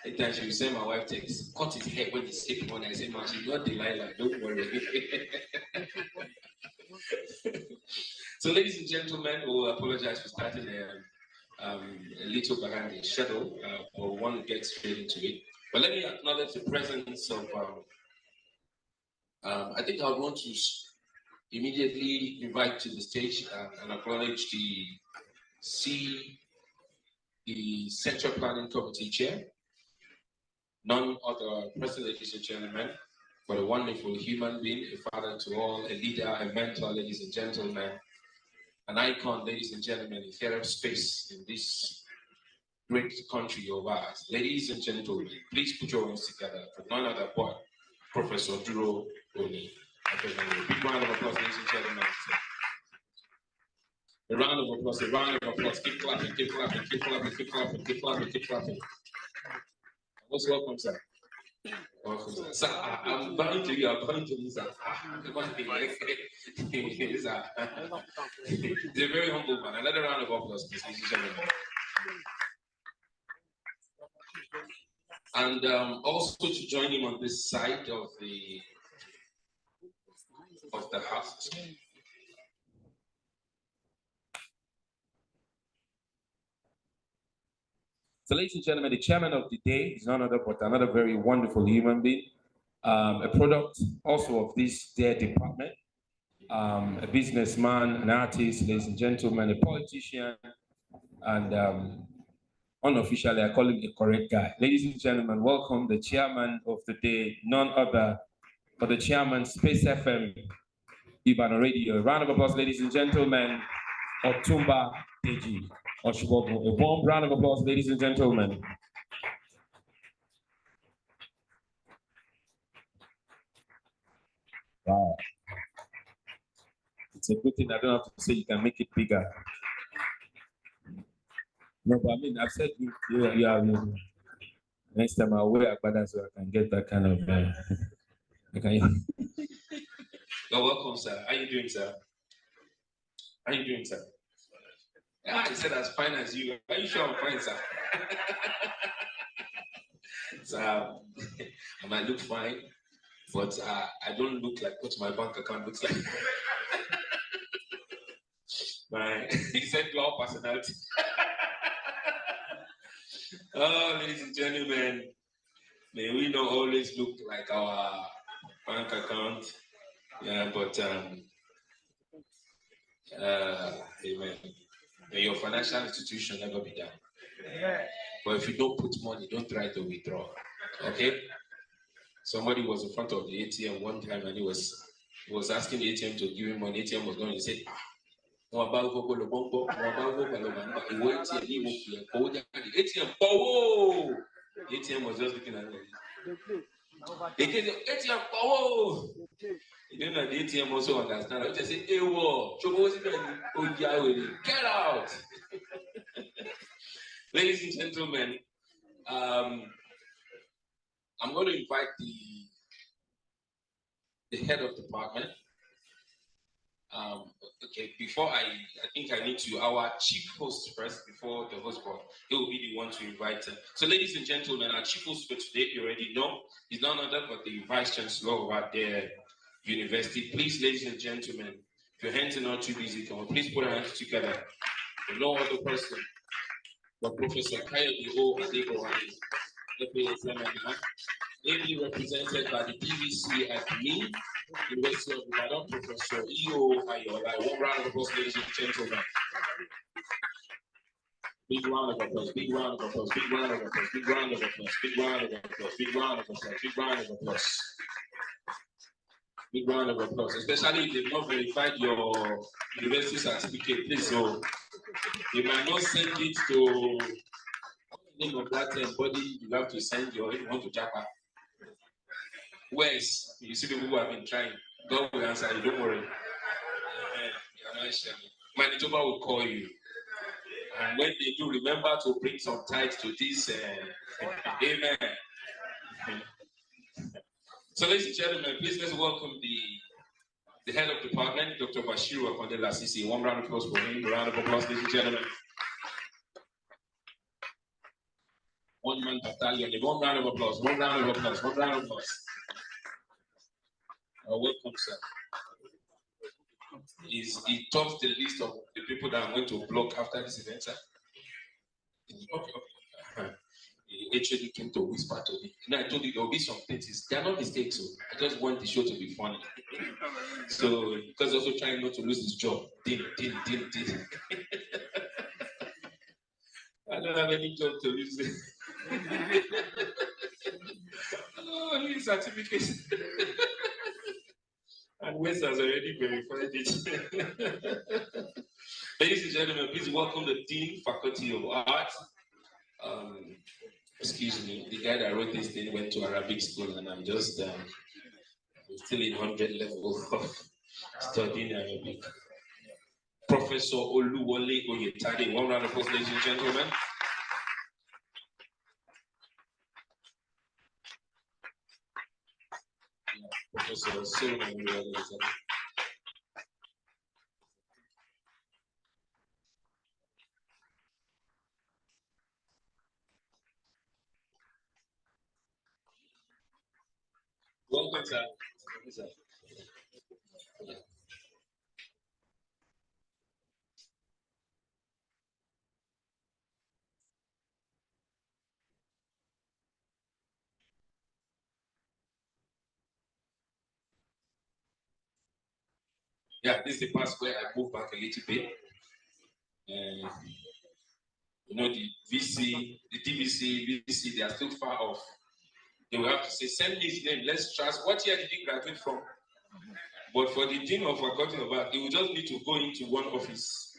At times she will send my wife text, cut his hair when he's sleeping. When I say, man, she's not Delilah, don't worry. So, ladies and gentlemen, we'll apologize for starting a little behind the schedule, but we want to get straight into it. But let me acknowledge the presence of, I think I would want to immediately invite to the stage and acknowledge the Central Planning Committee Chair, none other person, ladies and gentlemen, but a wonderful human being, a father to all, a leader, a mentor, ladies and gentlemen, an icon, ladies and gentlemen, in theater space in this great country of ours. Ladies and gentlemen, please put your hands together for none other but Professor Duro Oni. Big round of applause, ladies and gentlemen. A round of applause, a round of applause. Keep clapping, keep clapping, keep clapping, keep clapping, keep clapping, keep clapping. Most welcome, sir. Welcome, sir. Sir, I'm bound to you, I'm bound to you, sir. He's a very humble man. Another round of applause, please, ladies and gentlemen. And also to join him on this side of the house. So, ladies and gentlemen, the chairman of the day is none other but another very wonderful human being, a product also of this dear department, a businessman, an artist, ladies and gentlemen, a politician, and unofficially, I call him a correct guy. Ladies and gentlemen, welcome the chairman of the day, none other but the chairman, Space FM, Ibadan Radio. A round of applause, ladies and gentlemen, Otumba Deji. A warm round of applause, ladies and gentlemen. Wow. It's a good thing I don't have to say you can make it bigger. No, but I mean, I've said you next time I'll wear Agbada so I can get that kind of. You're welcome, sir. How you doing, sir? How you doing, sir? Ah, he said as fine as you. Are you sure I'm fine, sir? So I might look fine, but I don't look like what my bank account looks like. He said your personality. Oh, ladies and gentlemen, may we not always look like our bank account. Yeah, but amen. May your financial institution never be down. Yeah. But if you don't put money, don't try to withdraw. Okay? Somebody was in front of the ATM one time and he was asking the ATM to give him money. ATM was going to say, ATM, the ATM was just looking at me. ATM, you don't know the ATM also understand. I just say, get out. Ladies and gentlemen, I'm going to invite the head of department. Okay, before I think I need to, our chief host first, before the host board, he will be the one to invite him. So ladies and gentlemen, our chief host for today, you already know, is none other but the Vice Chancellor of their university. Please, ladies and gentlemen, if your hands are not too busy, come on, please put our hands together. No other person but Professor Kayode O. Adegowale, ably represented by the PVC at me, University of Ibadan, Professor E.O. Ayola. One round of applause, ladies and gentlemen. Big round of applause, big round of applause, big round of applause, big round of applause, big round of applause, big round of applause, big round of applause. Big round of applause, especially if they've not verified your university certificate, please. So they might not send it to the name of that body. You have to send your, if you want to Japa. Where's you see people who have been trying? God will answer you, don't worry. Manitoba will call you. And when they do, remember to bring some tithes to this. Amen. So, ladies and gentlemen, please let's welcome the head of department, Dr. Bashiru Akande-Lasisi. One round of applause for him. A round of applause, ladies and gentlemen. one-man battalion. One round of applause, one round of applause, one round of applause. Welcome, sir. He tops the list of the people that I'm going to block after this event, sir. Okay. He actually came to whisper to me. I told you there will be some things. They are not mistakes, so I just want the show to be funny. So, because also trying not to lose his job. Deal. I don't have any job to lose. Oh, I need certificates. And Wes has already verified it. Ladies and gentlemen, please welcome the Dean, Faculty of Art. Excuse me, the guy that wrote this thing went to Arabic school, and I'm just still in 100 level of studying Arabic. Professor Wole Soyinka, one round of applause, ladies and gentlemen. Professor Segun Lafup. Welcome, sir. Yeah, this is the part where I move back a little bit. You know, the VC, the DVC, VC, they are still far off. They will have to say, send me his name, let's trust. What year did he graduate from? But for the Dean of Faculty of Art, he will just need to go into one office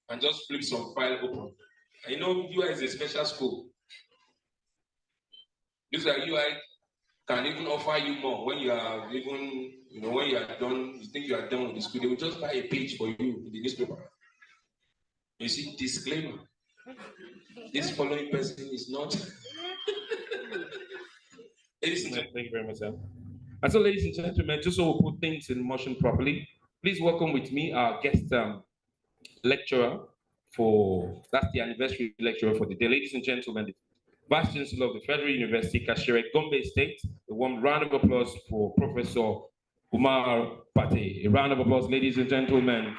and just flip some file open. I know UI is a special school. This like UI can even offer you more when you are even, you know, when you are done, you think you are done with the school, they will just buy a page for you in the newspaper. You see, disclaimer. This following person is not. Thank you very much, sir. And so, ladies and gentlemen, just so we'll put things in motion properly, please welcome with me our guest lecturer that's the anniversary lecturer for the day. Ladies and gentlemen, the Vice Chancellor of the Federal University, Kashere, Gombe State. A warm round of applause for Professor Umar Pate. A round of applause, ladies and gentlemen.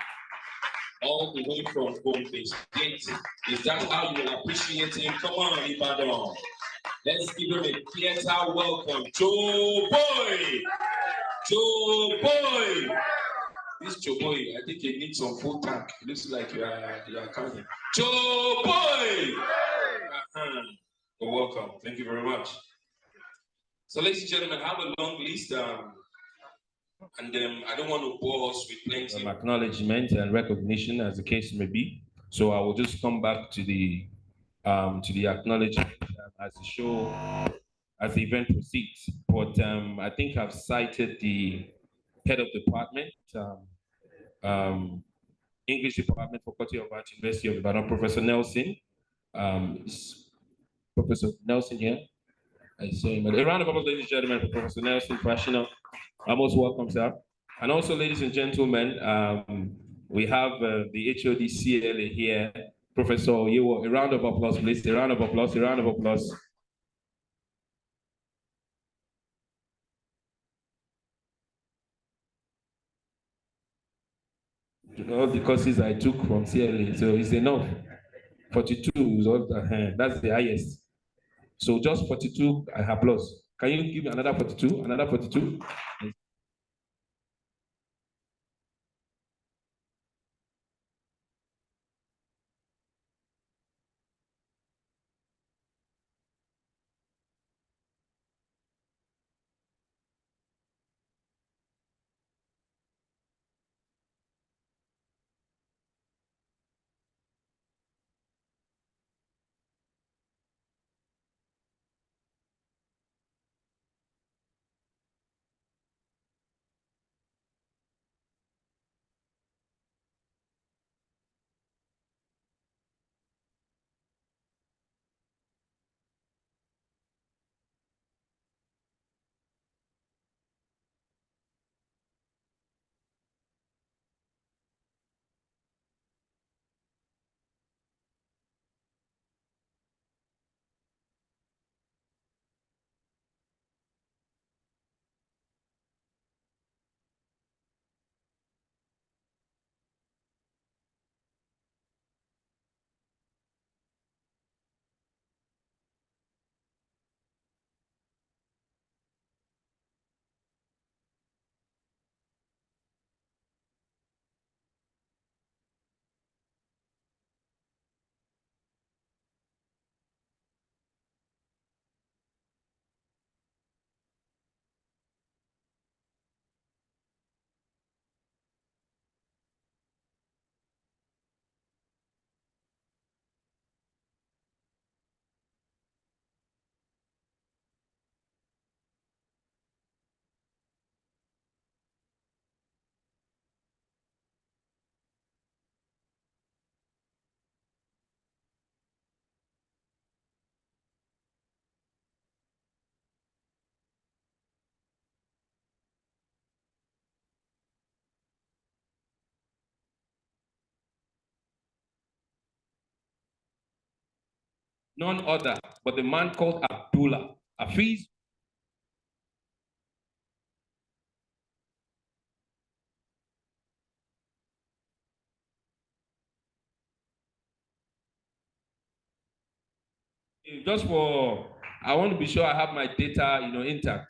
All the way from Gombe State. Is that how you will appreciate him? Come on, Ibadan. Let's give him a theater welcome. Joe Boy! Joe Boy! This Joe Boy, I think he needs some full tank. It looks like you are counting. Joe Boy! You're welcome. Thank you very much. So, ladies and gentlemen, I have a long list, and I don't want to bore us with plenty of acknowledgement and recognition, as the case may be. So I will just come back to the acknowledgement as the show, as the event proceeds. But I think I've cited the head of department, English Department, Faculty of Art, University of Ibadan, Professor Nelson. Is Professor Nelson here? I saw him. A round of applause, ladies and gentlemen, for Professor Nelson, Professional. Most welcome, sir. And also, ladies and gentlemen, we have the HOD CLA here, Professor Yewo. A round of applause, please. A round of applause, a round of applause. All the courses I took from CLA, so it's enough. 42 is all, that's the highest. So just 42, I applause. Can you give me another 42? Another 42? none other but the man called Abdullah. Hafiz. Just for, I want to be sure I have my data, intact.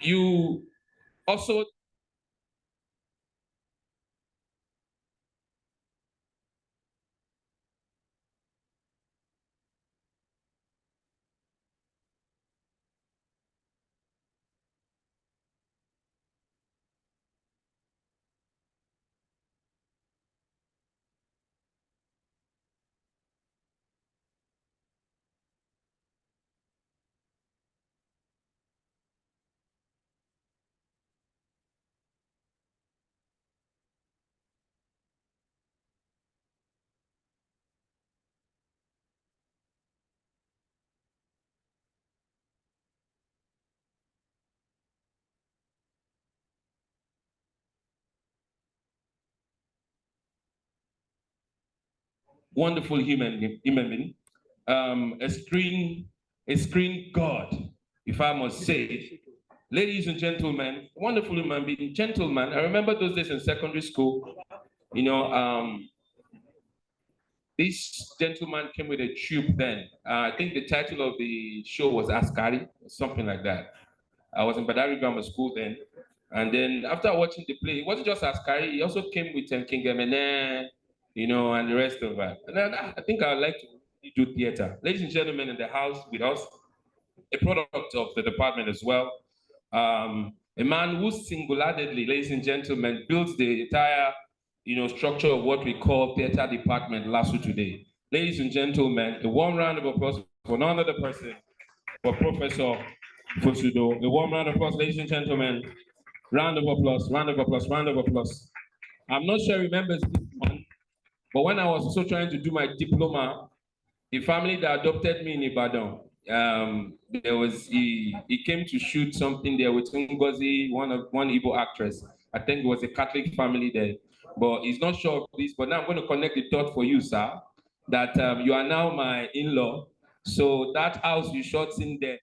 You also. Wonderful human being, a screen god, if I must say. Ladies and gentlemen, wonderful human being, gentleman. I remember those days in secondary school. This gentleman came with a tube then. I think the title of the show was Askari, or something like that. I was in Badari Grammar School then. And then after watching the play, it wasn't just Askari, he also came with King Emene, and the rest of that. And then I think I would like to do theater. Ladies and gentlemen in the house with us, a product of the department as well. A man who single-handedly, ladies and gentlemen, built the entire, structure of what we call theater department LASU today. Ladies and gentlemen, a warm round of applause for none other person, for Professor Fosudo. A warm round of applause, ladies and gentlemen. Round of applause, round of applause, round of applause. I'm not sure he remembers this one, but when I was also trying to do my diploma, the family that adopted me in Ibadan, he came to shoot something there with Ngozi, one Igbo actress. I think it was a Catholic family there, but he's not sure of this. But now I'm going to connect the dot for you, sir, that you are now my in-law. So that house you shot in there.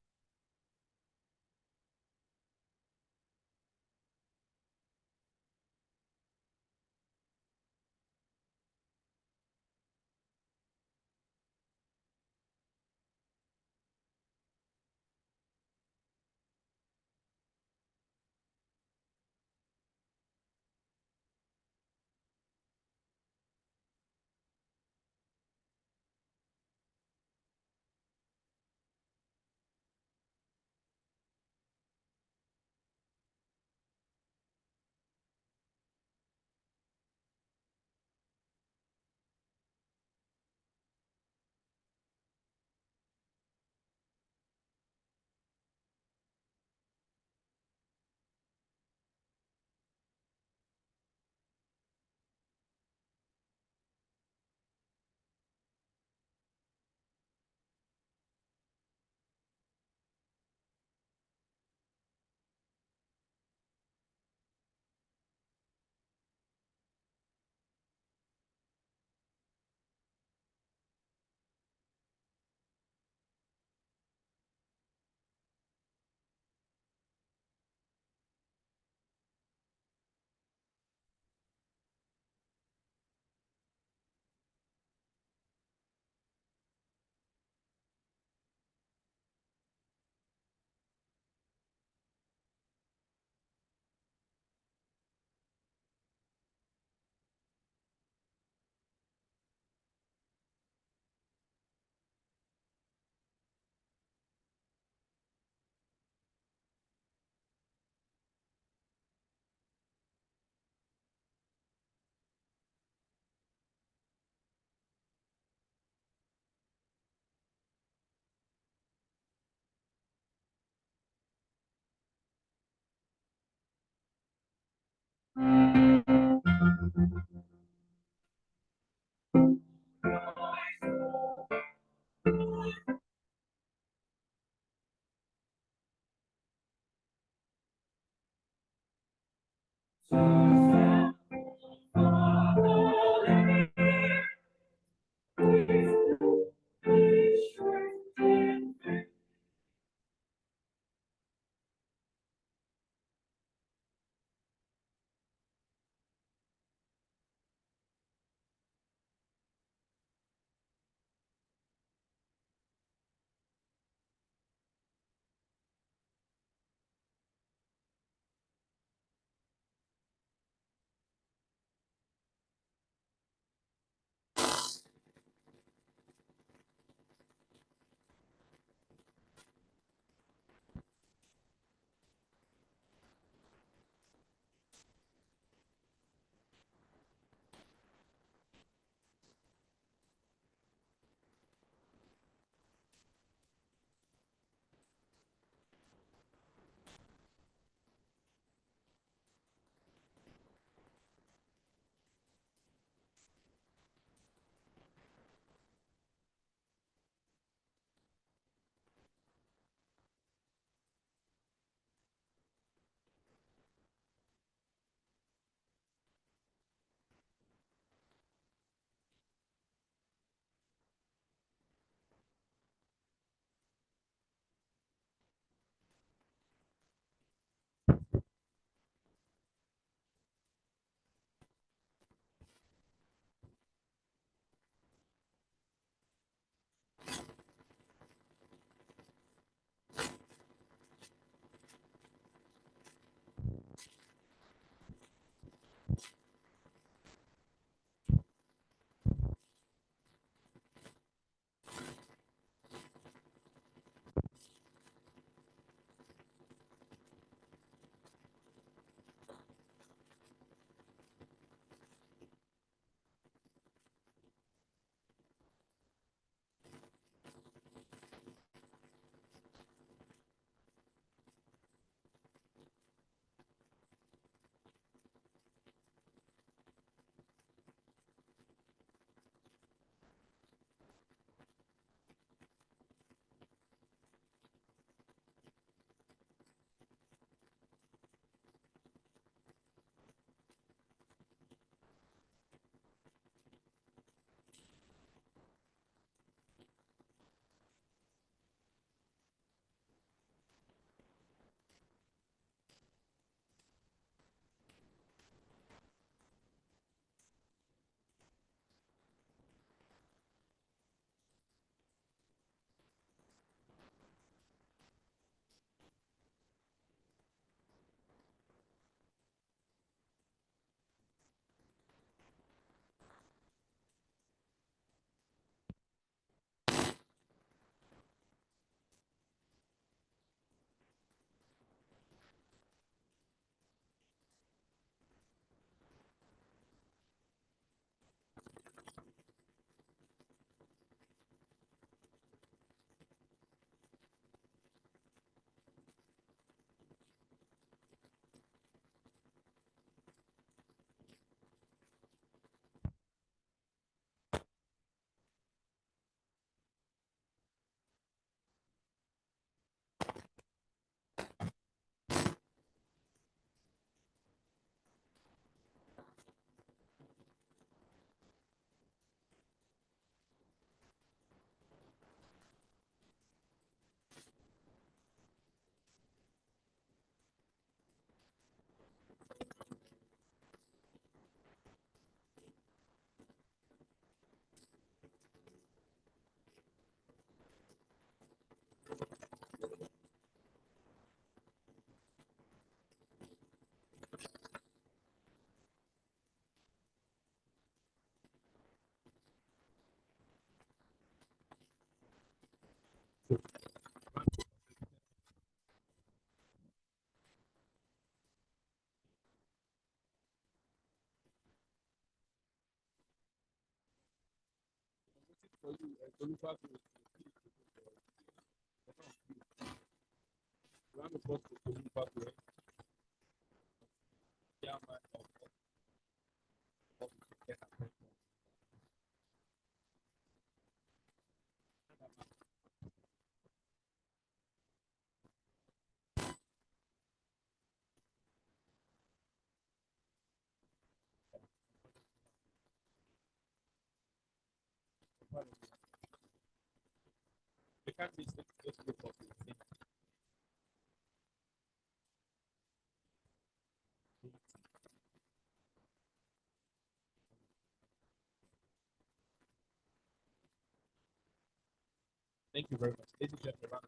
Thank you very much. Ladies and gentlemen,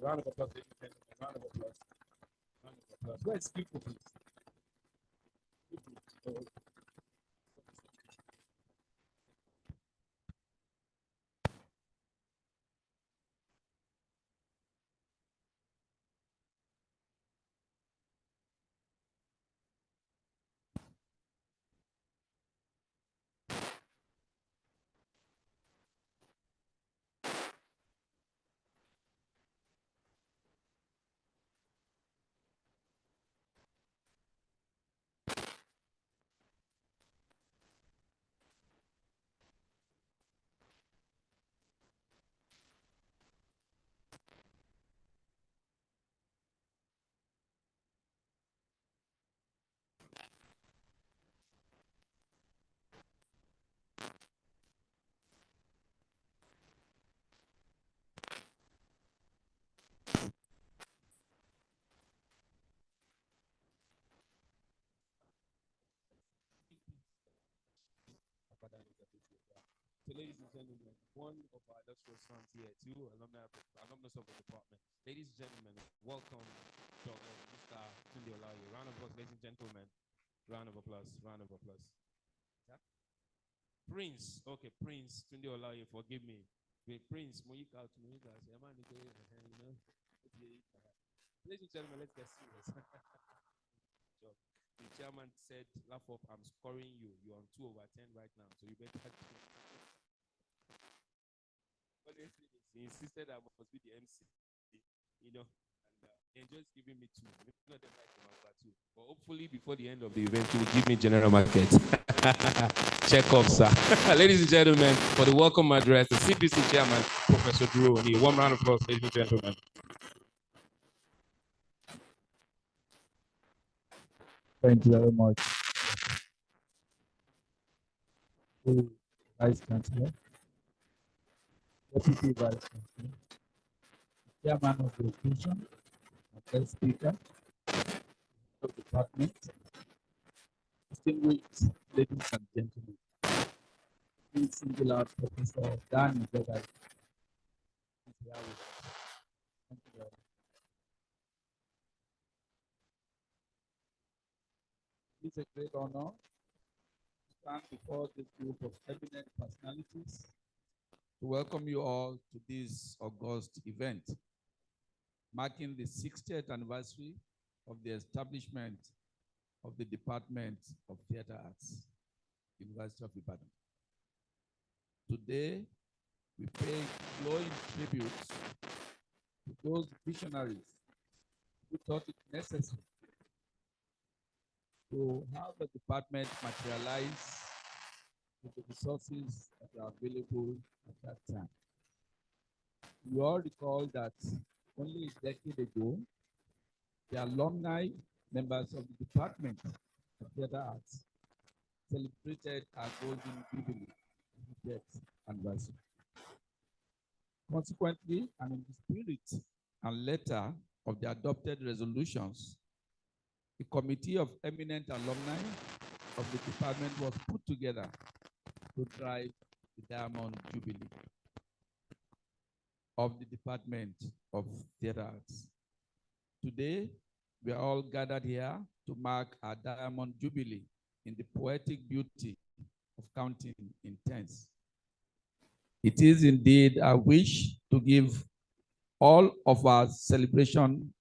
a round of applause, ladies and gentlemen, a round of applause. Round of applause. Where's people, please? So, ladies and gentlemen, one of our illustrious sons here, two alumnus of the department. Ladies and gentlemen, welcome, Mr. Tunde Olaye. Round of applause, ladies and gentlemen. Round of applause. Round of applause. Prince, okay, Prince Tunde Olaye, forgive me. Wait, Prince, Moyika, Moyika, you know. Ladies and gentlemen, let's get serious. The chairman said, Lafup, I'm scoring you. You're on 2/10 right now, so you better. Honestly, he insisted I must be the MC, you know, and he enjoys giving me two. Maybe not the right number two, but hopefully before the end of the event, he will give me general market. Check off, sir. Ladies and gentlemen, for the welcome address, the CPC chairman, Professor Drew. One round of applause, ladies and gentlemen. Thank you very much. Vice Chancellor, Deputy Vice Chancellor, Chairman of the Occasion, Guest Speaker of the Department, distinguished ladies and gentlemen, please single out Professor Dan Jedi. Thank you very much. It's a great honor to stand before this group of eminent personalities to welcome you all to this August event, marking the 60th anniversary of the establishment of the Department of Theatre Arts, University of Ibadan. Today, we pay glowing tributes to those visionaries who thought it necessary to have the department materialize with the resources that are available at that time. You all recall that only a decade ago, the alumni members of the Department of Theatre Arts celebrated our Golden Jubilee 50th anniversary. Consequently, and in the spirit and letter of the adopted resolutions, a committee of eminent alumni of the department was put together to drive the Diamond Jubilee of the Department of Theatre Arts. Today, we are all gathered here to mark our Diamond Jubilee in the poetic beauty of counting in tens. It is indeed our wish to give all of our celebration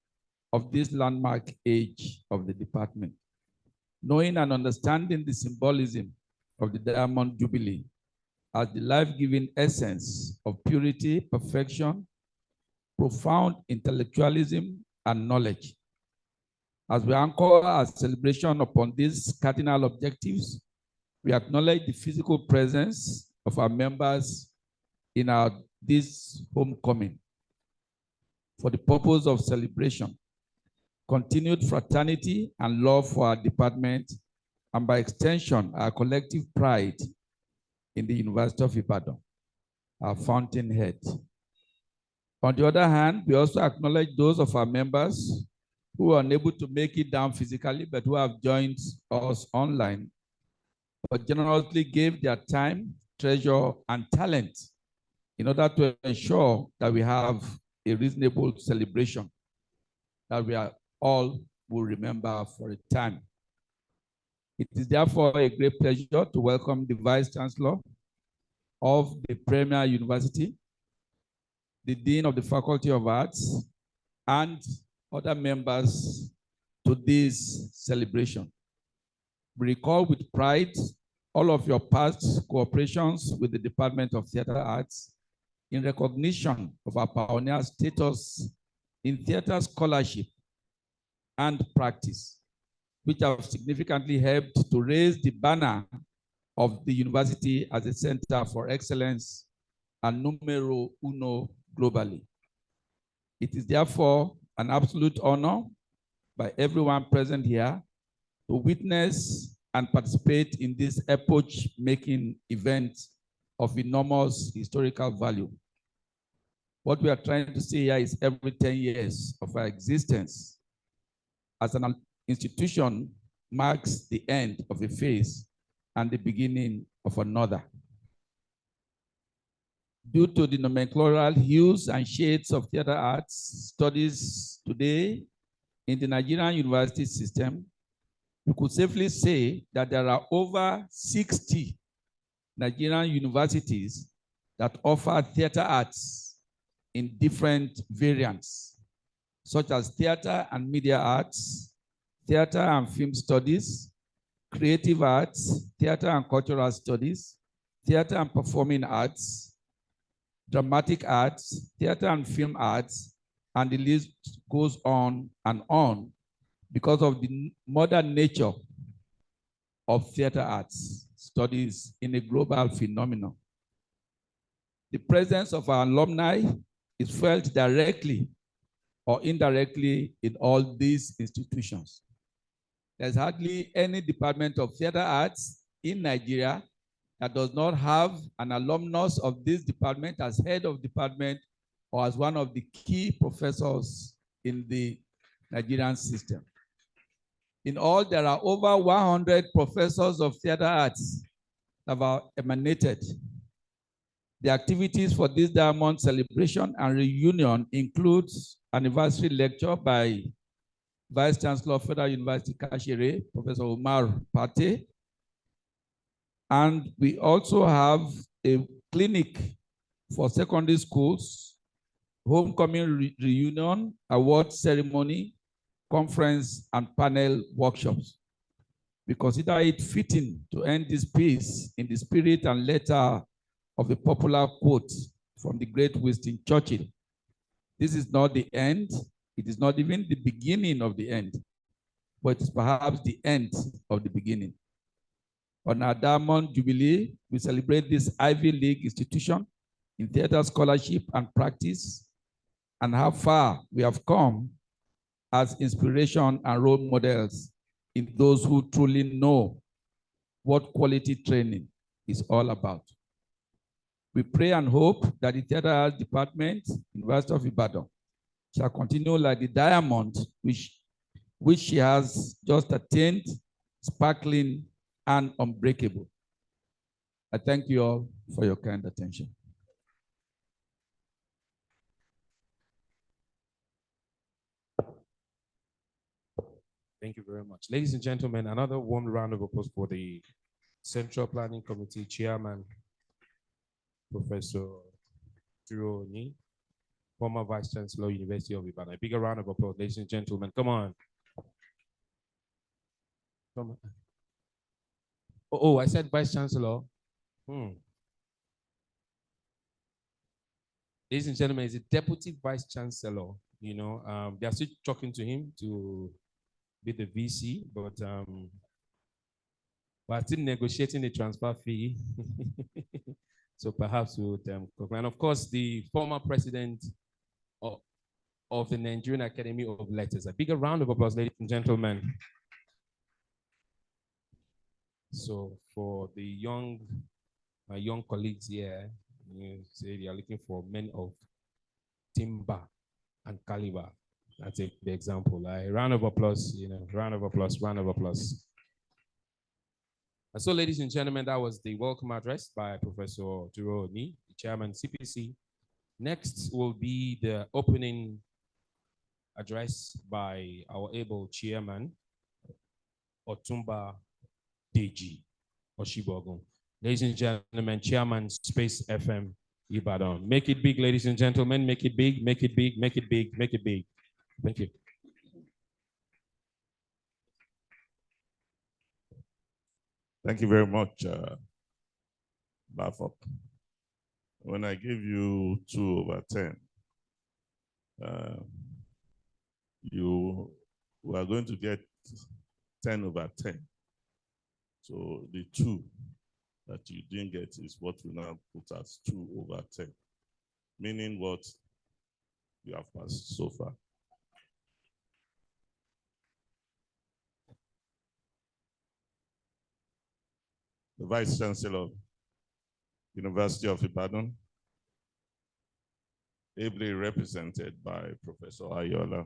of this landmark age of the department, knowing and understanding the symbolism of the Diamond Jubilee as the life-giving essence of purity, perfection, profound intellectualism, and knowledge. As we anchor our celebration upon these cardinal objectives, we acknowledge the physical presence of our members in this homecoming for the purpose of celebration, continued fraternity and love for our department, and by extension, our collective pride in the University of Ibadan, our fountainhead. On the other hand, we also acknowledge those of our members who are unable to make it down physically, but who have joined us online, but generously gave their time, treasure, and talent in order to ensure that we have a reasonable celebration that we are all will remember for a time. It is therefore a great pleasure to welcome the Vice Chancellor of the Premier University, the Dean of the Faculty of Arts, and other members to this celebration. We recall with pride all of your past cooperations with the Department of Theatre Arts in recognition of our pioneer status in theater scholarship and practice, which have significantly helped to raise the banner of the university as a center for excellence and numero uno globally. It is therefore an absolute honor by everyone present here to witness and participate in this epoch-making event of enormous historical value. What we are trying to say here is every 10 years of our existence as an institution marks the end of a phase and the beginning of another. Due to the nomenclatural hues and shades of theater arts studies today in the Nigerian university system, we could safely say that there are over 60 Nigerian universities that offer theater arts in different variants, such as theater and media arts, theater and film studies, creative arts, theater and cultural studies, theater and performing arts, dramatic arts, theater and film arts, and the list goes on because of the modern nature of theater arts studies in a global phenomenon. The presence of our alumni is felt directly or indirectly in all these institutions. There's hardly any department of theater arts in Nigeria that does not have an alumnus of this department as head of department or as one of the key professors in the Nigerian system. In all, there are over 100 professors of theater arts that have emanated. The activities for this Diamond celebration and reunion includes anniversary lecture by Vice Chancellor of Federal University Kashere, Professor Umar and we also have a clinic for secondary schools, homecoming reunion, award ceremony, conference, and panel workshops. We consider it fitting to end this piece in the spirit and letter of the popular quote from the great Winston Churchill. This is not the end. It is not even the beginning of the end, but it is perhaps the end of the beginning. On our Diamond Jubilee, we celebrate this Ivy League institution in theater scholarship and practice, and how far we have come as inspiration and role models in those who truly know what quality training is all about. We pray and hope that the Theater Arts Department, University of Ibadan, shall continue like the diamond which she has just attained, sparkling and unbreakable. I thank you all for your kind attention. Thank you very much. Ladies and gentlemen, another warm round of applause for the Central Planning Committee Chairman, Professor Duro Oni, former Vice Chancellor, University of Ibadan. A bigger round of applause, ladies and gentlemen. Come on. Come on. Oh, I said Vice Chancellor. Ladies and gentlemen, he's a Deputy Vice Chancellor. You know, they are still talking to him to be the VC, but we're still negotiating the transfer fee. So perhaps we would, and of course, the former president of the Nigerian Academy of Letters. A bigger round of applause, ladies and gentlemen. So for the my young colleagues here, you say they are looking for men of timber and caliber. That's the example. A round of applause, you know, round of applause, round of applause. And so, ladies and gentlemen, that was the welcome address by Professor Duro Oni, the chairman CPC. Next will be the opening address by our able chairman, Otumba Deji Oshibogun. Ladies and gentlemen, Chairman Space FM Ibadan. Make it big, ladies and gentlemen. Make it big, make it big, make it big, make it big. Thank you. Thank you very much, Lafup. When I give you 2/10, you are going to get 10/10. So the 2 that you didn't get is what we now put as 2/10, meaning what you have passed so far. The Vice Chancellor of University of Ibadan, ably represented by Professor Ayola.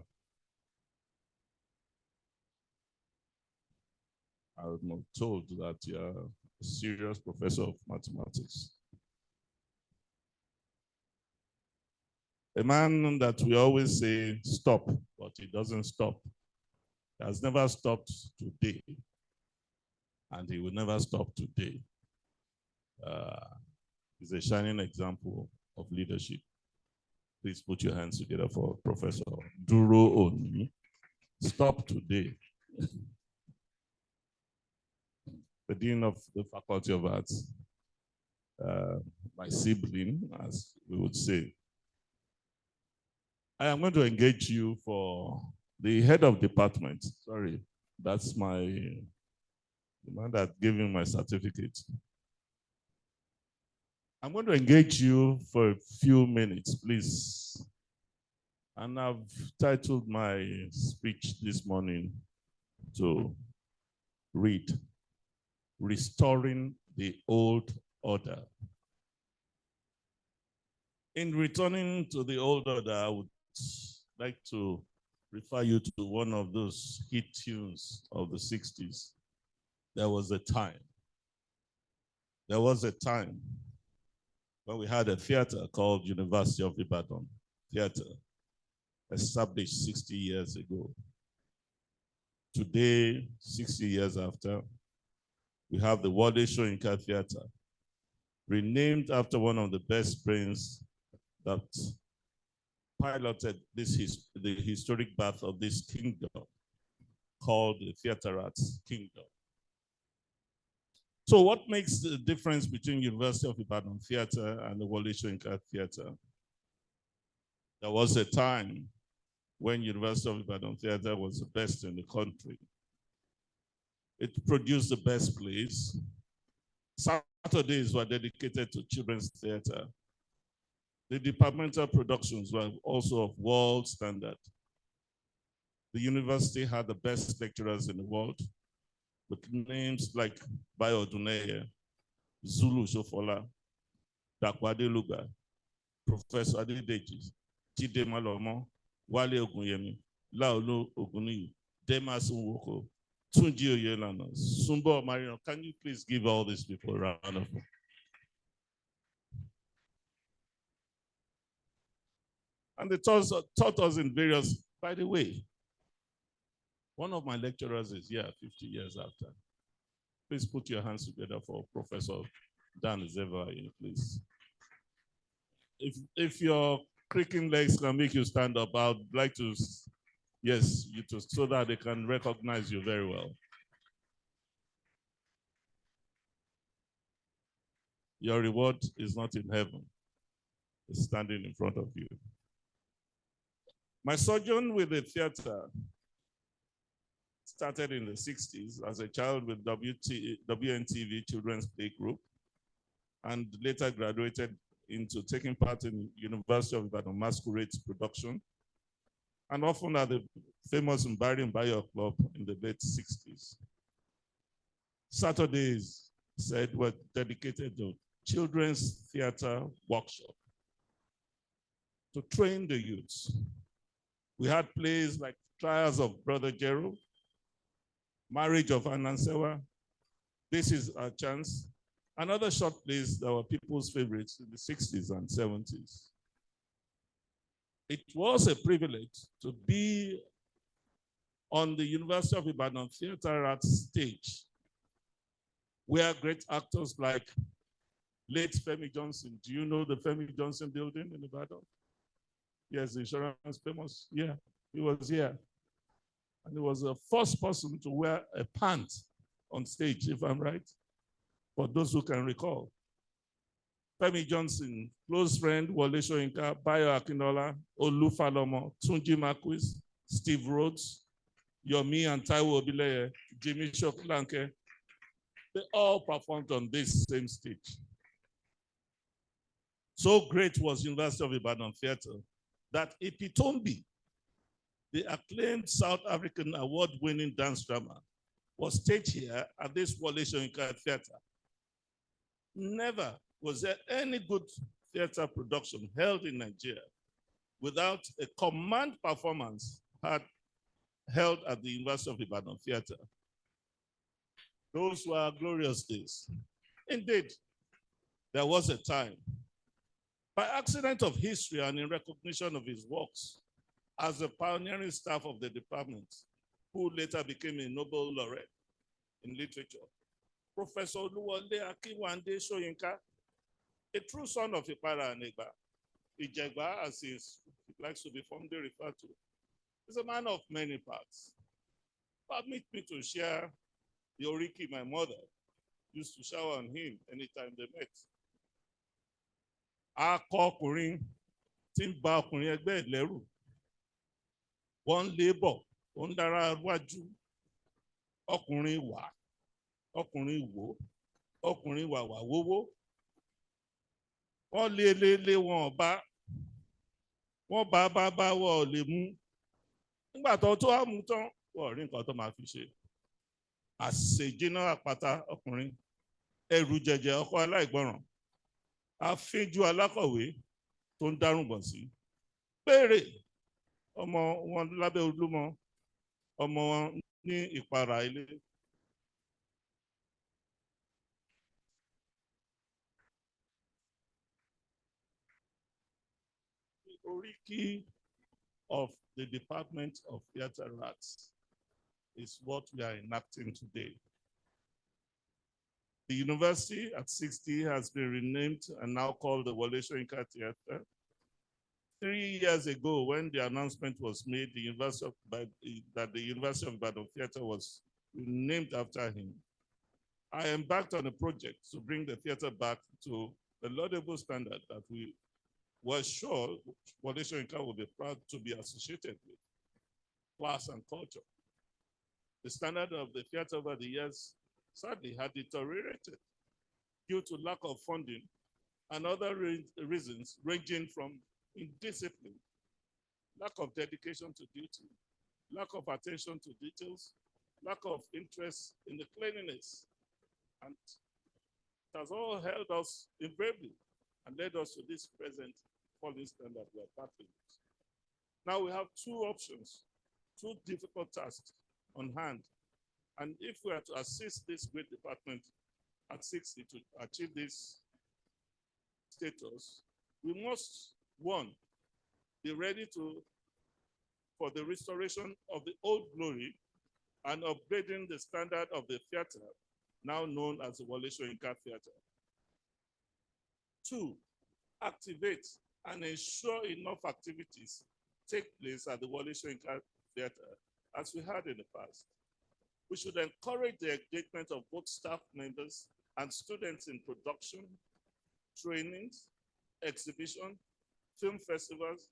I was told that you are a serious professor of mathematics. A man that we always say stop, but he doesn't stop. He has never stopped today, and he will never stop today. He's a shining example of leadership. Please put your hands together for Professor Duro Oni. Stop today. The Dean of the Faculty of Arts, my sibling, as we would say. I am going to engage you for the head of department. Sorry, that's the man that gave me my certificate. I'm going to engage you for a few minutes, please. And I've titled my speech this morning to read, Restoring the Old Order. In returning to the old order, I would like to refer you to one of those hit tunes of the 60s. There was a time when we had a theater called University of Ibadan Theater, established 60 years ago. Today, 60 years after, we have the Wole Soyinka Theater, renamed after one of the best brains that piloted the historic birth of this kingdom called the Theatre Arts Kingdom. So what makes the difference between University of Ibadan Theatre and the Wole Soyinka Theatre? There was a time when University of Ibadan Theatre was the best in the country. It produced the best plays. Saturdays were dedicated to children's theatre. The departmental productions were also of world standard. The university had the best lecturers in the world, with names like Bayo Duneye, Zulu Shofola, Dakwade Luga, Professor Adedeji, Chide Malomo, Wale Ogunyemi, Laolu Oguniyi, Demas Nwoko, Tunji Oyelana, Sumbo Marino. Can you please give all these people a round of applause? And they taught us in various, by the way, one of my lecturers is here 50 years after. Please put your hands together for Professor Dan Zeva, please. If your creaking legs can make you stand up, I'd like to, yes, you too, so that they can recognize you very well. Your reward is not in heaven. It's standing in front of you. My sojourn with the theater started in the 60s as a child with WNTV Children's Play Group, and later graduated into taking part in University of Ibadan Masquerades production, and often at the famous Mbari Mbayo Club in the late 60s. Saturdays said were dedicated to children's theater workshop to train the youths. We had plays like Trials of Brother Gerald, Marriage of Anansewa, This Is Our Chance, and other short plays that were people's favorites in the 60s and 70s. It was a privilege to be on the University of Ibadan Theatre Arts stage, where great actors like late Femi Johnson. Do you know the Femi Johnson building in Ibadan? Yes, the insurance famous. Yeah, he was here. And he was the first person to wear a pant on stage, if I'm right, for those who can recall. Femi Johnson, close friend, Wole Soyinka, Bayo Akinola, Olu Falomo, Tunji Marquis, Steve Rhodes, Yomi and Taiwo Obileye, Jimmy Shokulanke. They all performed on this same stage. So great was University of Ibadan Theatre that Ipitombi, the acclaimed South African award-winning dance drama, was staged here at this Wole Soyinka Theatre. Never was there any good theatre production held in Nigeria without a command performance held at the University of Ibadan Theatre. Those were glorious days. Indeed, there was a time, by accident of history and in recognition of his works as the pioneering staff of the department, who later became a Nobel laureate in literature, Professor Wole Soyinka, a true son of Ipara and Ijegba, as he likes to be fondly referred to, is a man of many parts. Permit me to share the Oriki my mother used to shower on him anytime they met. Akọkùnrin tí ń ba ọkùnrin ẹgbẹ́ lẹ́rù, wọ́n lé bọ̀, ó ń dára wájú, ọkùnrin wà, ọkùnrin wò, ọkùnrin wàwà wówó, wọ́n lé wọn bá, wọ́n bá wọ́n lè mú, nígbà tó wá mú tán, wọ́n rí nǹkan tó máa fi ṣe. Àṣejìnà àpáta ọkùnrin, ẹrù jẹjẹ ọkọ aláìgbọràn, àfínjú alákọ̀wé tó ń dárúgbọ̀n sí. Péré ọmọ wọn lábẹ́ Olúmọ, ọmọ wọn ní Ìpàrà ilé. The Oriki of the Department of Theatre Arts is what we are enacting today. The university at 60 has been renamed and now called the Wole Soyinka Theatre. 3 years ago, when the announcement was made that the University of Ibadan Theatre was named after him, I embarked on a project to bring the theatre back to a laudable standard that we were sure Wole Soyinka would be proud to be associated with, class and culture. The standard of the theatre over the years sadly had deteriorated due to lack of funding and other reasons ranging from indiscipline, lack of dedication to duty, lack of attention to details, lack of interest in the cleanliness. And it has all held us invariably and led us to this present falling standard we are battling with. Now we have two options, two difficult tasks on hand. And if we are to assist this great department at 60 to achieve this status, we must, one, be ready for the restoration of the old glory and upgrading the standard of the theater, now known as the Wole Soyinka Theater. Two, activate and ensure enough activities take place at the Wole Soyinka Theater as we had in the past. We should encourage the engagement of both staff members and students in production, trainings, exhibition, film festivals.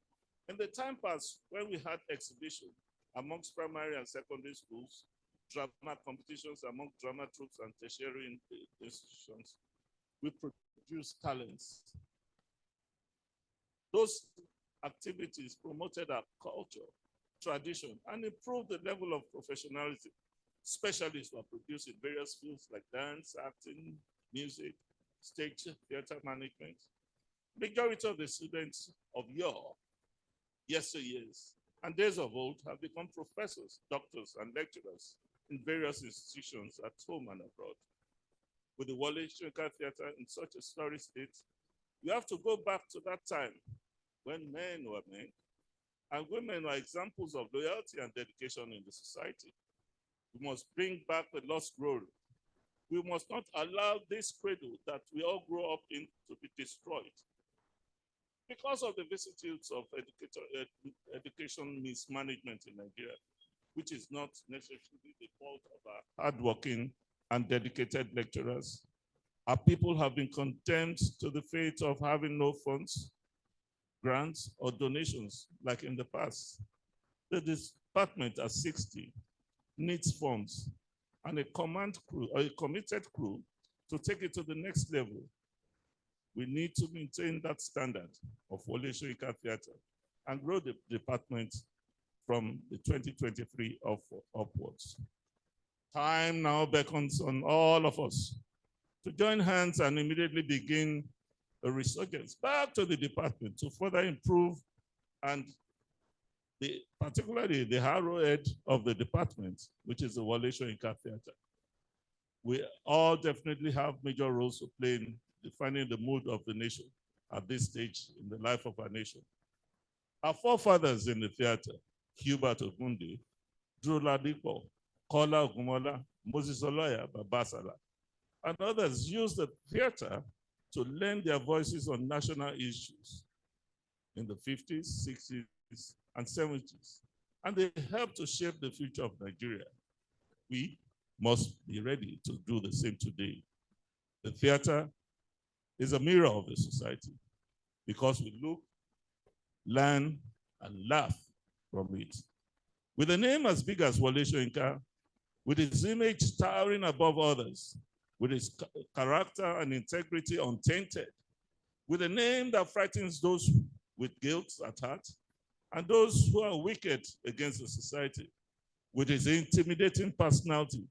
In the time past, when we had exhibition amongst primary and secondary schools, drama competitions among drama troupes and tertiary institutions, we produced talents. Those activities promoted our culture, tradition, and improved the level of professionalism. Specialists were produced in various fields like dance, acting, music, stage, theater management. Majority of the students of yesteryears, and days of old have become professors, doctors, and lecturers in various institutions at home and abroad. With the Wole Soyinka Theatre in such a sorry state, we have to go back to that time when men were men and women were examples of loyalty and dedication in the society. We must bring back the lost glory. We must not allow this cradle that we all grow up in to be destroyed. Because of the vicissitudes of education mismanagement in Nigeria, which is not necessarily the fault of our hardworking and dedicated lecturers, our people have been condemned to the fate of having no funds, grants, or donations like in the past. The department at 60 needs funds and a command crew or a committed crew to take it to the next level. We need to maintain that standard of Wole Soyinka Theatre and grow the department from the 2023 upwards. Time now beckons on all of us to join hands and immediately begin a resurgence back to the department to further improve and particularly the arrowhead of the department, which is the Wole Soyinka Theatre. We all definitely have major roles to play in defining the mood of the nation at this stage in the life of our nation. Our forefathers in the theatre, Hubert Ogundi, Drew Ladipo, Kola Ogumola, Moses Oloya, Babasala, and others used the theatre to lend their voices on national issues in the 50s, 60s, and 70s. And they helped to shape the future of Nigeria. We must be ready to do the same today. The theatre is a mirror of the society because we look, learn, and laugh from it. With a name as big as Wole Soyinka, with his image towering above others, with his character and integrity untainted, with a name that frightens those with guilt at heart, and those who are wicked against the society, with his intimidating personality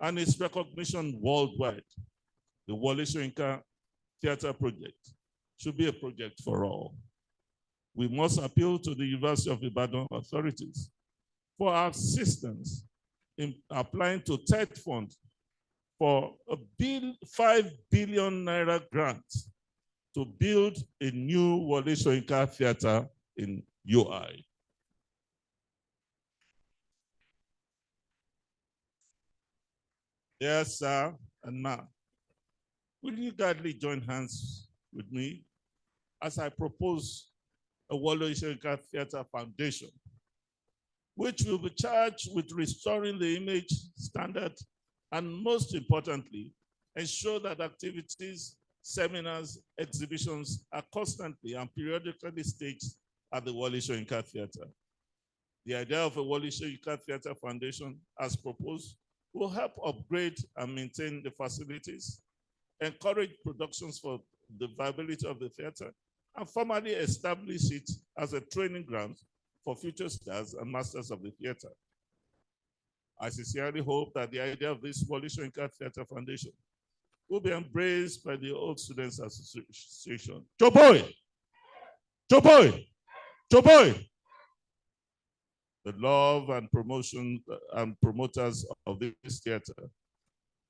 and his recognition worldwide, the Wole Soyinka Theatre Project should be a project for all. We must appeal to the University of Ibadan authorities for assistance in applying to TED Fund for a 5 billion naira grant to build a new Wole Soyinka Theatre in UI. Yes, sir, and ma. will you kindly join hands with me as I propose a Wole Soyinka Theatre Foundation, which will be charged with restoring the image standard and, most importantly, ensure that activities, seminars, exhibitions are constantly and periodically staged at the Wole Soyinka Theatre. The idea of a Wole Soyinka Theatre Foundation, as proposed, will help upgrade and maintain the facilities, encourage productions for the viability of the theatre, and formally establish it as a training ground for future stars and masters of the theatre. I sincerely hope that the idea of this Wole Soyinka Theatre Foundation will be embraced by the Old Students Association. Joboy! Joboy! Joboy! The love and promotion and promoters of this theatre,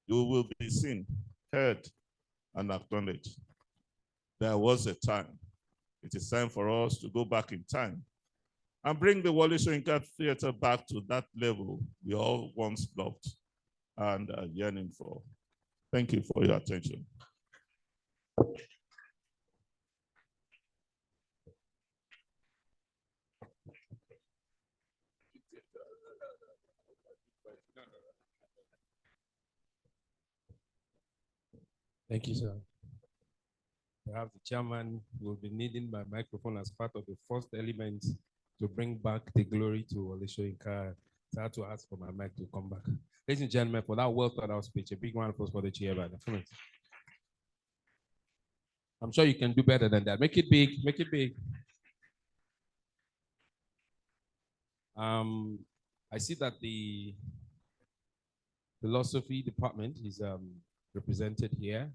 you will be seen, heard, and acknowledged. There was a time. It is time for us to go back in time and bring the Wole Soyinka Theatre back to that level we all once loved and are yearning for. Thank you for your attention. Thank you, sir. Perhaps the chairman will be needing my microphone as part of the first element to bring back the glory to Wole Soyinka. So I had to ask for my mic to come back. Ladies and gentlemen, for that well thought out speech, a big round of applause for the chairman. I'm sure you can do better than that. Make it big, make it big. I see that the philosophy department is represented here.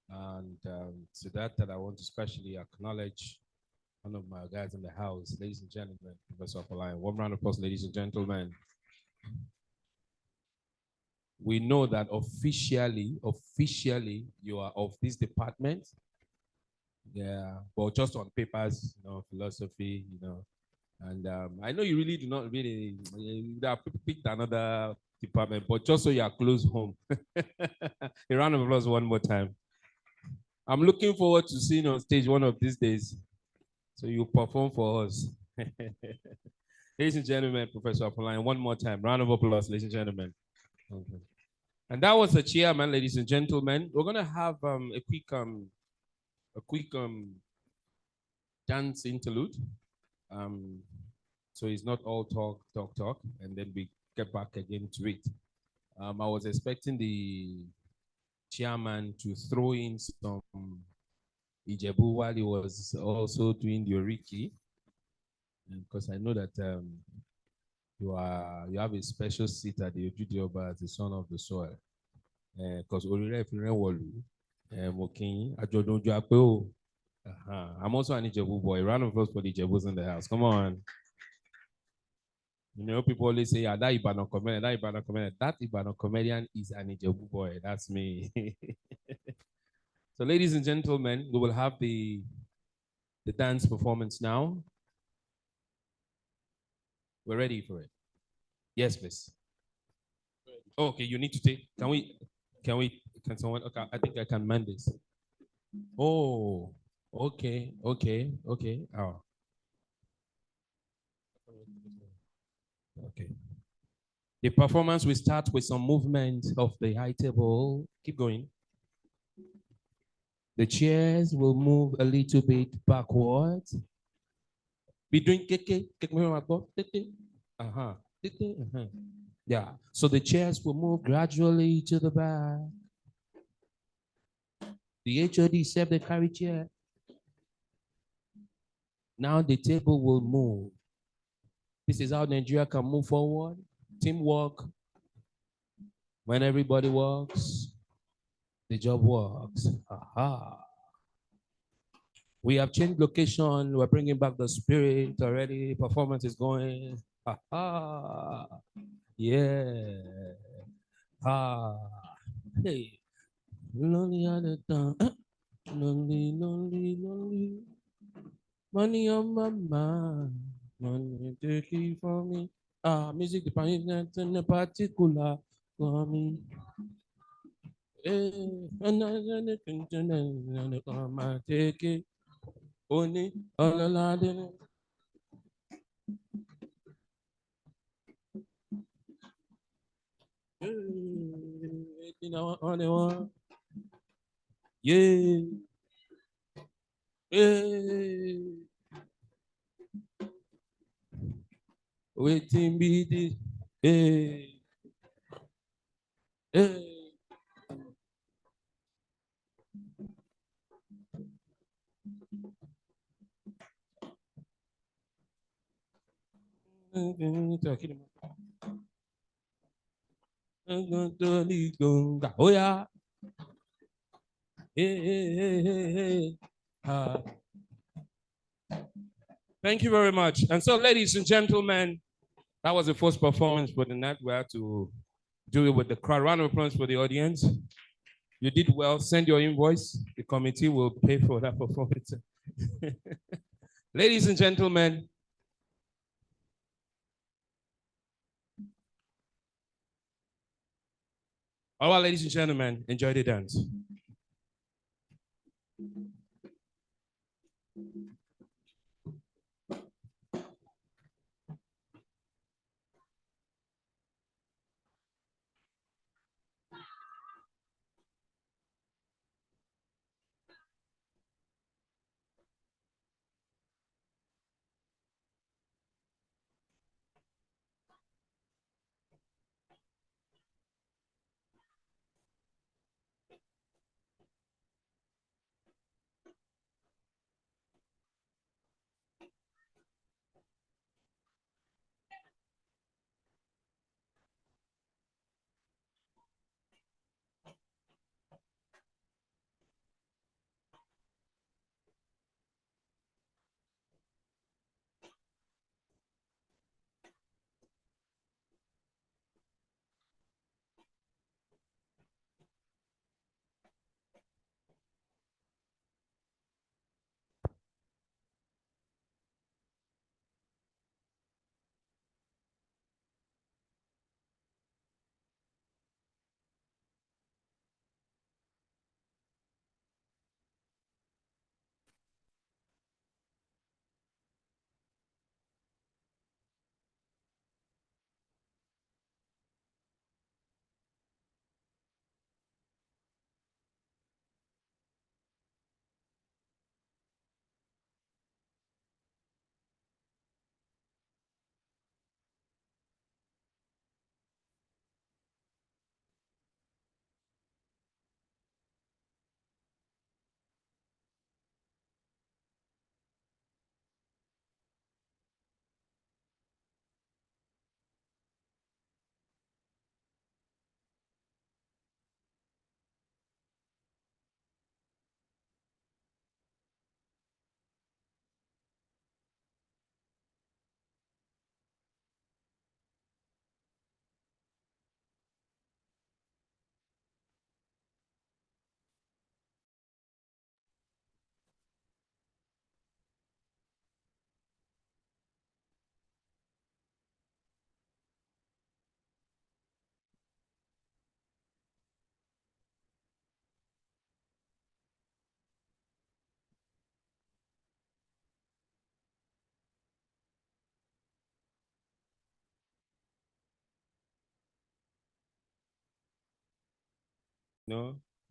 And to that I want to especially acknowledge one of my guys in the house, ladies and gentlemen, Professor Apolline. One round of applause, ladies and gentlemen. We know that officially, you are of this department. Yeah, but just on papers, philosophy, And I know you really do not really, have picked another department, but just so you are close home. A round of applause one more time. I'm looking forward to seeing you on stage one of these days. So you perform for us. Ladies and gentlemen, Professor Apolline, one more time. Round of applause, ladies and gentlemen. Okay. And that was the chairman, ladies and gentlemen. We're gonna have a quick dance interlude. So it's not all talk, and then we get back again to it. I was expecting the chairman to throw in some Ijebu while he was also doing the Oriki, because I know that you have a special seat at the Ojudioba as the son of the soil. Because Orire Firenwolu, Mokin, Ajodun Juapeo. I'm also an Ijebu boy. Round of applause for the Ijebus in the house. Come on. People always say, that Ibadan comedian, that Ibadan comedian. That Ibadan comedian is an Ijebu boy. That's me. So, ladies and gentlemen, we will have the dance performance now. We're ready for it. Yes, please. Okay, you need to take. Can someone? Okay, I think I can man this. Oh, okay. Oh. Okay. The performance will start with some movement of the high table. Keep going. The chairs will move a little bit backwards. Be doing keke. Yeah. So the chairs will move gradually to the back. The HOD said the carry chair. Now the table will move. This is how Nigeria can move forward. Teamwork. When everybody works, the job works. Aha. We have changed location. We're bringing back the spirit already. Performance is going. Aha. Yeah. Hey. Lonely at the time. Lonely. Money on my mind. Money take it for me. Music department in a particular for me. Yeah. Hey. Waiting be this. Hey. Hey. Oh yeah. Hey, hey, hey, hey, hey. Thank you very much. And so, ladies and gentlemen, that was the first performance for the night. We had to do it with the crowd. Round of applause for the audience. You did well. Send your invoice. The committee will pay for that performance. Ladies and gentlemen, all right, ladies and gentlemen, enjoy the dance.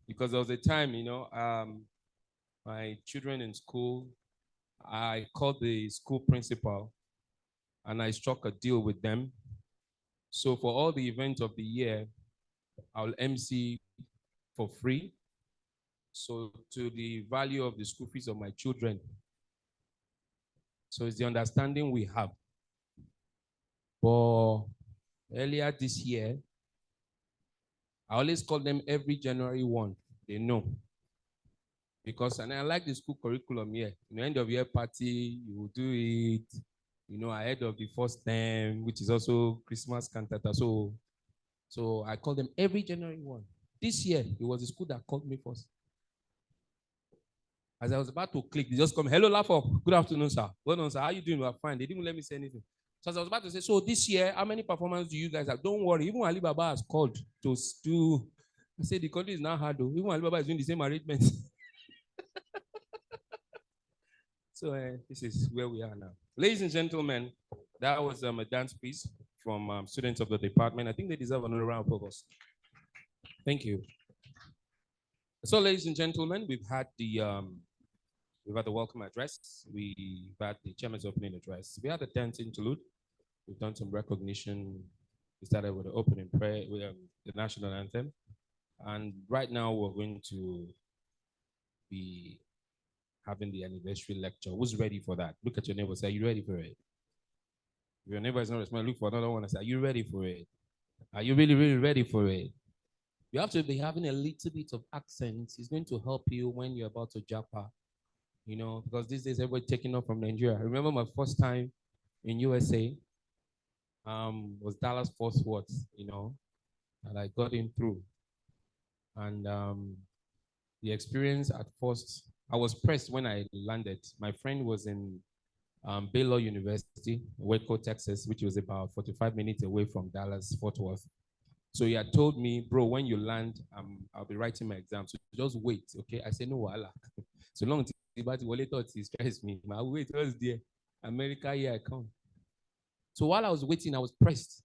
Because there was a time, my children in school, I called the school principal and I struck a deal with them. So for all the events of the year, I'll MC for free. So to the value of the school fees of my children. So it's the understanding we have. But earlier this year, I always call them every January 1. They know. Because, and I like the school curriculum here. In the end of year party, you will do it, ahead of the first term, which is also Christmas cantata. So I call them every January 1. This year, it was the school that called me first. As I was about to click, they just come, hello, Lafup. Good afternoon, sir. Well done, sir. How are you doing? We're fine. They didn't let me say anything. So as I was about to say, so this year, how many performances do you guys have? Don't worry. Even Alibaba has called to do I say the country is now hard though. Even Alibaba is doing the same arrangements. So this is where we are now. Ladies and gentlemen, that was a dance piece from students of the department. I think they deserve another round of applause. Thank you. So, ladies and gentlemen, we've had the welcome address. We've had the chairman's opening address. We had the dance interlude. We've done some recognition. We started with the opening prayer, with the national anthem. And right now we're going to be having the anniversary lecture. Who's ready for that? Look at your neighbor, say, are you ready for it? If your neighbor is not responding, look for another one and say, are you ready for it? Are you really, really ready for it? You have to be having a little bit of accent. It's going to help you when you're about to japa, you know, because these days everybody taking off from Nigeria. I remember my first time in USA was Dallas Fort Worth, you know, and I got in through. And the experience at first, I was pressed when I landed. My friend was in Baylor University, Waco, Texas, which was about 45 minutes away from Dallas Fort Worth. So he had told me, bro, when you land, I'll be writing my exam. So just wait, okay? I said, no, wala. So long as Wole thought he stressed me. I wait, was there. America, here I come. So while I was waiting, I was pressed.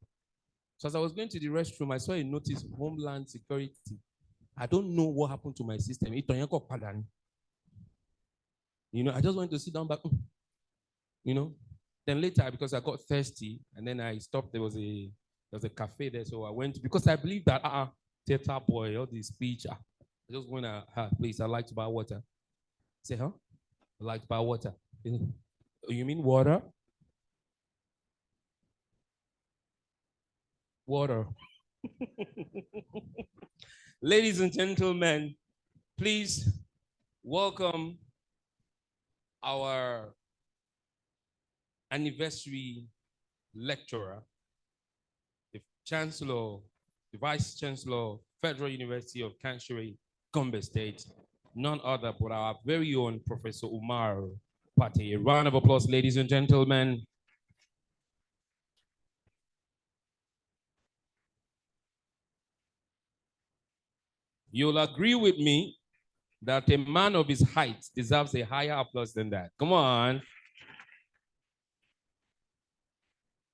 So as I was going to the restroom, I saw a notice, Homeland Security. I don't know what happened to my system. You know, I just went to sit down back, you know. Then later, because I got thirsty, and then I stopped, there was a cafe there, so I went, because I believe that, theater boy, all this speech, I just went, please, I'd like to buy water. I say, huh? I'd like to buy water. You mean water? Water. Ladies and gentlemen, please welcome our anniversary lecturer, the Chancellor, the Vice Chancellor, Federal University of Kanshiri, Gombe State, none other but our very own Professor Umar Pate. A round of applause, ladies and gentlemen. You'll agree with me that a man of his height deserves a higher applause than that. Come on.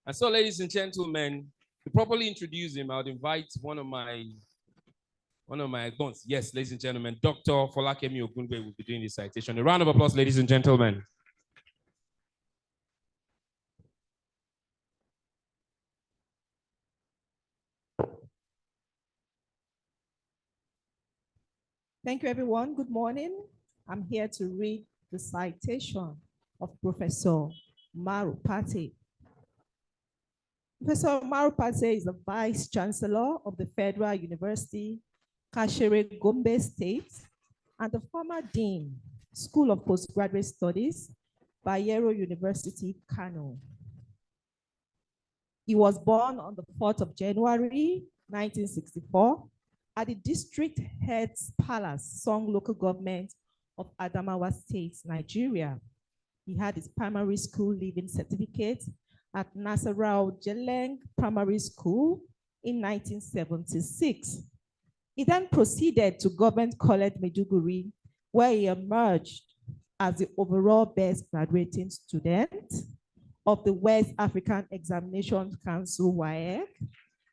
And so, ladies and gentlemen, to properly introduce him, I would invite one of my advanced. Yes, ladies and gentlemen, Dr. Folakemi Ogundipe will be doing this citation. A round of applause, ladies and gentlemen. Thank you, everyone. Good morning. I'm here to read the citation of Professor Umar Pate. Professor Umar Pate is the Vice Chancellor of the Federal University, Kashere, Gombe State, and the former Dean, School of Postgraduate Studies, Bayero University, Kano. He was born on the 4th of January, 1964, at the District Head's Palace, Song Local Government of Adamawa State, Nigeria. He had his primary school leaving certificate at Nasarao Jeleng Primary School in 1976. He then proceeded to Government College Maiduguri, where he emerged as the overall best graduating student of the West African Examinations Council, WAEC,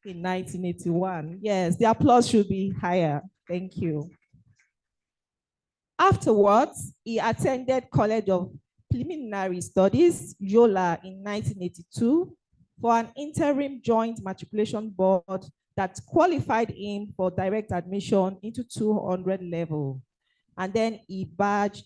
in 1981. Yes, the applause should be higher. Thank you. Afterwards, he attended College of Preliminary Studies, Yola, in 1982 for an interim joint matriculation board that qualified him for direct admission into 200 level. And then he badged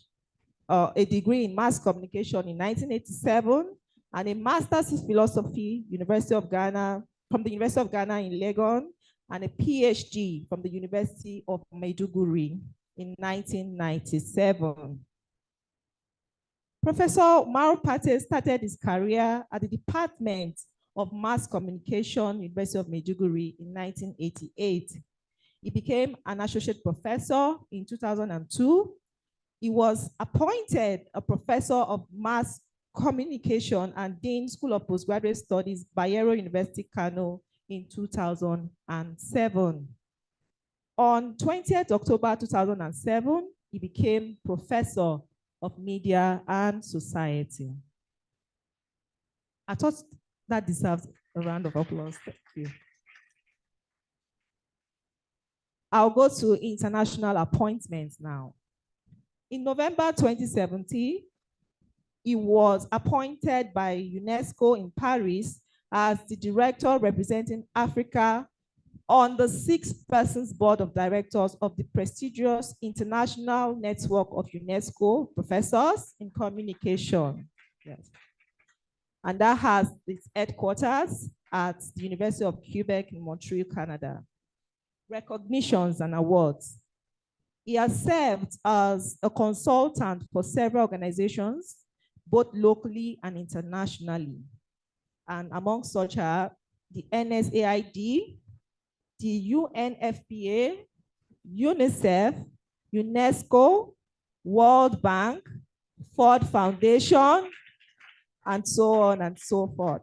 a degree in mass communication in 1987 and a master's in philosophy, University of Ghana, from the University of Ghana in Legon, and a PhD from the University of Maiduguri in 1997. Professor Umar Pate started his career at the Department of Mass Communication, University of Maiduguri in 1988. He became an associate professor in 2002. He was appointed a professor of mass communication and Dean School of Postgraduate Studies, Bayero University, Kano in 2007. On 20th October 2007, he became Professor of Media and Society. I thought that deserves a round of applause. Thank you. I'll go to international appointments now. In November 2017, he was appointed by UNESCO in Paris as the director representing Africa on the 6-person board of directors of the prestigious International Network of UNESCO Professors in Communication. Yes. And that has its headquarters at the University of Quebec in Montreal, Canada. Recognitions and awards. He has served as a consultant for several organizations, both locally and internationally. And among such are the NSAID, the UNFPA, UNICEF, UNESCO, World Bank, Ford Foundation, and so on and so forth.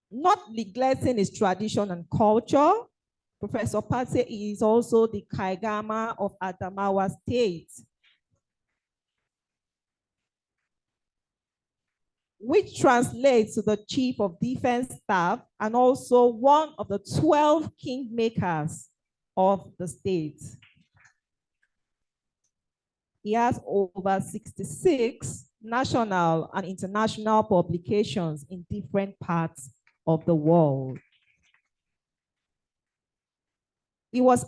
Not neglecting his tradition and culture, Professor Pate is also the Kaigama of Adamawa State, which translates to the Chief of Defense Staff and also one of the 12 kingmakers of the state. He has over 66 national and international publications in different parts of the world. He was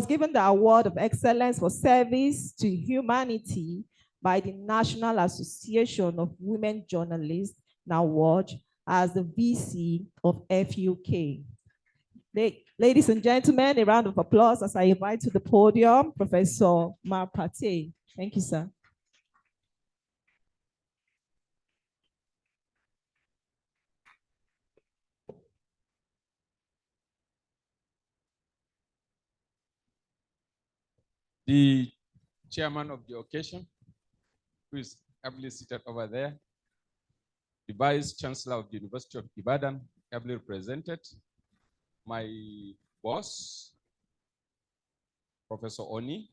given the Award of Excellence for Service to Humanity by the National Association of Women Journalists, now WAJ, as the VC of FUK. Ladies and gentlemen, a round of applause as I invite to the podium Professor Umar Pate. Thank you, sir. The chairman of the occasion, who is ably seated over there, the Vice Chancellor of the University of Ibadan, ably represented, my boss, Professor Oni,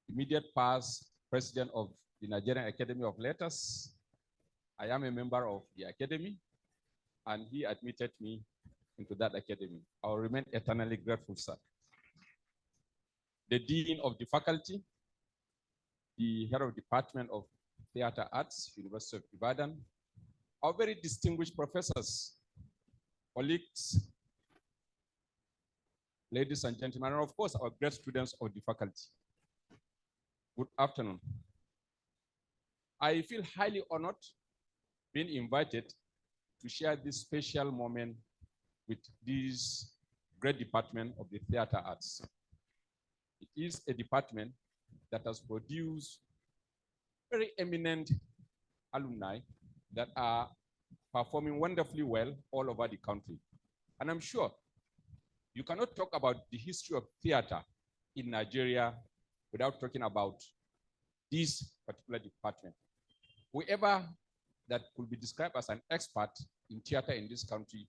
immediate past president of the Nigerian Academy of Letters. I am a member of the academy, and he admitted me into that academy. I will remain eternally grateful, sir. The Dean of the Faculty, the Head of Department of Theater Arts, University of Ibadan, our very distinguished professors, colleagues, ladies and gentlemen, and of course, our great students of the faculty. Good afternoon. I feel highly honored being invited to share this special moment with this great department of the theater arts. It is a department that has produced very eminent alumni that are performing wonderfully well all over the country. And I'm sure you cannot talk about the history of theater in Nigeria without talking about this particular department. Whoever that could be described as an expert in theater in this country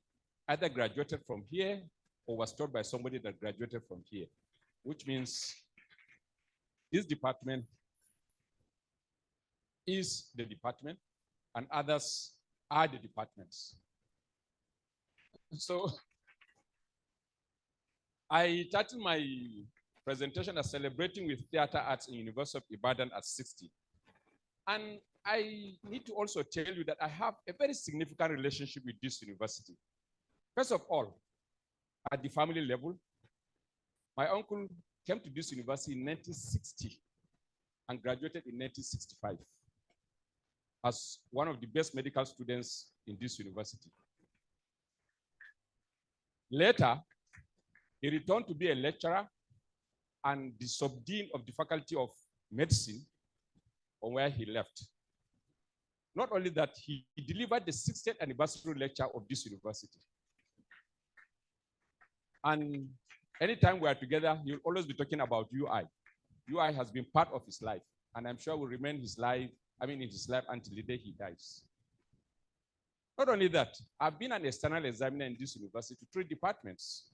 either graduated from here or was taught by somebody that graduated from here, which means this department is the department and others are the departments. So I titled my presentation as Celebrating with Theater Arts in University of Ibadan at 60. And I need to also tell you that I have a very significant relationship with this university. First of all, at the family level, my uncle came to this university in 1960 and graduated in 1965 as one of the best medical students in this university. Later, he returned to be a lecturer and the sub-dean of the Faculty of Medicine, from where he left. Not only that, he delivered the 60th anniversary lecture of this university. And anytime we are together, he'll always be talking about UI. UI has been part of his life, and I'm sure will remain in his life until the day he dies. Not only that, I've been an external examiner in this university to 3 departments.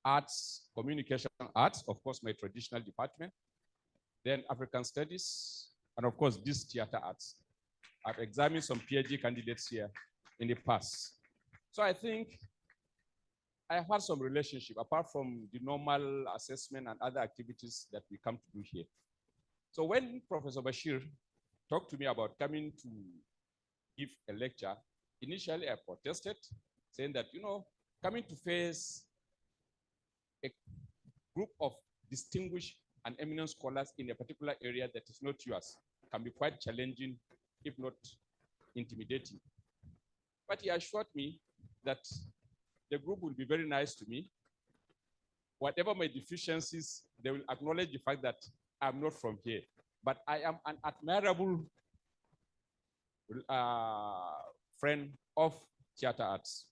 Arts, communication arts, of course, my traditional department, then African studies, and of course, this theater arts. I've examined some PhD candidates here in the past. So I think I have had some relationship apart from the normal assessment and other activities that we come to do here. So when Professor Bashir talked to me about coming to give a lecture, initially I protested, saying that, coming to face a group of distinguished and eminent scholars in a particular area that is not yours can be quite challenging, if not intimidating. But he assured me that the group will be very nice to me. Whatever my deficiencies, they will acknowledge the fact that I'm not from here, but I am an admirable friend of theater arts.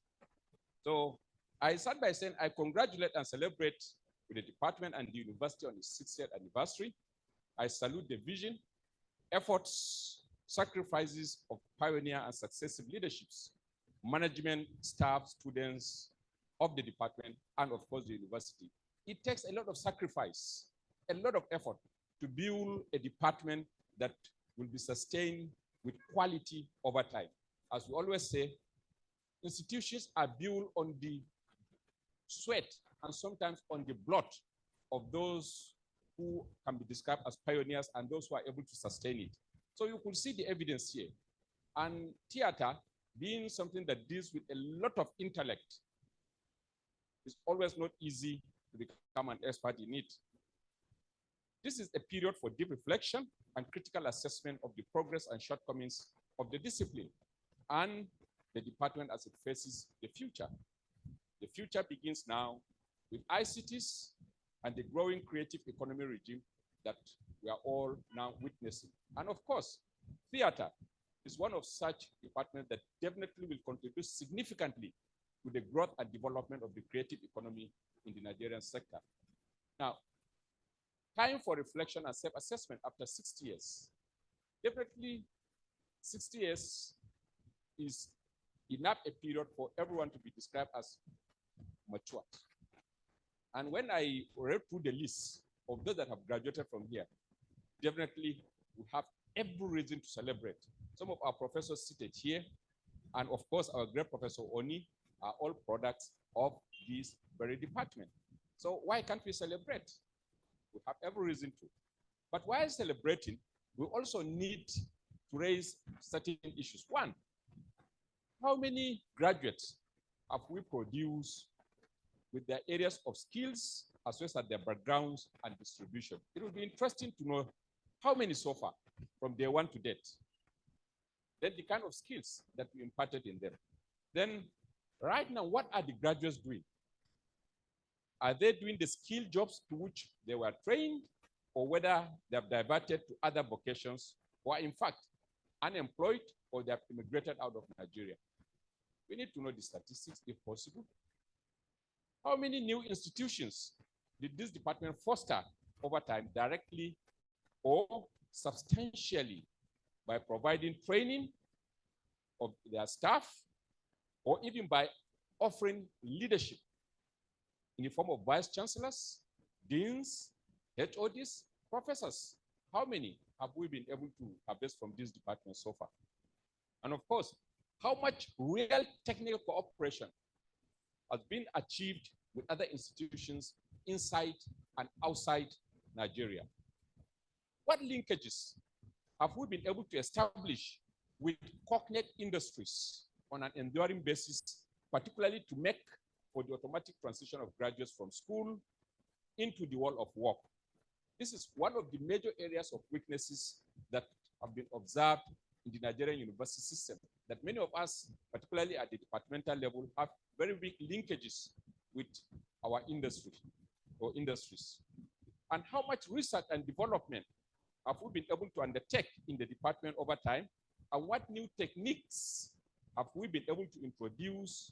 So I start by saying I congratulate and celebrate with the department and the university on its 60th anniversary. I salute the vision, efforts, sacrifices of pioneer and successive leaderships, management, staff, students of the department, and of course the university. It takes a lot of sacrifice, a lot of effort to build a department that will be sustained with quality over time. As we always say, institutions are built on the sweat and sometimes on the blood of those who can be described as pioneers and those who are able to sustain it. So you could see the evidence here. And theater, being something that deals with a lot of intellect, is always not easy to become an expert in it. This is a period for deep reflection and critical assessment of the progress and shortcomings of the discipline and the department as it faces the future. The future begins now with ICTs and the growing creative economy regime that we are all now witnessing. And of course, theater is one of such departments that definitely will contribute significantly to the growth and development of the creative economy in the Nigerian sector. Now, time for reflection and self-assessment after 60 years. Definitely 60 years is enough a period for everyone to be described as matured. And when I read through the list of those that have graduated from here, definitely we have every reason to celebrate. Some of our professors seated here, and of course our great Professor Oni, are all products of this very department. So why can't we celebrate? We have every reason to. But while celebrating, we also need to raise certain issues. One, how many graduates have we produced with their areas of skills as well as their backgrounds and distribution? It will be interesting to know how many so far from day one to date. Then the kind of skills that we imparted in them. Then right now, what are the graduates doing? Are they doing the skill jobs to which they were trained, or whether they have diverted to other vocations, or in fact, unemployed, or they have immigrated out of Nigeria? We need to know the statistics if possible. How many new institutions did this department foster over time, directly or substantially, by providing training of their staff, or even by offering leadership in the form of vice chancellors, deans, HODs, professors? How many have we been able to harvest from this department so far? And of course, how much real technical cooperation has been achieved with other institutions inside and outside Nigeria? What linkages have we been able to establish with cognate industries on an enduring basis, particularly to make for the automatic transition of graduates from school into the world of work? This is one of the major areas of weaknesses that have been observed in the Nigerian university system, that many of us, particularly at the departmental level, have very weak linkages with our industry or industries. And how much research and development have we been able to undertake in the department over time? And what new techniques have we been able to introduce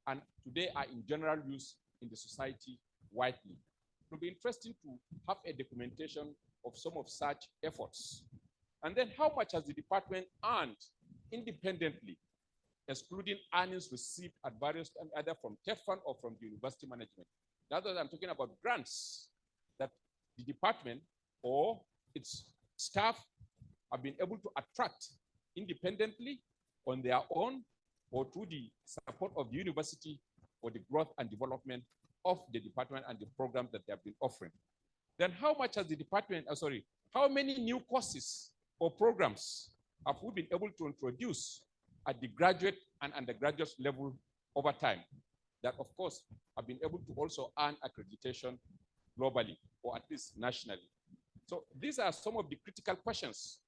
and today are in general use in the society widely? It will be interesting to have a documentation of some of such efforts. And then how much has the department earned independently excluding earnings received at various times, either from TEF fund or from the university management. Now that I'm talking about grants that the department or its staff have been able to attract independently on their own or through the support of the university for the growth and development of the department and the programs that they have been offering. Then how much has the department, how many new courses or programs have we been able to introduce at the graduate and undergraduate level over time that, of course, have been able to also earn accreditation globally or at least nationally? So these are some of the critical questions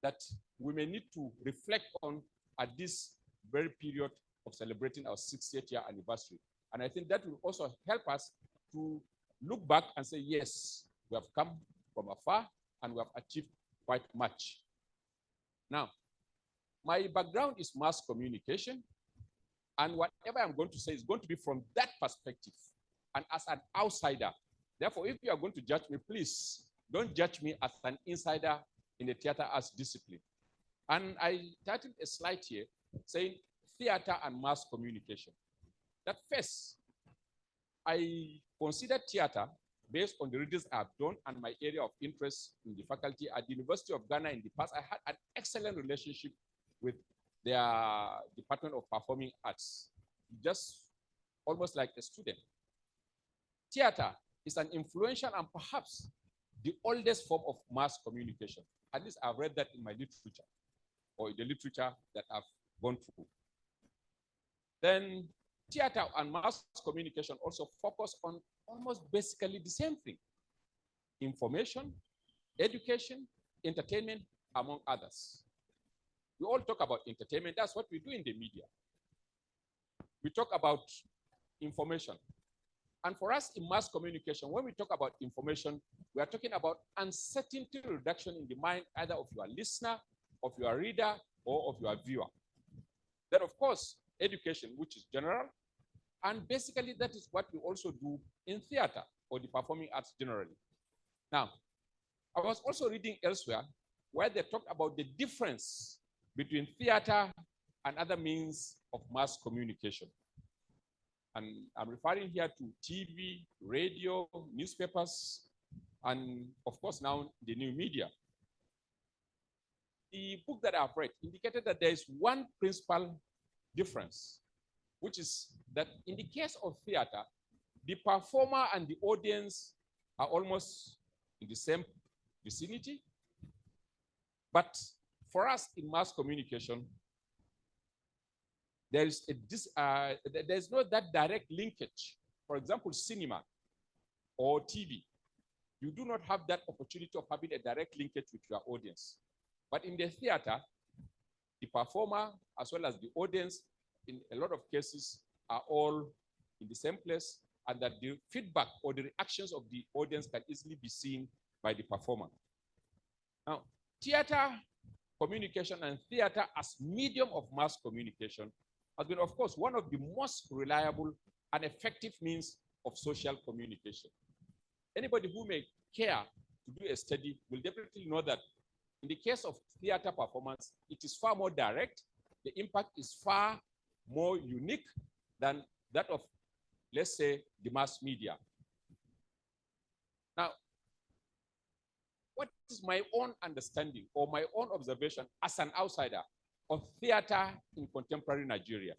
that we may need to reflect on at this very period of celebrating our 60th year anniversary. And I think that will also help us to look back and say, yes, we have come from afar and we have achieved quite much. Now, my background is mass communication, and whatever I'm going to say is going to be from that perspective and as an outsider. Therefore, if you are going to judge me, please don't judge me as an insider in the theater arts discipline. And I titled a slide here saying theater and mass communication. That first, I consider theater based on the readings I've done and my area of interest in the faculty at the University of Ghana in the past. I had an excellent relationship with their Department of Performing Arts, just almost like a student. Theater is an influential and perhaps the oldest form of mass communication. At least I've read that in my literature or in the literature that I've gone through. Then theater and mass communication also focus on almost basically the same thing: information, education, entertainment, among others. We all talk about entertainment. That's what we do in the media. We talk about information. And for us in mass communication, when we talk about information, we are talking about uncertainty reduction in the mind, either of your listener, of your reader, or of your viewer. Then, of course, education, which is general. And basically, that is what we also do in theater or the performing arts generally. Now, I was also reading elsewhere where they talked about the difference between theater and other means of mass communication. And I'm referring here to TV, radio, newspapers, and of course now the new media. The book that I've read indicated that there is one principal difference, which is that in the case of theater, the performer and the audience are almost in the same vicinity. But for us in mass communication, there's not that direct linkage. For example, cinema or TV, you do not have that opportunity of having a direct linkage with your audience. But in the theater, the performer as well as the audience, in a lot of cases, are all in the same place, and that the feedback or the reactions of the audience can easily be seen by the performer. Now, theater communication and theater as medium of mass communication has been, of course, one of the most reliable and effective means of social communication. Anybody who may care to do a study will definitely know that in the case of theater performance, it is far more direct. The impact is far more unique than that of, let's say, the mass media. Now, what is my own understanding or my own observation as an outsider of theater in contemporary Nigeria?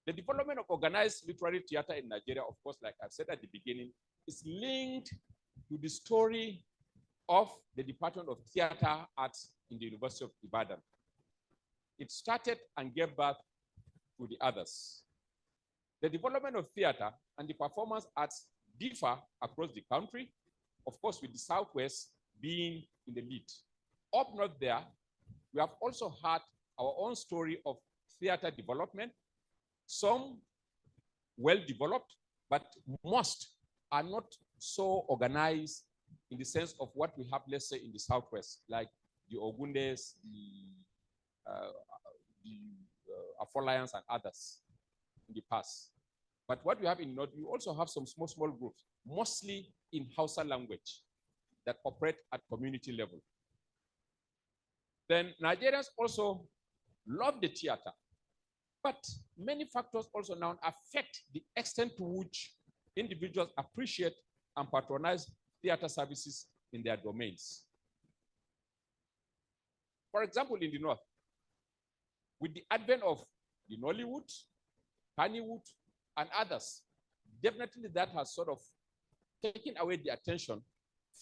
The development of organized literary theater in Nigeria, of course, like I've said at the beginning, is linked to the story of the Department of Theater Arts in the University of Ibadan. It started and gave birth to the others. The development of theater and the performance arts differ across the country, of course, with the Southwest being in the lead. Up north there, we have also had our own story of theater development, some well-developed, but most are not so organized in the sense of what we have, let's say, in the Southwest, like the Ogundes, the Afolians and others in the past. But what we have in North, we also have some small groups, mostly in Hausa language, that operate at community level. Then Nigerians also love the theater. But many factors also now affect the extent to which individuals appreciate and patronize theater services in their domains. For example, in the North, with the advent of the Nollywood, Hollywood, and others, definitely that has sort of taken away the attention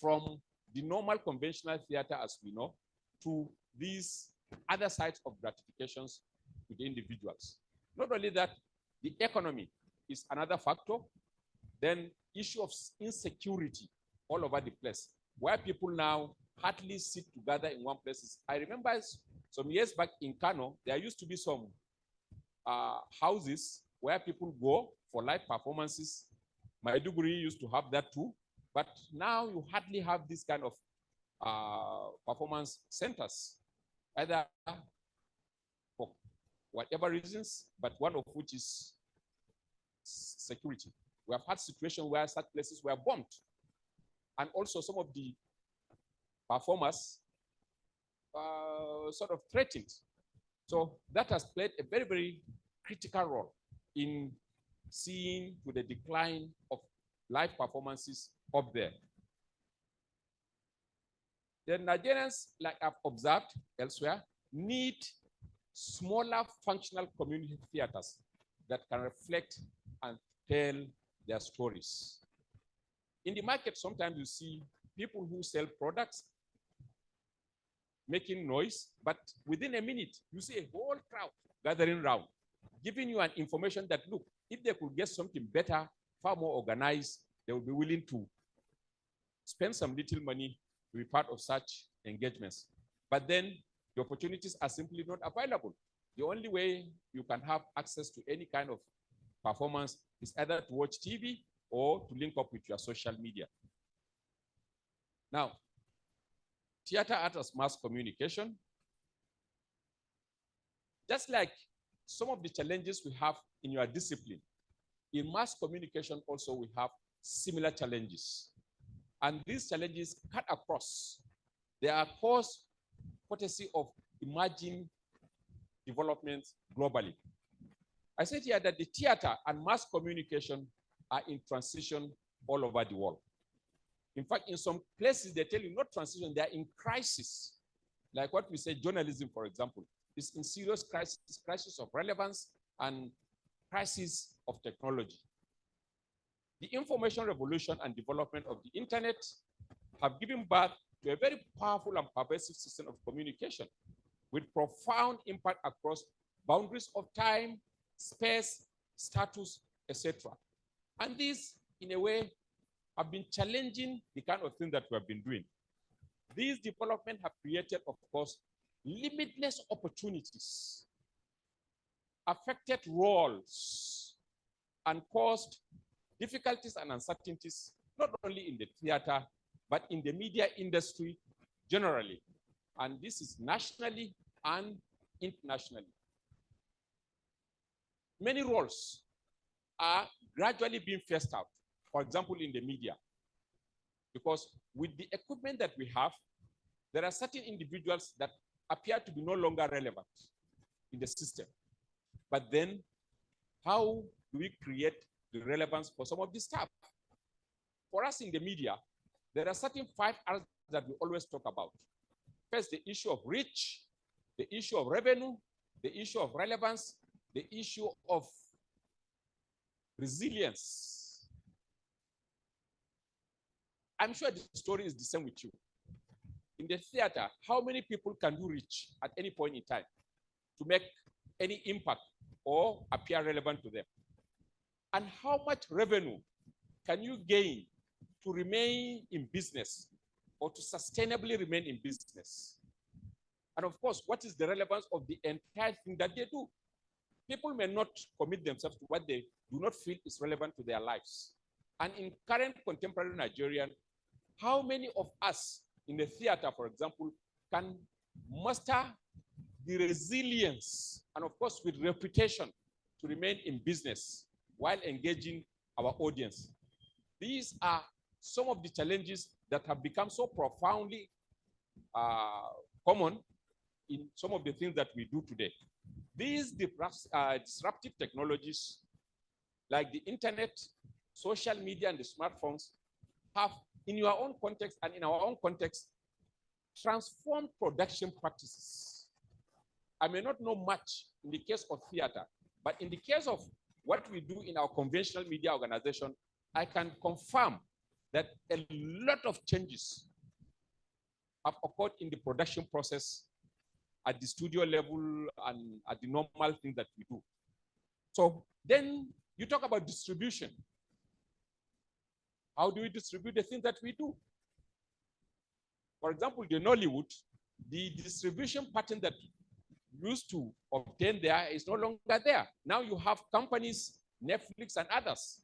from the normal conventional theater as we know to these other sides of gratifications to the individuals. Not only that, the economy is another factor. Then issue of insecurity all over the place, where people now hardly sit together in one place. I remember some years back in Kano, there used to be some houses where people go for live performances. Maiduguri used to have that too, but now you hardly have this kind of performance centers, either for whatever reasons, but one of which is security. We have had situations where such places were bombed, and also some of the performers sort of threatened. So that has played a very, very critical role in seeing to the decline of live performances up there. The Nigerians, like I've observed elsewhere, need smaller functional community theaters that can reflect and tell their stories. In the market, sometimes you see people who sell products making noise, but within a minute, you see a whole crowd gathering around, giving you an information that, look, if they could get something better, far more organized, they would be willing to spend some little money to be part of such engagements. But then the opportunities are simply not available. The only way you can have access to any kind of performance is either to watch TV or to link up with your social media. Now, theater art as mass communication, just like some of the challenges we have in your discipline, in mass communication also we have similar challenges. And these challenges cut across. They are caused courtesy of emerging developments globally. I said here that the theater and mass communication are in transition all over the world. In fact, in some places, they tell you not transition, they are in crisis. Like what we say, journalism, for example, is in serious crisis of relevance and crisis of technology. The information revolution and development of the internet have given birth to a very powerful and pervasive system of communication with profound impact across boundaries of time, space, status, etc. And these, in a way, have been challenging the kind of thing that we have been doing. These developments have created, of course, limitless opportunities, affected roles, and caused difficulties and uncertainties, not only in the theater, but in the media industry generally. And this is nationally and internationally. Many roles are gradually being phased out, for example, in the media. Because with the equipment that we have, there are certain individuals that appear to be no longer relevant in the system. But then, how do we create the relevance for some of this stuff? For us in the media, there are certain 5 R's that we always talk about. First, the issue of reach, the issue of revenue, the issue of relevance, the issue of resilience. I'm sure the story is the same with you. In the theater, how many people can you reach at any point in time to make any impact or appear relevant to them? And how much revenue can you gain to remain in business or to sustainably remain in business? And of course, what is the relevance of the entire thing that they do? People may not commit themselves to what they do not feel is relevant to their lives. And in current contemporary Nigerian, how many of us in the theater, for example, can muster the resilience and of course with reputation to remain in business while engaging our audience? These are some of the challenges that have become so profoundly common in some of the things that we do today. These disruptive technologies, like the internet, social media, and the smartphones, have, in your own context and in our own context, transformed production practices. I may not know much in the case of theater, but in the case of what we do in our conventional media organization, I can confirm that a lot of changes have occurred in the production process at the studio level and at the normal thing that we do. So then you talk about distribution. How do we distribute the things that we do? For example, in Nollywood, the distribution pattern that used to obtain there is no longer there. Now you have companies, Netflix and others,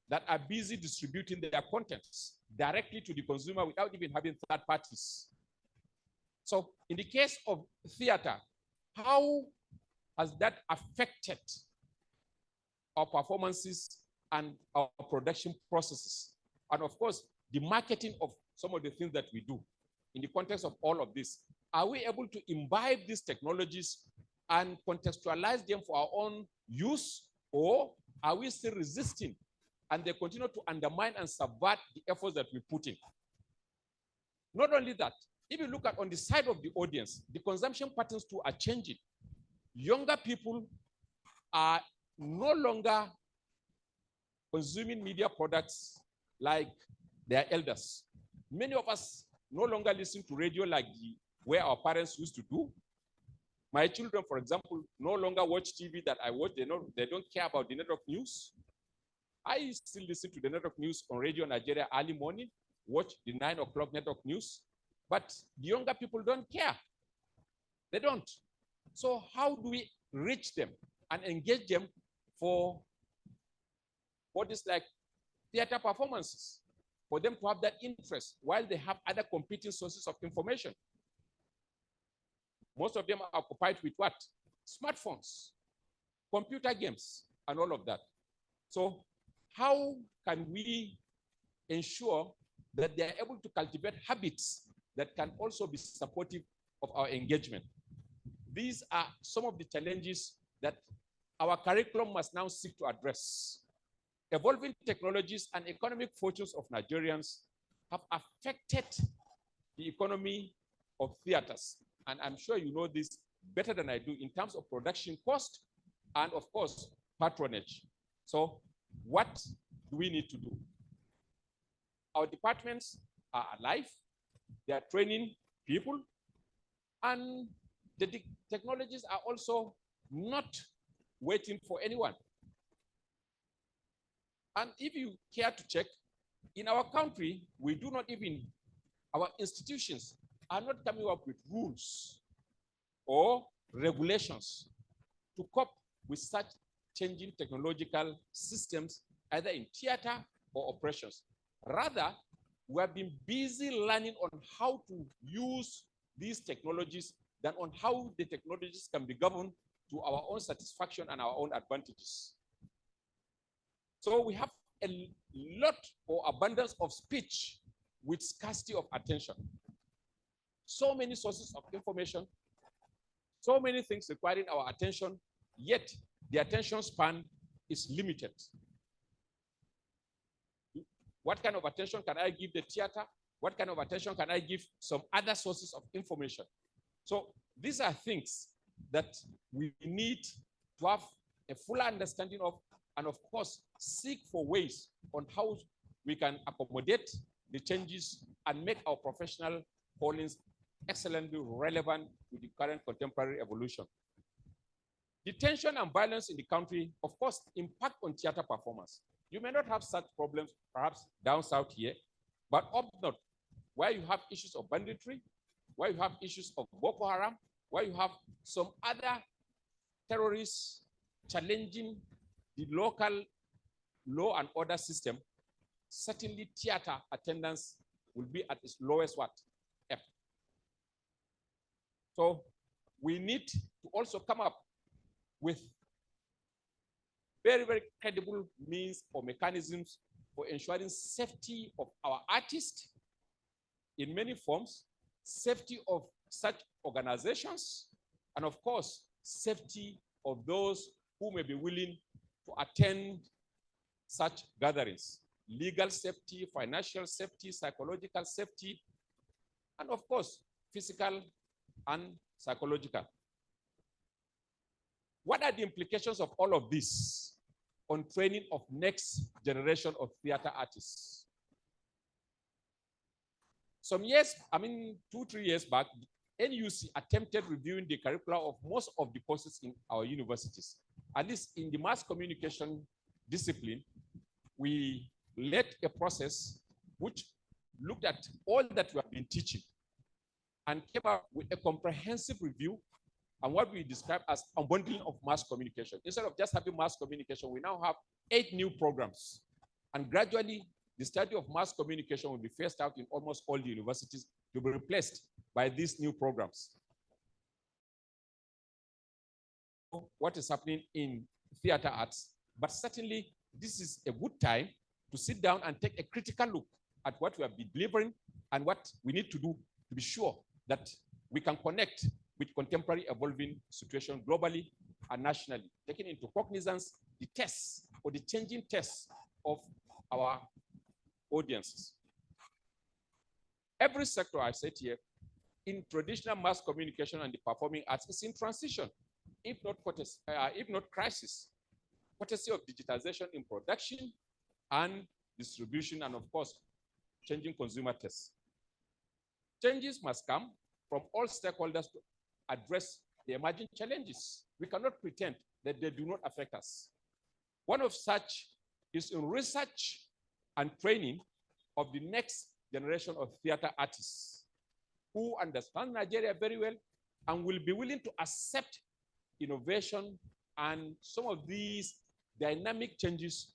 that are busy distributing their contents directly to the consumer without even having third parties. So in the case of theater, how has that affected our performances and our production processes? And of course, the marketing of some of the things that we do. In the context of all of this, are we able to imbibe these technologies and contextualize them for our own use, or are we still resisting and they continue to undermine and subvert the efforts that we put in? Not only that, if you look at on the side of the audience, the consumption patterns too are changing. Younger people are no longer consuming media products like their elders. Many of us no longer listen to radio like the way our parents used to do. My children, for example, no longer watch TV that I watch. They don't care about the network news. I still listen to the network news on Radio Nigeria early morning, watch the 9 o'clock network news, but the younger people don't care. They don't. So how do we reach them and engage them for what is like theater performances, for them to have that interest while they have other competing sources of information? Most of them are occupied with what? Smartphones, computer games, and all of that. So how can we ensure that they are able to cultivate habits that can also be supportive of our engagement? These are some of the challenges that our curriculum must now seek to address. Evolving technologies and economic fortunes of Nigerians have affected the economy of theaters. And I'm sure you know this better than I do in terms of production cost and, of course, patronage. So what do we need to do? Our departments are alive. They are training people. And the technologies are also not waiting for anyone. And if you care to check, in our country, we do not even, our institutions are not coming up with rules or regulations to cope with such changing technological systems, either in theater or operations. Rather, we have been busy learning on how to use these technologies than on how the technologies can be governed to our own satisfaction and our own advantages. So we have a lot or abundance of speech with scarcity of attention. So many sources of information, so many things requiring our attention, yet the attention span is limited. What kind of attention can I give the theater? What kind of attention can I give some other sources of information? So these are things that we need to have a fuller understanding of, and of course, seek for ways on how we can accommodate the changes and make our professional callings excellently relevant to the current contemporary evolution. The tension and violence in the country, of course, impact on theater performance. You may not have such problems, perhaps down south here, but up north, where you have issues of banditry, where you have issues of Boko Haram, where you have some other terrorists challenging the local law and order system, certainly theater attendance will be at its lowest what? F. So we need to also come up with very, very credible means or mechanisms for ensuring safety of our artists in many forms, safety of such organizations, and of course, safety of those who may be willing to attend such gatherings. Legal safety, financial safety, psychological safety, and of course, physical and psychological. What are the implications of all of this on training of next generation of theater artists? Some years, 2-3 years back, NUC attempted reviewing the curricula of most of the courses in our universities. At least in the mass communication discipline, we led a process which looked at all that we have been teaching and came up with a comprehensive review and what we describe as unbundling of mass communication. Instead of just having mass communication, we now have 8 new programs. And gradually, the study of mass communication will be phased out in almost all the universities to be replaced by these new programs. What is happening in theater arts, but certainly this is a good time to sit down and take a critical look at what we have been delivering and what we need to do to be sure that we can connect with contemporary evolving situation globally and nationally, taking into cognizance the tests or the changing tests of our audiences. Every sector I said here in traditional mass communication and the performing arts is in transition, if not crisis, courtesy of digitization in production and distribution, and of course, changing consumer tastes. Changes must come from all stakeholders to address the emerging challenges. We cannot pretend that they do not affect us. One of such is in research and training of the next generation of theater artists who understand Nigeria very well and will be willing to accept innovation and some of these dynamic changes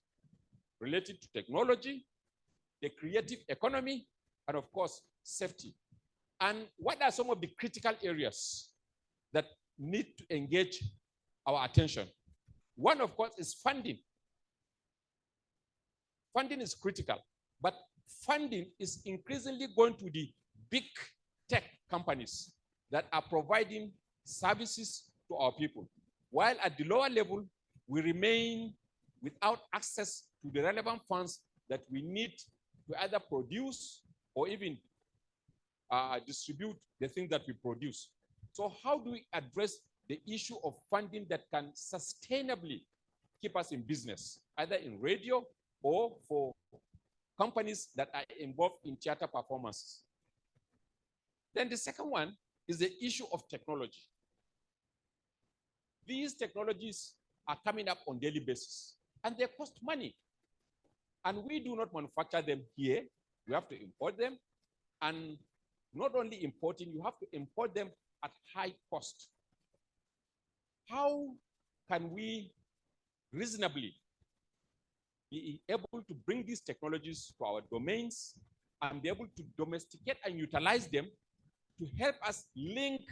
related to technology, the creative economy, and of course, safety. And what are some of the critical areas that need to engage our attention? One, of course, is funding. Funding is critical, but funding is increasingly going to the big tech companies that are providing services to our people. While at the lower level, we remain without access to the relevant funds that we need to either produce or even distribute the things that we produce. So how do we address the issue of funding that can sustainably keep us in business, either in radio or for companies that are involved in theater performances? Then the second one is the issue of technology. These technologies are coming up on a daily basis, and they cost money. And we do not manufacture them here. We have to import them. And not only importing, you have to import them at high cost. How can we reasonably be able to bring these technologies to our domains and be able to domesticate and utilize them to help us link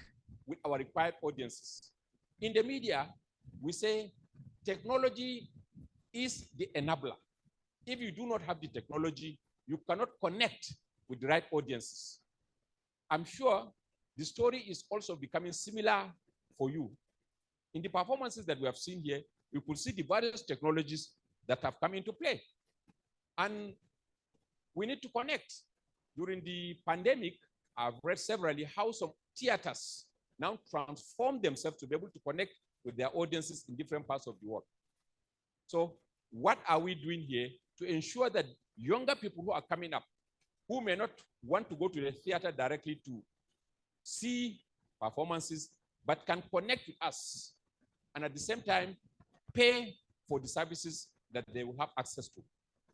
with our required audiences? In the media, we say technology is the enabler. If you do not have the technology, you cannot connect with the right audiences. I'm sure the story is also becoming similar for you. In the performances that we have seen here, you could see the various technologies that have come into play. And we need to connect. During the pandemic, I've read severally how some theaters now transform themselves to be able to connect with their audiences in different parts of the world. So what are we doing here to ensure that younger people who are coming up, who may not want to go to the theater directly to see performances, but can connect with us and at the same time pay for the services that they will have access to?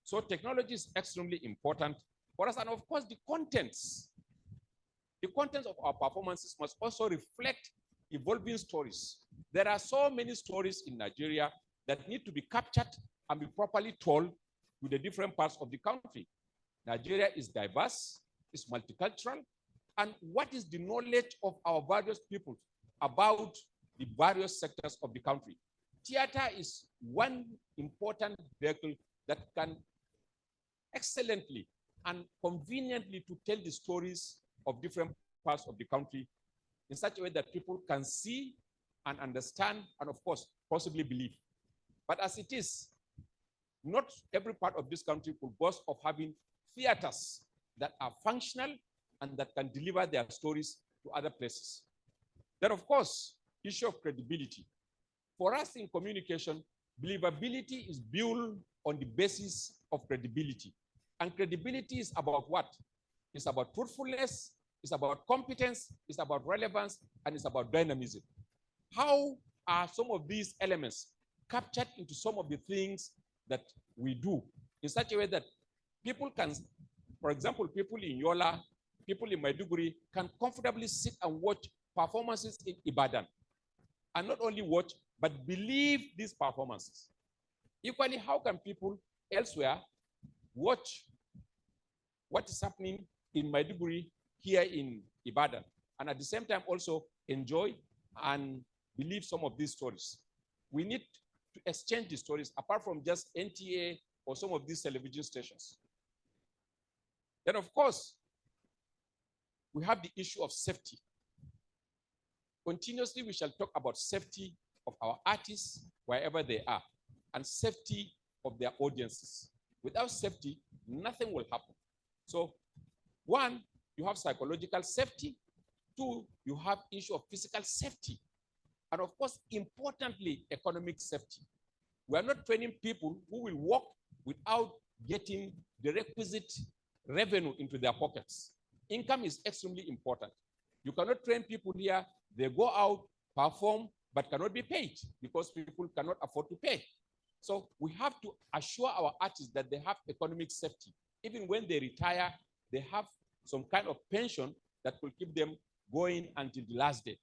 So technology is extremely important for us. And of course, the contents of our performances must also reflect evolving stories. There are so many stories in Nigeria that need to be captured and be properly told to the different parts of the country. Nigeria is diverse, it's multicultural, and what is the knowledge of our various peoples about the various sectors of the country? Theater is one important vehicle that can excellently and conveniently to tell the stories of different parts of the country in such a way that people can see and understand and, of course, possibly believe. But as it is, not every part of this country could boast of having theaters that are functional and that can deliver their stories to other places. Then, of course, issue of credibility. For us in communication, believability is built on the basis of credibility. And credibility is about what? It's about truthfulness, it's about competence, it's about relevance, and it's about dynamism. How are some of these elements captured into some of the things that we do in such a way that people can, for example, people in Yola, people in Maiduguri can comfortably sit and watch performances in Ibadan, and not only watch, but believe these performances. Equally, how can people elsewhere watch what is happening in Maiduguri here in Ibadan, and at the same time also enjoy and believe some of these stories? We need to exchange the stories apart from just NTA or some of these television stations. Then, of course, we have the issue of safety. Continuously, we shall talk about safety of our artists wherever they are, and safety of their audiences. Without safety, nothing will happen. So, one, you have psychological safety. Two, you have issue of physical safety. And of course, importantly, economic safety. We are not training people who will work without getting the requisite revenue into their pockets. Income is extremely important. You cannot train people here, they go out, perform, but cannot be paid because people cannot afford to pay. So we have to assure our artists that they have economic safety. Even when they retire, they have some kind of pension that will keep them going until the last day.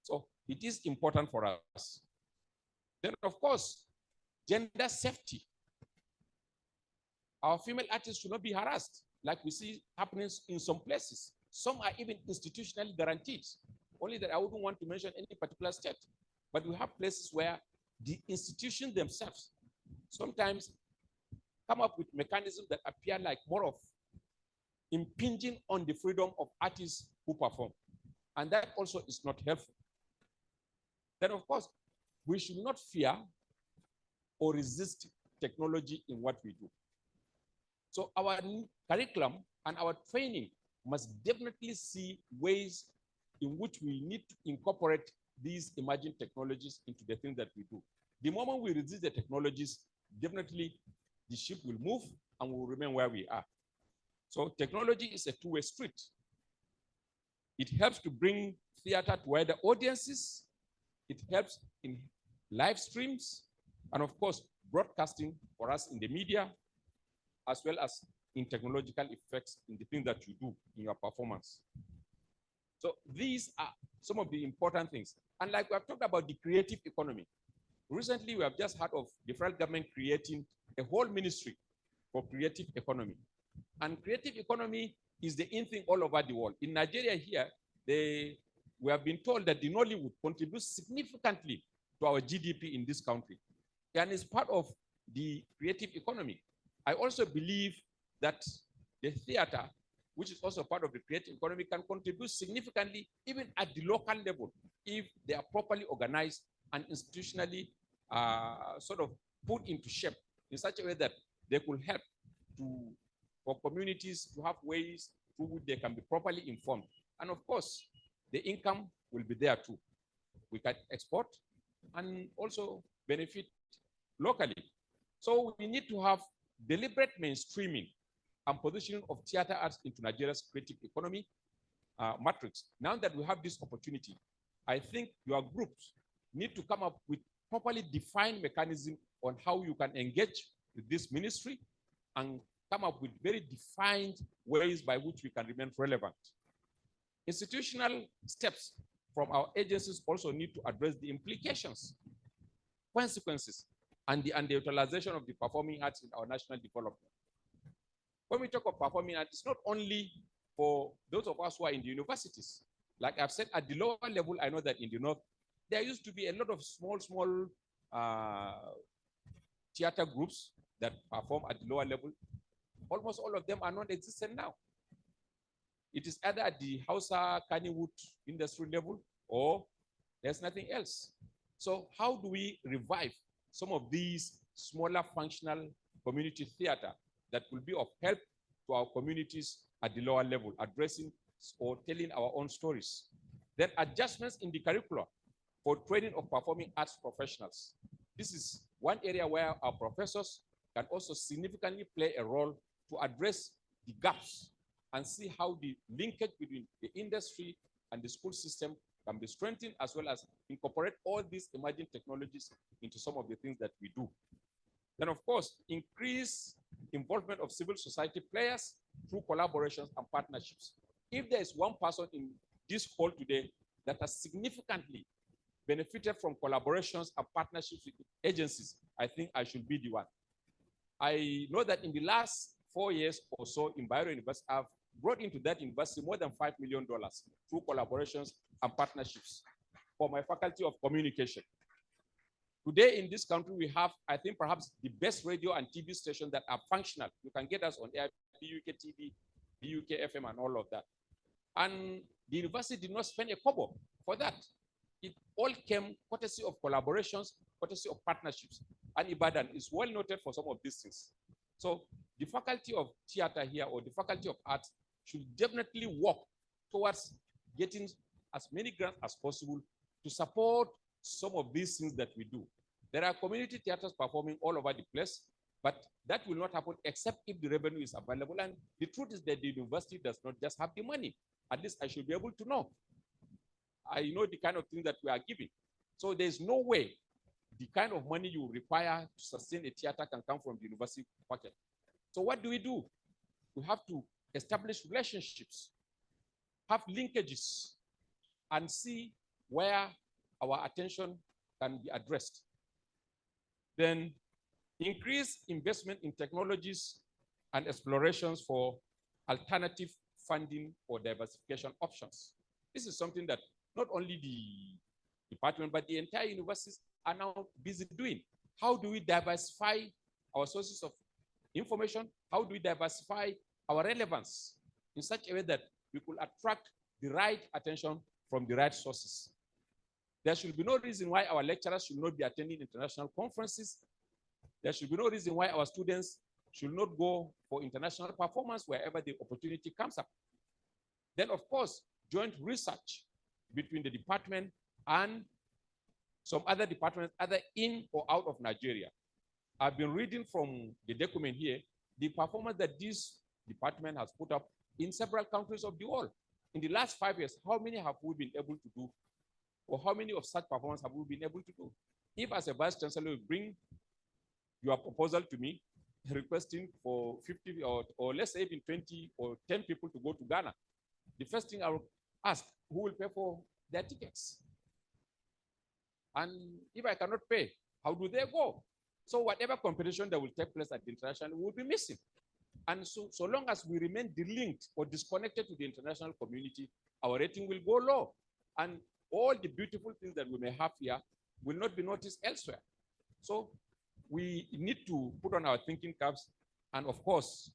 So it is important for us. Then, of course, gender safety. Our female artists should not be harassed, like we see happening in some places. Some are even institutionally guaranteed. Only that I wouldn't want to mention any particular state. But we have places where the institutions themselves sometimes come up with mechanisms that appear like more of impinging on the freedom of artists who perform. And that also is not helpful. Then, of course, we should not fear or resist technology in what we do. So our curriculum and our training must definitely see ways in which we need to incorporate these emerging technologies into the things that we do. The moment we resist the technologies, definitely the ship will move and we will remain where we are. So technology is a two-way street. It helps to bring theater to wider audiences. It helps in live streams, and of course, broadcasting for us in the media, as well as in technological effects in the thing that you do in your performance. So these are some of the important things. And like we have talked about the creative economy. Recently, we have just heard of the federal government creating a whole ministry for creative economy. And creative economy is the in thing all over the world. In Nigeria here, we have been told that the Nollywood contributes significantly to our GDP in this country. And it's part of the creative economy. I also believe that the theater, which is also part of the creative economy, can contribute significantly even at the local level if they are properly organized and institutionally sort of put into shape in such a way that they could help for communities to have ways through which they can be properly informed. And of course, the income will be there too. We can export and also benefit locally. So we need to have deliberate mainstreaming and positioning of theater arts into Nigeria's creative economy matrix. Now that we have this opportunity, I think your groups need to come up with properly defined mechanism on how you can engage with this ministry and come up with very defined ways by which we can remain relevant. Institutional steps from our agencies also need to address the implications, consequences, and the underutilization of the performing arts in our national development. When we talk of performing arts, it's not only for those of us who are in the universities. Like I've said, at the lower level, I know that in the north, there used to be a lot of small theater groups that perform at the lower level. Almost all of them are non-existent now. It is either at the Hausa, Kannywood industry level, or There's nothing else. So how do we revive some of these smaller functional community theater that will be of help to our communities at the lower level, addressing or telling our own stories? Then adjustments in the curriculum for training of performing arts professionals. This is one area where our professors can also significantly play a role to address the gaps and see how the linkage between the industry and the school system can be strengthened, as well as incorporate all these emerging technologies into some of the things that we do. Then, of course, increase involvement of civil society players through collaborations and partnerships. If there is one person in this hall today that has significantly benefited from collaborations and partnerships with agencies, I think I should be the one. I know that in the last 4 years or so in Bayero University, I've brought into that university more than $5 million through collaborations and partnerships for my faculty of communication. Today in this country, we have, I think, perhaps the best radio and TV stations that are functional. You can get us on air, UK TV, UK FM, and all of that. And the university did not spend a kobo for that. It all came courtesy of collaborations, courtesy of partnerships. And Ibadan is well noted for some of these things. So the faculty of theater here, or the faculty of arts, should definitely work towards getting as many grants as possible to support some of these things that we do. There are community theaters performing all over the place, but that will not happen except if the revenue is available. And the truth is that the university does not just have the money. At least I should be able to know. I know the kind of thing that we are giving. So there's no way the kind of money you require to sustain a theater can come from the university pocket. So what do? We have to establish relationships, have linkages, and see where our attention can be addressed. Then increase investment in technologies and explorations for alternative funding or diversification options. This is something that not only the department, but the entire universities are now busy doing. How do we diversify our sources of information? How do we diversify our relevance in such a way that we could attract the right attention from the right sources? There should be no reason why our lecturers should not be attending international conferences. There should be no reason why our students should not go for international performance wherever the opportunity comes up. Then, of course, joint research between the department and some other departments, either in or out of Nigeria. I've been reading from the document here, the performance that this department has put up in several countries of the world. In the last 5 years, how many have we been able to do? Or how many of such performances have we been able to do? If as a vice chancellor, you bring your proposal to me, requesting for 50 or let's say even 20 or 10 people to go to Ghana, the first thing I will ask, who will pay for their tickets? And if I cannot pay, how do they go? So whatever competition that will take place at the international will be missing. And so long as we remain delinked or disconnected to the international community, our rating will go low. And all the beautiful things that we may have here will not be noticed elsewhere. So we need to put on our thinking caps and, of course,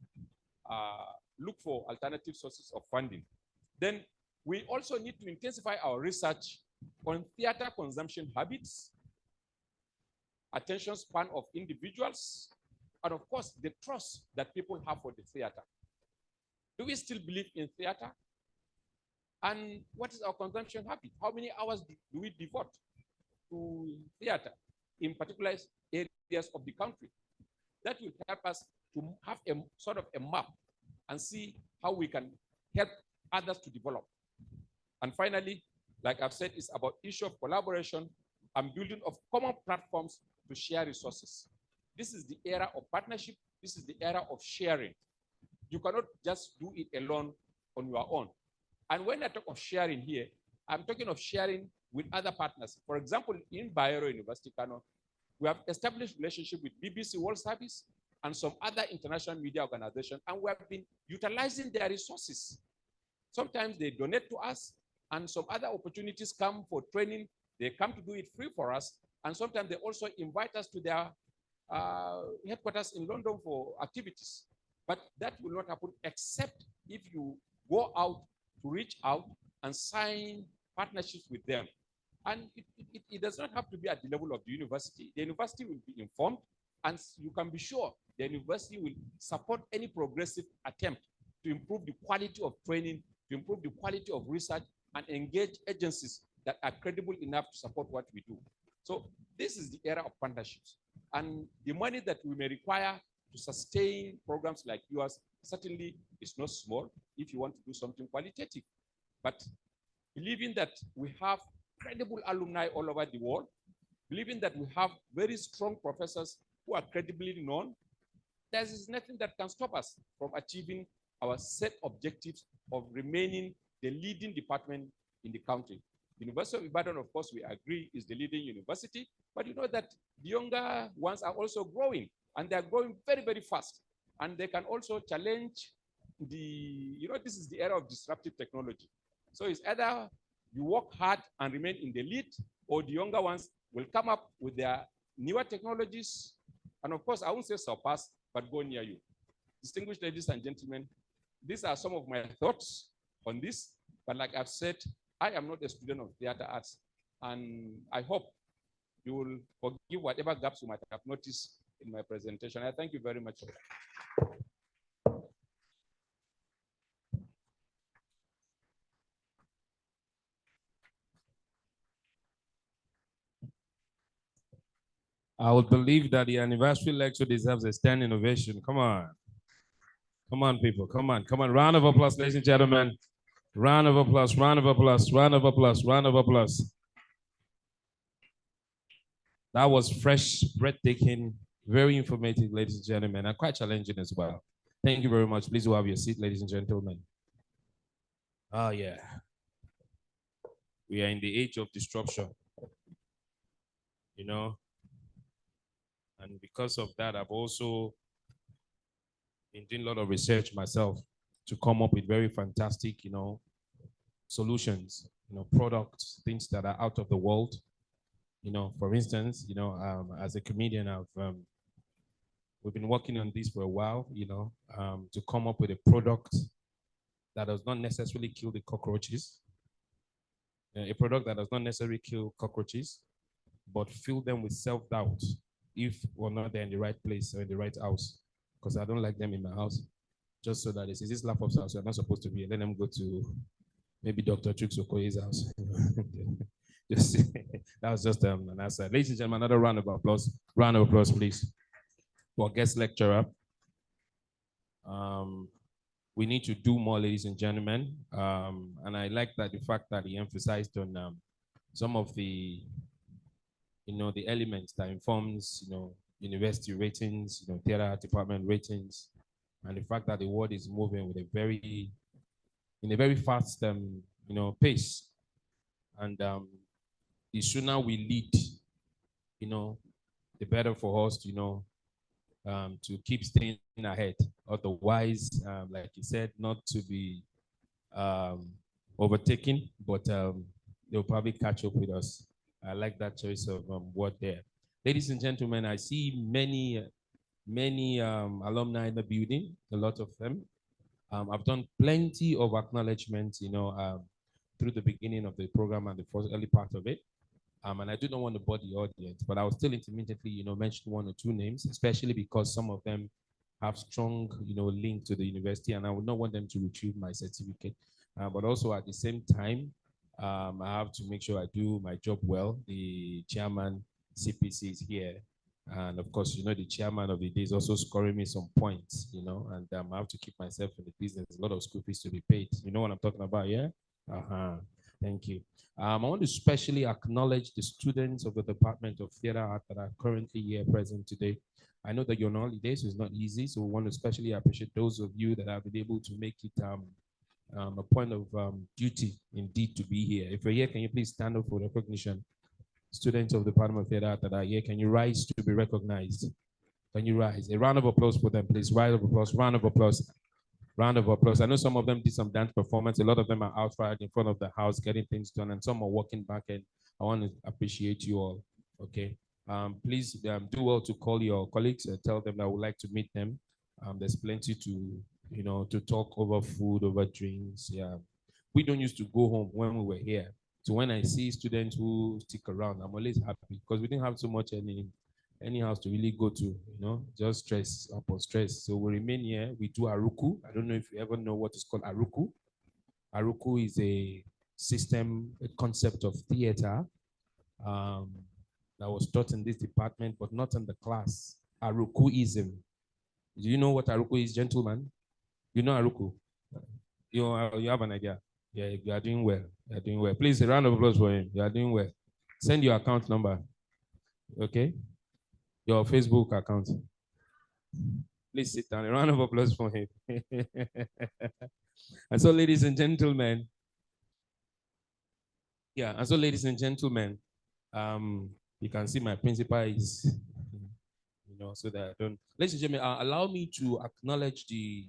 look for alternative sources of funding. Then we also need to intensify our research on theater consumption habits, attention span of individuals, and of course, the trust that people have for the theater. Do we still believe in theater? And what is our consumption habit? How many hours do we devote to theater in particular areas of the country? That will help us to have a sort of a map and see how we can help others to develop. And finally, like I've said, it's about issue of collaboration and building of common platforms to share resources. This is the era of partnership. This is the era of sharing. You cannot just do it alone on your own. And when I talk of sharing here, I'm talking of sharing with other partners. For example, in Bayero University, Kano, we have established relationship with BBC World Service and some other international media organizations, and we have been utilizing their resources. Sometimes they donate to us, and some other opportunities come for training. They come to do it free for us, and sometimes they also invite us to their headquarters in London for activities. But that will not happen except if you go out to reach out and sign partnerships with them. And it does not have to be at the level of the university. The university will be informed, and you can be sure the university will support any progressive attempt to improve the quality of training, to improve the quality of research, and engage agencies that are credible enough to support what we do. So this is the era of partnerships. And the money that we may require to sustain programs like yours certainly is not small if you want to do something qualitative. But believing that we have credible alumni all over the world, believing that we have very strong professors who are credibly known, there is nothing that can stop us from achieving our set objectives of remaining the leading department in the country. University of Ibadan, of course, we agree is the leading university, but you know that the younger ones are also growing, and they are growing very, very fast. And they can also challenge this is the era of disruptive technology. So it's either you work hard and remain in the lead, or the younger ones will come up with their newer technologies. And of course, I won't say surpass, but go near you. Distinguished ladies and gentlemen, these are some of my thoughts on this. But like I've said, I am not a student of theater arts. And I hope you will forgive whatever gaps you might have noticed in my presentation. I thank you very much. I would believe that the anniversary lecture deserves a standing ovation. Come on. Come on, people. Come on. Come on. Round of applause, ladies and gentlemen. Round of applause, round of applause, round of applause, round of applause. That was fresh, breathtaking, very informative, ladies and gentlemen, and quite challenging as well. Thank you very much. Please do have your seat, ladies and gentlemen. Oh, yeah. We are in the age of disruption, you know. And because of that, I've also been doing a lot of research myself to come up with very fantastic, solutions, products, things that are out of the world. For instance, as a comedian, we've been working on this for a while, to come up with a product that does not necessarily kill the cockroaches, a product that does not necessarily kill cockroaches, but fill them with self-doubt if or not they're in the right place or in the right house, because I don't like them in my house, just so that they say, this Lafup's house, you're not supposed to be here. Let them go to maybe Dr. Chuk's Okoye's house. That was just an answer. Ladies and gentlemen, another round of applause. Round of applause, please, for guest lecturer. We need to do more, ladies and gentlemen. And I like that the fact that he emphasized on some of the, the elements that informs, university ratings, theater department ratings, and the fact that the world is moving with in a very fast, pace. And the sooner we lead, the better for us, to keep staying ahead. Otherwise, like you said, not to be overtaken, but they'll probably catch up with us. I like that choice of word there. Ladies and gentlemen, I see many alumni in the building, a lot of them. I've done plenty of acknowledgements, through the beginning of the program and the first early part of it. And I do not want to bore the audience, but I will still intermittently, mention one or two names, especially because some of them have strong, link to the university, and I would not want them to retrieve my certificate. But also at the same time, I have to make sure I do my job well. The chairman, CPC, is here. And of course, the chairman of the day is also scoring me some points, and I have to keep myself in the business. A lot of school fees to be paid. You know what I'm talking about, yeah? Thank you. I want to especially acknowledge the students of the Department of Theater Art that are currently here present today. I know that you're on holidays, so it's not easy, so we want to especially appreciate those of you that have been able to make it a point of duty indeed to be here. If you're here, can you please stand up for recognition? Students of the Department of Theater Art that are here, can you rise to be recognized? Can you rise? A round of applause for them, please. Round of applause, round of applause. Round of applause. I know some of them did some dance performance. A lot of them are outside in front of the house getting things done, and some are walking back, and I want to appreciate you all, okay? Please do well to call your colleagues and tell them that I would like to meet them. There's plenty to, to talk over food, over drinks, yeah. We don't used to go home when we were here. So when I see students who stick around, I'm always happy because we didn't have so much any house to really go to, just stress upon stress. So we remain here. We do Aruku. I don't know if you ever know what is called Aruku. Aruku is a concept of theater that was taught in this department, but not in the class. Arukuism. Do you know what Aruku is, gentlemen? You know Aruku? You have an idea? Yeah, you are doing well. You are doing well. Please, a round of applause for him. You are doing well. Send your account number. Okay? Your Facebook account. Please sit down. A round of applause for him. And so, ladies and gentlemen, you can see my principal is, so that I don't. Ladies and gentlemen, allow me to acknowledge the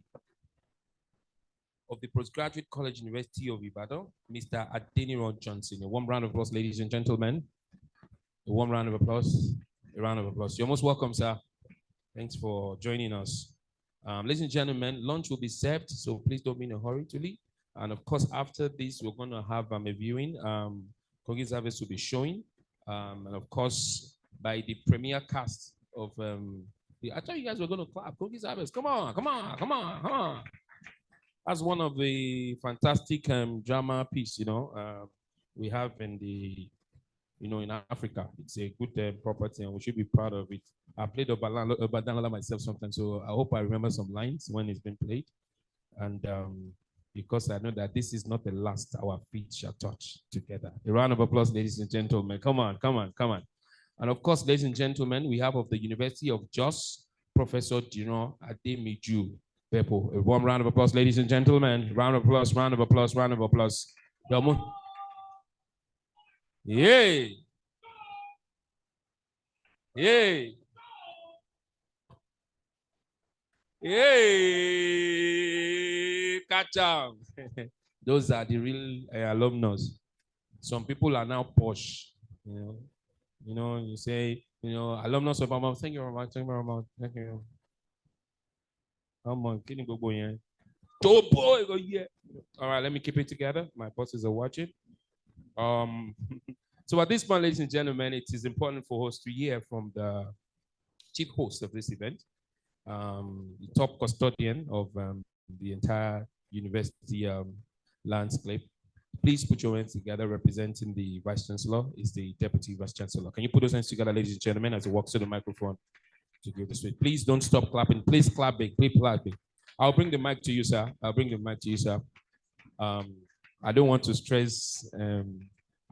Postgraduate College University of Ibadan, Mr. Adeniran Johnson. A warm round of applause, ladies and gentlemen. A warm round of applause. A round of applause. You're most welcome, sir. Thanks for joining us. Ladies and gentlemen, lunch will be served, so please don't be in a hurry to leave. And of course, after this, we're going to have a viewing. Kongi's harvest will be showing. And of course, by the premiere cast of I thought you guys were going to clap. Kongi's harvest. Come on, come on, come on, come on. That's one of the fantastic drama piece, we have in the, in Africa. It's a good property and we should be proud of it. I played Obadanla myself sometimes, so I hope I remember some lines when it's been played. And because I know that this is not the last our feet shall touch together. A round of applause, ladies and gentlemen. Come on, come on, come on. And of course, ladies and gentlemen, we have of the University of Jos, Professor Dino Ademiju. People, a warm round of applause, ladies and gentlemen. Round of applause, round of applause, round of applause. Yay! Yay! Yay! Catch up. Those are the real alumnus. Some people are now posh. You say, alumnus of Umar. Thank you very much. Thank you very much. Thank you. Come on, can you go here? Oh boy, go here. All right, let me keep it together. My bosses are watching. So at this point, ladies and gentlemen, it is important for us to hear from the chief host of this event, the top custodian of the entire university landscape. Please put your hands together. Representing the Vice Chancellor is the Deputy Vice Chancellor. Can you put those hands together, ladies and gentlemen, as he walks to the microphone to give the speech? Please don't stop clapping. Please clap big. Please clap big. I'll bring the mic to you, sir. I'll bring the mic to you, sir. I don't want to stress. I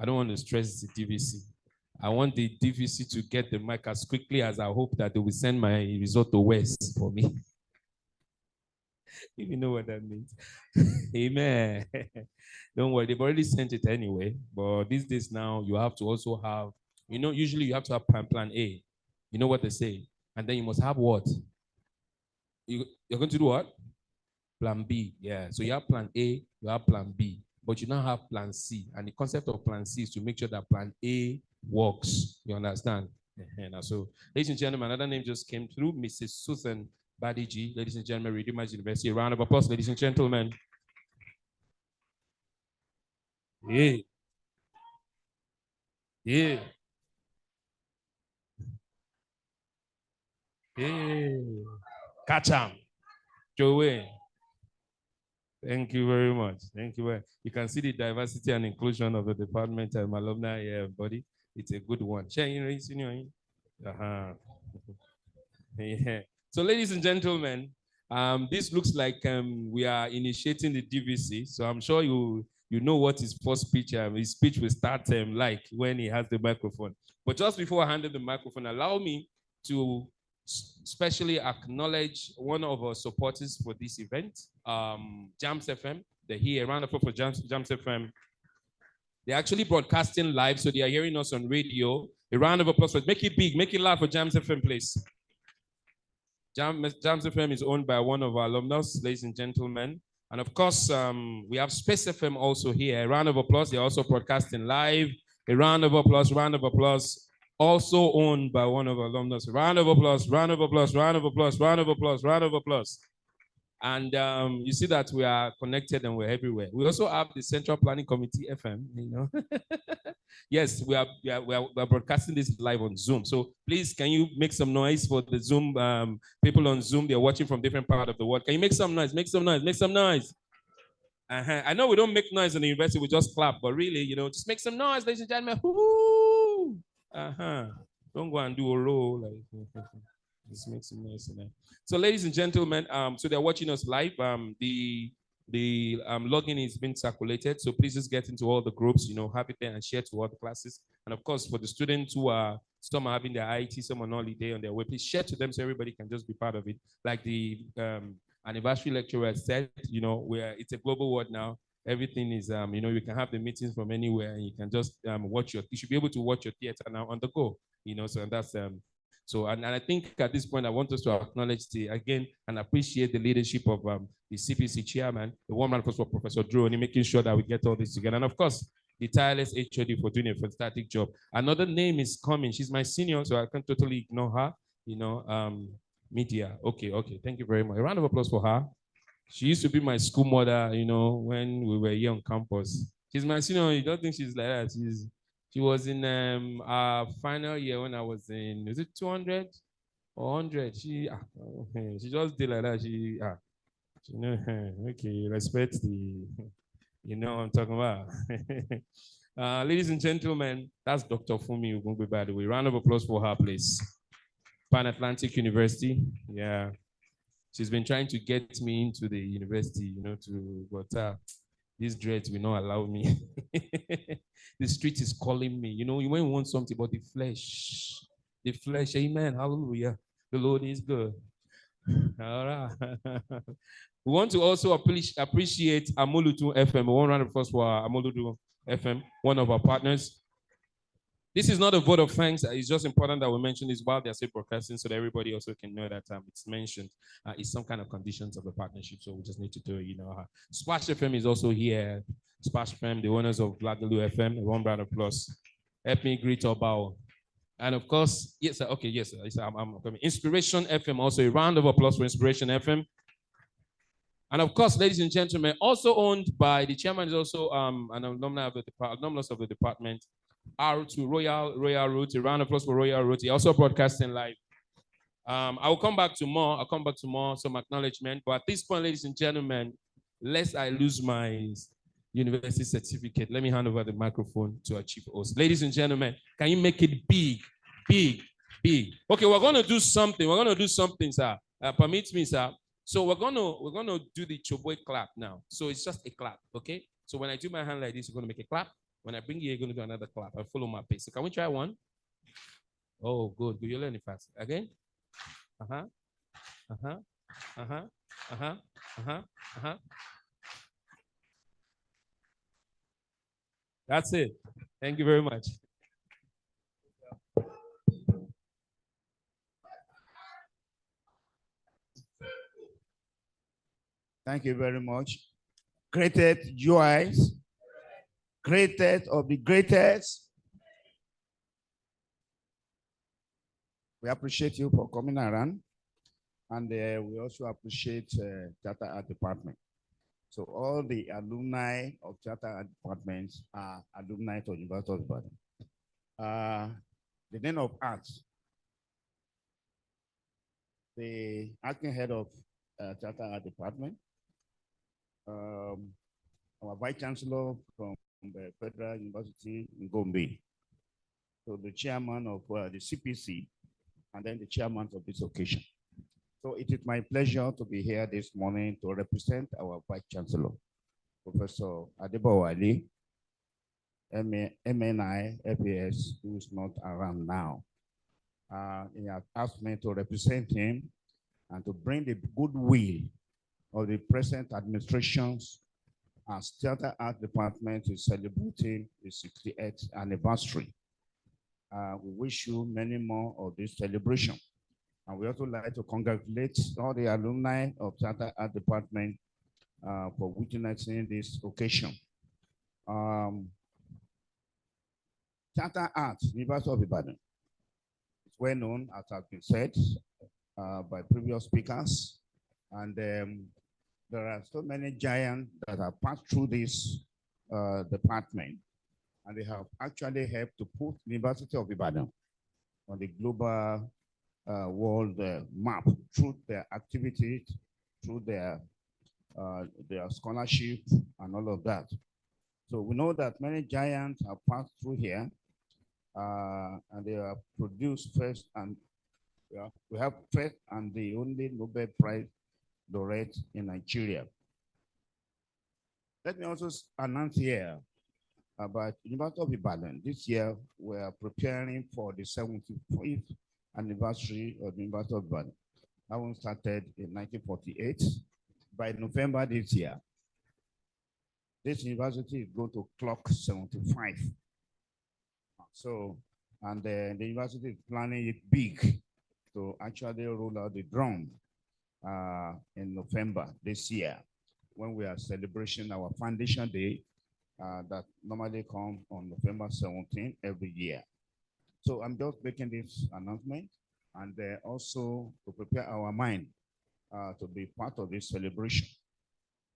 don't want to stress the DVC. I want the DVC to get the mic as quickly as I hope that they will send my result to West for me. If you know what that means. Amen. Don't worry, they've already sent it anyway. But these days now, you have to also have, usually you have to have plan A. You know what they say? And then you must have what? You're going to do what? Plan B. Yeah. So you have plan A, you have plan B, but you now have plan C. And the concept of plan C is to make sure that plan A works. You understand? And so, ladies and gentlemen, another name just came through, Mrs. Susan Badiji. Ladies and gentlemen, Redeemers University. A round of applause, ladies and gentlemen. Yeah. Yeah. Yeah. Catch him. Joey. Thank you very much. Thank you. You can see the diversity and inclusion of the department and alumni here, buddy. It's a good one. Yeah. So, ladies and gentlemen, this looks like we are initiating the DVC. So I'm sure you know what his first speech. His speech will start like when he has the microphone. But just before I hand the microphone, allow me to specially acknowledge one of our supporters for this event, Jams FM. They're here. A round of applause for Jams FM. They're actually broadcasting live, so they are hearing us on radio. A round of applause for make it big, make it loud for Jams FM, please. Jams FM is owned by one of our alumnus, ladies and gentlemen. And of course, we have Space FM also here. A round of applause. They're also broadcasting live. A round of applause, round of applause. Also owned by one of our alumnus. Round of applause, round of applause, round of applause, round of applause, round of applause. And you see that we are connected and we're everywhere. We also have the Central Planning Committee FM, you know. Yes, we are broadcasting this live on Zoom. So please, can you make some noise for the Zoom people on Zoom? They're watching from different parts of the world. Can you make some noise? Make some noise. Make some noise. I know we don't make noise in the university. We just clap. But really, you know, just make some noise, ladies and gentlemen. Woo! Don't go and do a roll. Like, just make some noise in there. So, ladies and gentlemen, so they're watching us live. The login is being circulated, so please just get into all the groups, you know, have it there and share to all the classes. And of course, for the students who are, some are having their IT, some on holiday on their way, please share to them so everybody can just be part of it. Like the anniversary lecturer said, you know, where it's a global world now. Everything is, you know, you can have the meetings from anywhere, and you can just you should be able to watch your theater now on the go, you know, so that's so, and I think at this point, I want us to acknowledge again and appreciate the leadership of the CPC chairman, the warm round of applause for Professor Drew, and making sure that we get all this together. And of course, the tireless HOD for doing a fantastic job. Another name is coming. She's my senior, so I can't totally ignore her. You know, media. Okay. Thank you very much. A round of applause for her. She used to be my school mother, you know, when we were here on campus. She's my senior. You don't think she's like that? She was in our final year when I was in, is it 200 or 100? She just did like that. She you know, okay, respect the, you know what I'm talking about. Ladies and gentlemen, that's Dr. Fumi Ugungbe, by the way. Round of applause for her, please. Pan Atlantic University, yeah. She's been trying to get me into the university, you know, but these dreads will not allow me. The street is calling me. You know, you might want something about the flesh, amen, hallelujah. The Lord is good. All right. We want to also appreciate Amoludu FM. One round of applause for Amoludu FM, one of our partners. This is not a vote of thanks. It's just important that we mention this while they're still broadcasting so that everybody also can know that it's mentioned. It's some kind of conditions of the partnership, so we just need to do it, you know. Splash FM is also here. Splash FM, the owners of Lagelu FM, one round of applause. Help me greet or bow. And of course, yes, sir. Okay, yes, sir. I'm coming. Inspiration FM, also a round of applause for Inspiration FM. And of course, ladies and gentlemen, also owned by the chairman is also an alumnus of the department. R2 Royal Root, a round of applause for Royal Root. He also broadcasting live. I will come back to more. I'll come back to more, some acknowledgement. But at this point, ladies and gentlemen, lest I lose my university certificate, let me hand over the microphone to our chief host. Ladies and gentlemen, can you make it big? Okay, we're going to do something. We're going to do something, sir. Permit me, sir. So we're going to do the Choboy clap now. So it's just a clap, okay? So when I do my hand like this, you're going to make a clap. When I bring you, you're going to do another clap. I follow my pace. So can we try one? Oh, good. You're learning fast. Again? That's it. Thank you very much. Thank you very much. Greatest joys, greatest of the greatest. We appreciate you for coming around, and we also appreciate Theatre Art Department. So all the alumni of Theatre Art Departments are alumni of University of Ibadan. The name of art, the acting head of Theatre Art Department, our Vice Chancellor from the Federal University in Gombe, so the chairman of the CPC, and then the chairman of this occasion. So it is my pleasure to be here this morning to represent our Vice Chancellor, Professor Adebowale, MNI, FAS, who is not around now. He has asked me to represent him and to bring the goodwill of the present administrations as Theatre Art Department is celebrating the 68th anniversary. We wish you many more of this celebration. And we also like to congratulate all the alumni of Theatre Art Department for witnessing this occasion. Theatre Art, University of Ibadan, is well known, as has been said by previous speakers. And there are so many giants that have passed through this department, and they have actually helped to put the University of Ibadan on the global world map through their activities, through their scholarship and all of that. So we know that many giants have passed through here, and they have produced first, and we have first and the only Nobel Prize laureate in Nigeria. Let me also announce here about University of Ibadan. This year, we are preparing for the 75th anniversary of the University of Ibadan. That one started in 1948. By November this year, this university is going to clock 75. So, and the university is planning it big to actually roll out the drum in November this year, when we are celebrating our foundation day that normally comes on November 17 every year. So I'm just making this announcement, and also to prepare our mind to be part of this celebration.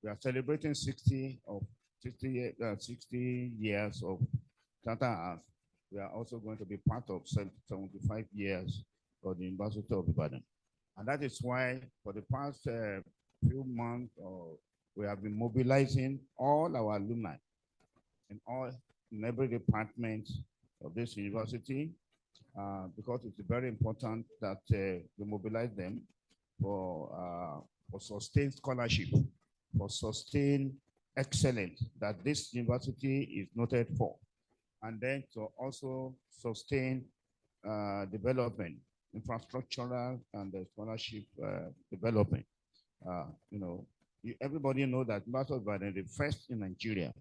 We are celebrating 60 years of Tata Arts. We are also going to be part of 75 years of the University of Ibadan. And that is why for the past few months, we have been mobilizing all our alumni in every department of this university, because it's very important that we mobilize them for sustained scholarship, for sustained excellence that this university is noted for, and then to also sustain development, infrastructural and scholarship development. Everybody knows that University of Ibadan is the first in Nigeria,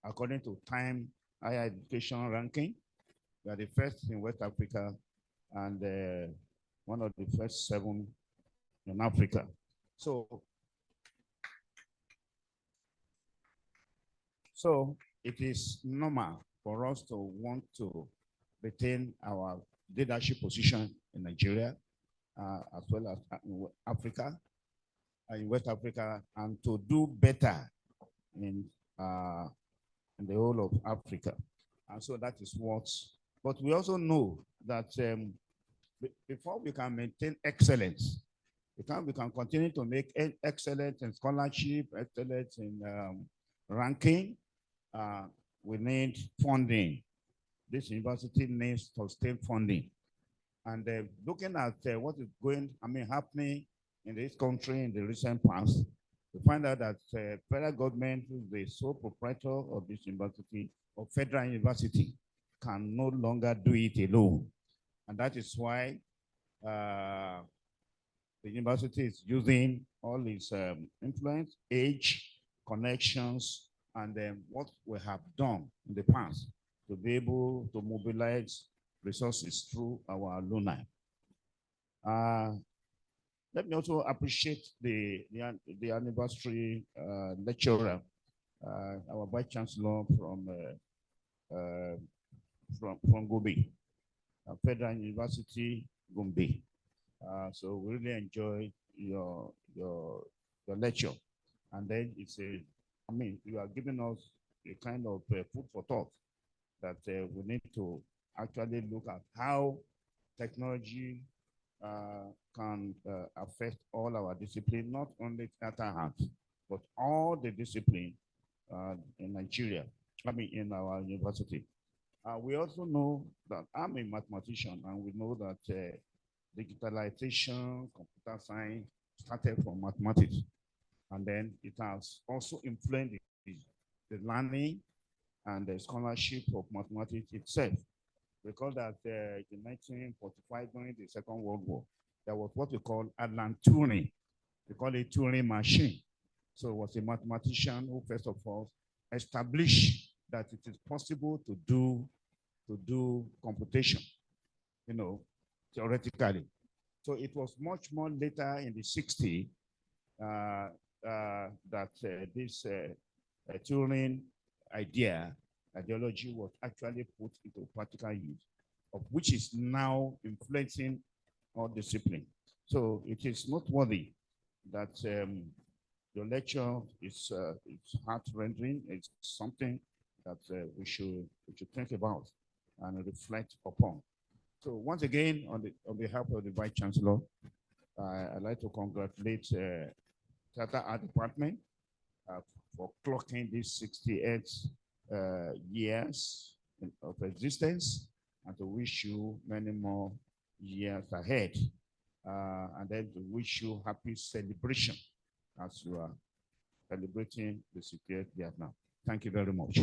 according to Time Higher Education Ranking. We are the first in West Africa and one of the first 7 in Africa. So it is normal for us to want to retain our leadership position in Nigeria, as well as in Africa, in West Africa, and to do better in the whole of Africa. And so that is what, but we also know that before we can maintain excellence, we can continue to make excellence in scholarship, excellence in ranking, we need funding. This university needs sustained funding. And looking at what is happening in this country in the recent past, we find out that federal government, who is the sole proprietor of this university, or federal university, can no longer do it alone. And that is why the university is using all its influence, age, connections, and what we have done in the past to be able to mobilize resources through our alumni. Let me also appreciate the anniversary lecturer, our Vice Chancellor from Gombe, Federal University, Gombe. So we really enjoy your lecture. And then you are giving us a kind of food for thought that we need to actually look at how technology can affect all our disciplines, not only theater arts, but all the disciplines in Nigeria, in our university. We also know that I'm a mathematician, and we know that digitalization, computer science started from mathematics. And then it has also influenced the learning and the scholarship of mathematics itself. Because that in 1945, during the Second World War, there was what we call Alan Turing. We call it Turing machine. So it was a mathematician who, first of all, established that it is possible to do computation, theoretically. So it was much more later in the 60s that this Turing ideology was actually put into practical use, of which is now influencing all discipline. So it is noteworthy that Your lecture is it's heart-rending. It's something that we should think about and reflect upon. So once again, on behalf of the Vice Chancellor, I'd like to congratulate Theatre Art Department for clocking these 68 years of existence, and to wish you many more years ahead. And then to wish you happy celebration as you are celebrating the 68th year now. Thank you very much.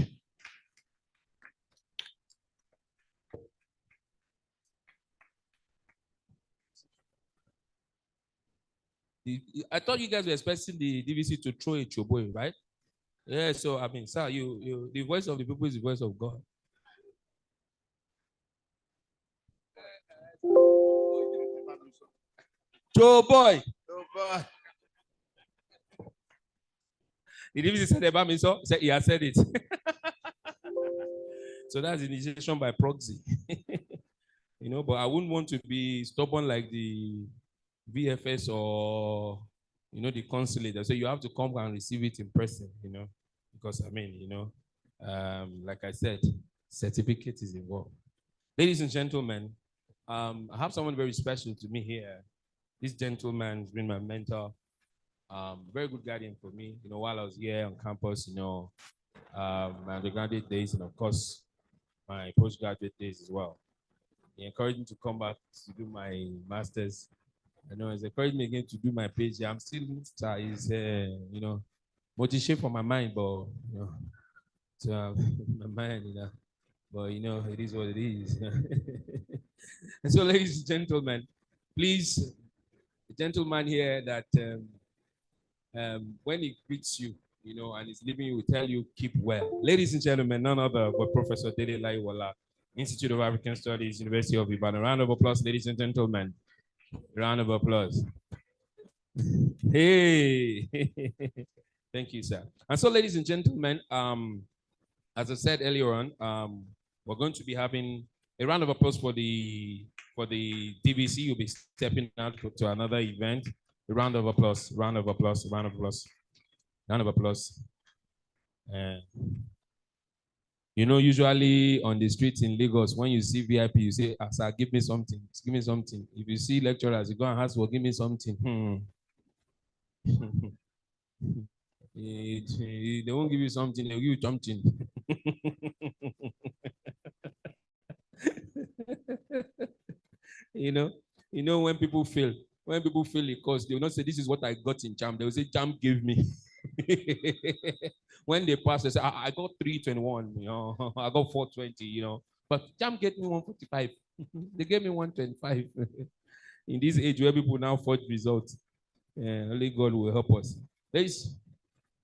I thought you guys were expecting the DVC to throw a choboy, right? Yeah, so I mean, sir, you the voice of the people is the voice of God. Choboy. The DVC said about me, so he has said it. So that's initiation by proxy. You know, but I wouldn't want to be stubborn like the VFS or, you know, the consulate. So you have to come and receive it in person, you know, because I mean, you know, like I said, certificate is involved. Ladies and gentlemen, I have someone very special to me here. This gentleman has been my mentor, very good guardian for me, you know, while I was here on campus, you know, my undergraduate days, and of course, my postgraduate days as well. He encouraged me to come back to do my master's. I know he's encouraged me again to do my PhD. I'm still, you know, motivation for my mind, but, you know, to my mind, you know, but, you know, it is what it is. And so, ladies and gentlemen, please, the gentleman here that when he greets you, you know, and he's leaving you, will tell you, keep well. Ladies and gentlemen, none other but Professor Dele Laiwola, Institute of African Studies, University of Ibadan. Round of applause, ladies and gentlemen. Round of applause. Hey. Thank you, sir. And so, ladies and gentlemen, as I said earlier on, we're going to be having a round of applause for the DVC. You'll be stepping out to another event. A round of applause, round of applause, round of applause, round of applause. You know, usually on the streets in Lagos, when you see VIP, you say, sir, give me something, give me something. If you see lecturers, you go and ask for, give me something. They won't give you something, they'll give you something. You know, when people fail it, because they will not say, this is what I got in JAMB. They will say, JAMB gave me. When they pass, they say, I got 321, you know, I got 420, you know, but JAMB gave me 145. They gave me 125. In this age where people now forge results, only God will help us. Ladies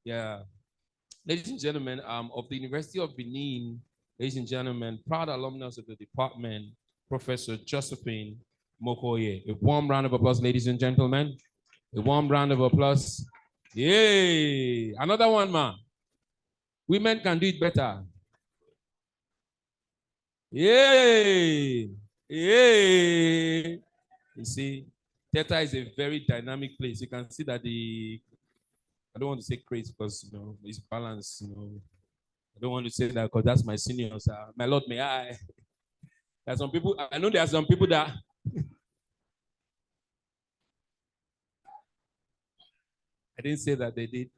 and gentlemen, of the University of Benin, ladies and gentlemen, proud alumnus of the department, Professor Josephine Mokoye. A warm round of applause, ladies and gentlemen. A warm round of applause. Yay! Another one, man. Women can do it better. Yay! Yay! You see, theater is a very dynamic place. You can see that I don't want to say crazy because, you know, it's balanced, you know. I don't want to say that because that's my senior, sir. My Lord, may I? There's some people, I know there are some people that I didn't say that they did.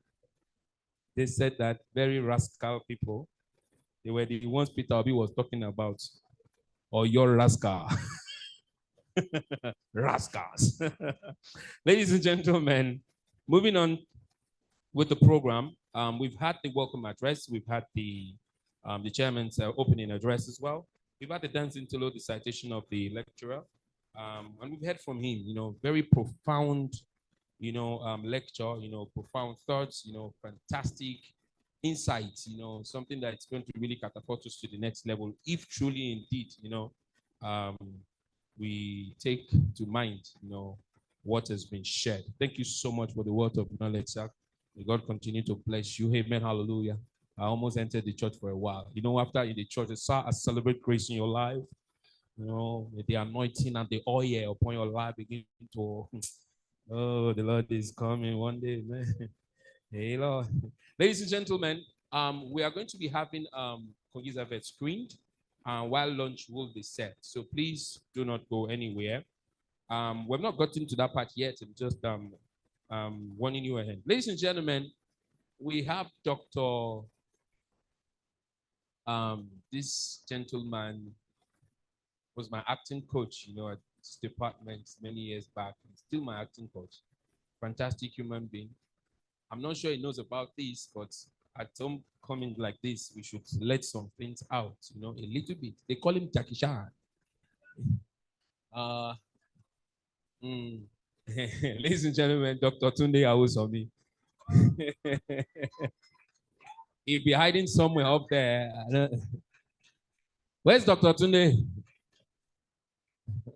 They said that very rascal people, they were the ones Peter Obi was talking about. Or your rascal. Rascals. Ladies and gentlemen, moving on with the program, we've had the welcome address, we've had the chairman's opening address as well. We've had the dancing interlude, the citation of the lecturer, and we've heard from him, you know, very profound, you know, lecture, you know, profound thoughts, you know, fantastic insights, you know, something that's going to really catapult us to the next level, if truly indeed, you know, we take to mind, you know, what has been shared. Thank you so much for the word of knowledge, sir. May God continue to bless you. Amen. Hallelujah. I almost entered the church for a while. You know, after in the church, I celebrate grace in your life. You know, the anointing and the oil upon your life begin to, oh, the Lord is coming one day, man. Hello. Ladies and gentlemen, we are going to be having Kongi's event screened while lunch will be set. So please do not go anywhere. We've not gotten to that part yet. I'm just warning you ahead. Ladies and gentlemen, we have Dr. This gentleman was my acting coach, you know, at this department many years back. He's still my acting coach. Fantastic human being. I'm not sure he knows about this, but at some comment like this, we should let some things out, you know, a little bit. They call him Jackie Chan. Ladies and gentlemen, Dr. Tunde Awosomi. He'll be hiding somewhere up there. Where's Dr. Tunde?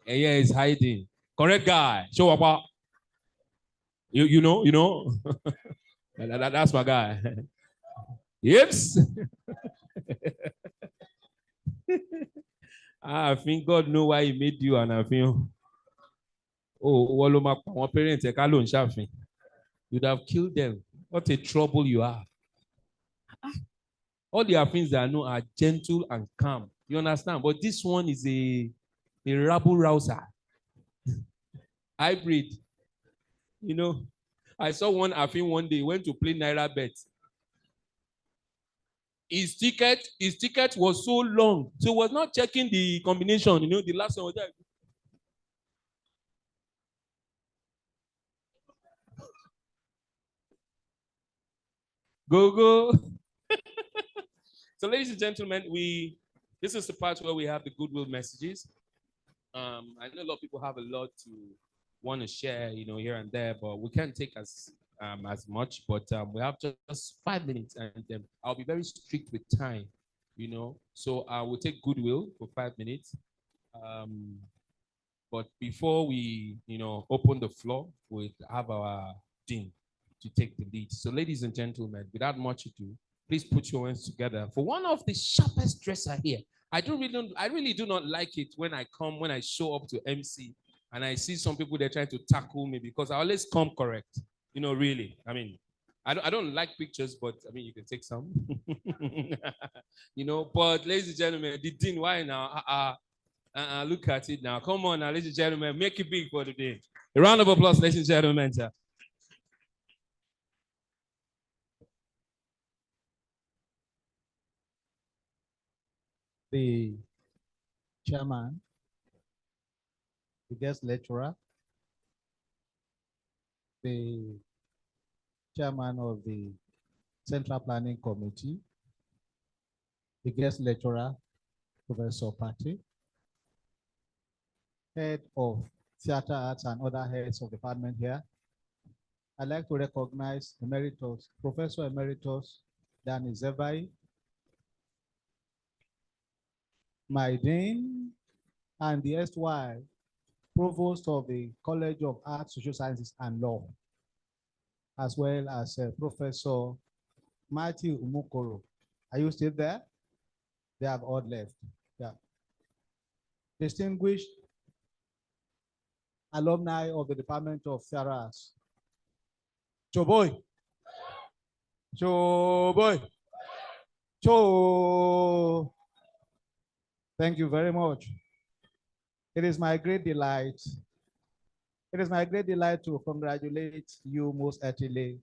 Yeah, he's hiding. Correct guy. Show up. You know. That's my guy. Yes. I think God know why he made you and I feel. Oh, one parents, you'd have killed them. What a trouble you are. All the things that I know are gentle and calm. You understand? But this one is a rabble rouser. Hybrid. You know, I saw one Afin one day, went to play Naira bet. His ticket was so long. So he was not checking the combination. You know, the last one was that. Go. So, ladies and gentlemen, this is the part where we have the goodwill messages. I know a lot of people have a lot to want to share, you know, here and there, but we can't take as much. But we have just 5 minutes, and I'll be very strict with time, you know. So I will take goodwill for 5 minutes. But before we, you know, open the floor, we'll have our dean to take the lead. So, ladies and gentlemen, without much ado, please put your hands together for one of the sharpest dresser here. I really do not like it when I show up to MC and I see some people they're trying to tackle me because I always come correct. You know, really. I mean, I don't like pictures, but I mean, you can take some. You know, but ladies and gentlemen, the dean, why now? Look at it now. Come on now, ladies and gentlemen, make it big for the dean. A round of applause, ladies and gentlemen. Sir. The chairman, the guest lecturer, the chairman of the Central Planning Committee, the guest lecturer, Professor Pate, head of theater arts and other heads of department here. I'd like to recognize Emeritus, Professor Emeritus Danny Zevai, my dean, and the SY provost of the College of Arts, Social Sciences and Law, as well as Professor Matthew Umukoro. Are you still there? They have all left. Yeah. Distinguished alumni of the Department of Theatre Arts. Choboy. Thank you very much. It is my great delight. It is my great delight to congratulate you most heartily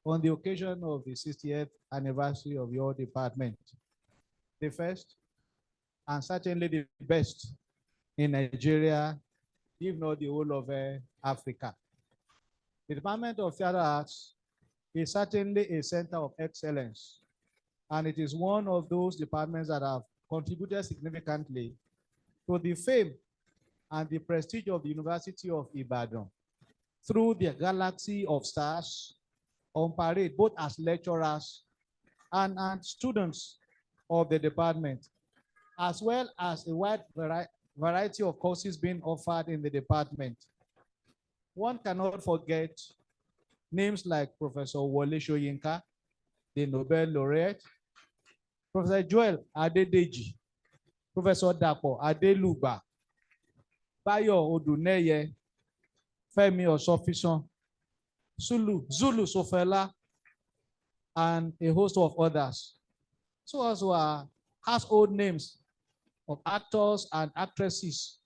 on the occasion of the 60th anniversary of your department. The first and certainly the best in Nigeria, if not the whole of Africa. The Department of Theatre Arts is certainly a center of excellence, and it is one of those departments that have contributed significantly to the fame and the prestige of the University of Ibadan through the galaxy of stars on parade, both as lecturers and students of the department, as well as a wide variety of courses being offered in the department. One cannot forget names like Professor Wole Soyinka, the Nobel laureate, Professor Joel Adedeji, Professor Dapo Adeluba, Bayo Oduneye, Femi Osofisan, Zulu Sofela, and a host of others. So also are household names of actors and actresses.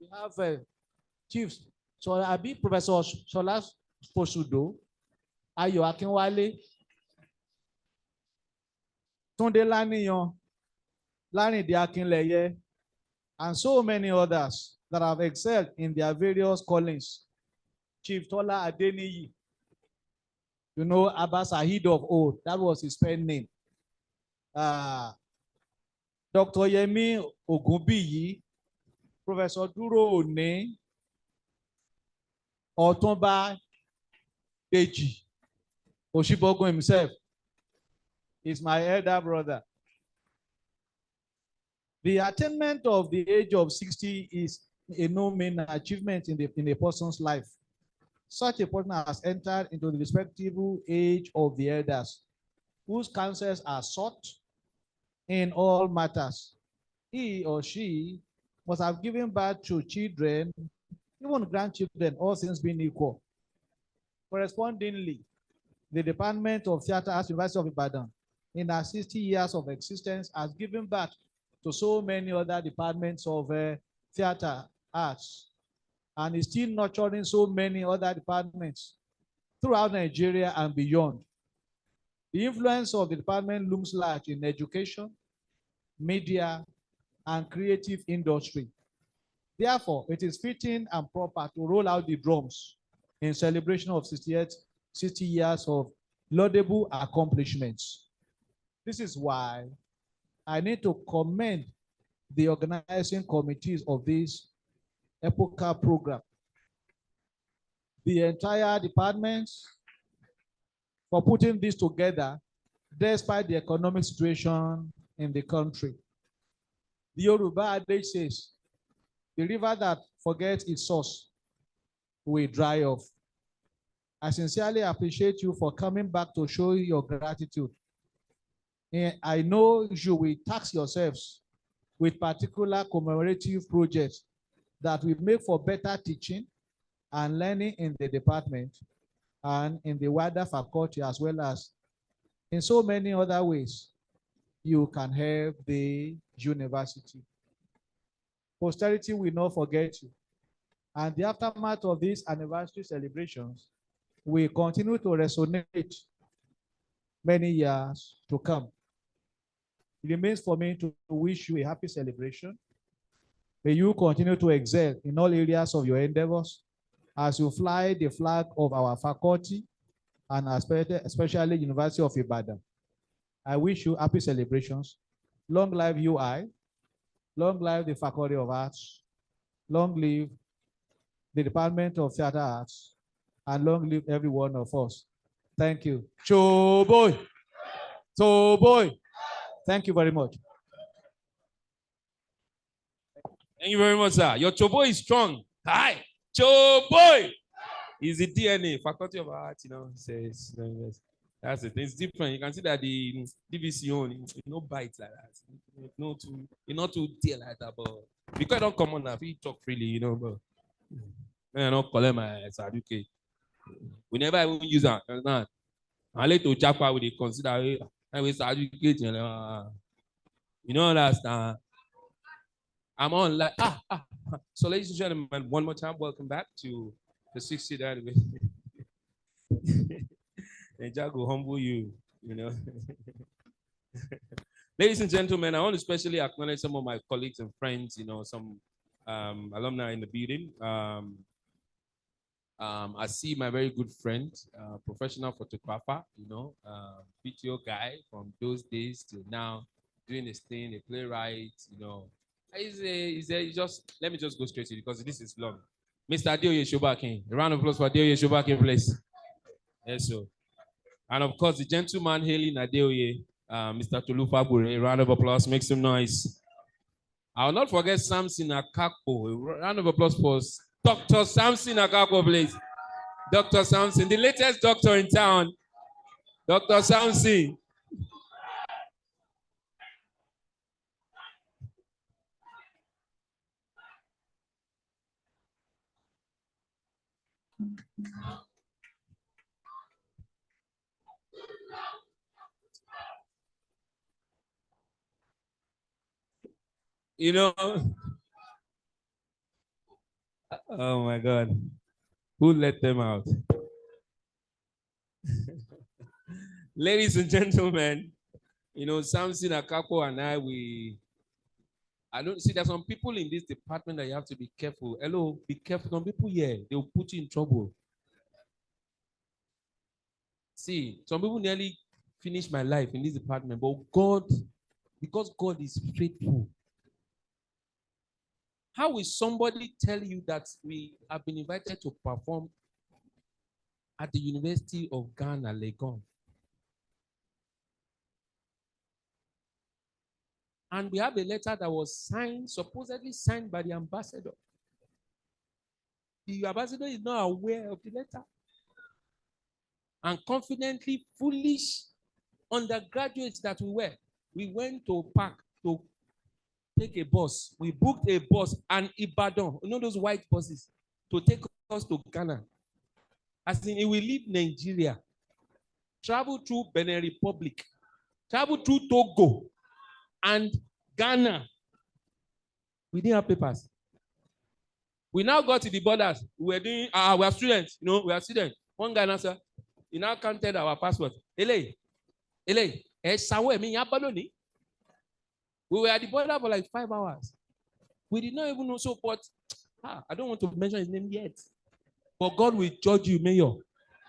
We have chiefs. So I be Professor Shola Posudo, Ayo Akinwale, Tunde Laniyan, Larinde Akinleye, and so many others that have excelled in their various callings. Chief Tola Adeniyi, you know, Abba Sahid of old, that was his pen name. Dr. Yemi Ogunbiyi, Professor Duro One, Otunba Deji, Oshibogun himself is my elder brother. The attainment of the age of 60 is a no mean achievement in a person's life. Such a person has entered into the respectable age of the elders, whose counsels are sought in all matters. He or she must have given birth to children, even grandchildren, all things being equal. Correspondingly, the Department of Theatre Arts, University of Ibadan, in our 60 years of existence, has given birth to so many other departments of theatre arts, and is still nurturing so many other departments throughout Nigeria and beyond. The influence of the department looms large in education, media, and creative industry. Therefore, it is fitting and proper to roll out the drums in celebration of 60 years of laudable accomplishments. This is why I need to commend the organizing committees of this epochal program, the entire departments, for putting this together despite the economic situation in the country. The Yoruba adage says, the river that forgets its source will dry off. I sincerely appreciate you for coming back to show your gratitude. And I know you will tax yourselves with particular commemorative projects that will make for better teaching and learning in the department and in the wider faculty, as well as in so many other ways you can help the university. Posterity will not forget you. And the aftermath of these anniversary celebrations will continue to resonate many years to come. It remains for me to wish you a happy celebration. May you continue to excel in all areas of your endeavors as you fly the flag of our faculty and especially University of Ibadan. I wish you happy celebrations. Long live UI, long live the Faculty of Arts, long live the Department of Theatre Arts, and long live every one of us. Thank you. Choboy. Choboy. Thank you very much. Thank you very much, sir. Your choboy is strong. Hi, choboy. Is the DNA, Faculty of Arts, you know, says, you know, that's it. It's different. You can see that the DVC only, no bites like that. Not too dear like that, but because I don't come on now, if you talk freely, you know, but I don't call them my certificate. We never even use that. I like to chapa with the consider with certificate, you know, understand. I'm on like So, ladies and gentlemen, one more time, welcome back to the 60th anniversary. And Jack will humble you, you know. Ladies and gentlemen, I want to especially acknowledge some of my colleagues and friends, you know, some alumni in the building. I see my very good friend, professional photographer, you know, video guy from those days till now, doing his thing, a playwright, you know. Let me just go straight to it because this is long. Mr. Adeoye Shobakin. A round of applause for Adeoye Shobakin, please. Yes, sir. And of course, the gentleman hailing Adeoye, Mr. Tolu Fabure. A round of applause, make some noise. I will not forget Samson Akakpo. A round of applause for Dr. Samson Akakpo, please. Dr. Samson, the latest doctor in town. Dr. Samson. You know, oh my God, who let them out? Ladies and gentlemen, you know, Samson Akapo and I don't see there's some people in this department that you have to be careful. Hello, be careful. Some people here, they'll put you in trouble. See, some people nearly finished my life in this department, but God, because God is faithful. How will somebody tell you that we have been invited to perform at the University of Ghana, Legon? And we have a letter that was signed, supposedly signed by the ambassador. The ambassador is not aware of the letter. And confidently, foolish undergraduates that we went to park to take a bus. We booked a bus and Ibadan, you know those white buses, to take us to Ghana. As in, it will leave Nigeria, travel through Benin Republic, travel through Togo, and Ghana. We didn't have papers. We now got to the borders. We are students, you know, we are students. One guy now, sir, he now counted our passport. We were at the border for like 5 hours. We did not even know. So, but I don't want to mention his name yet. But God will judge you, Mayor.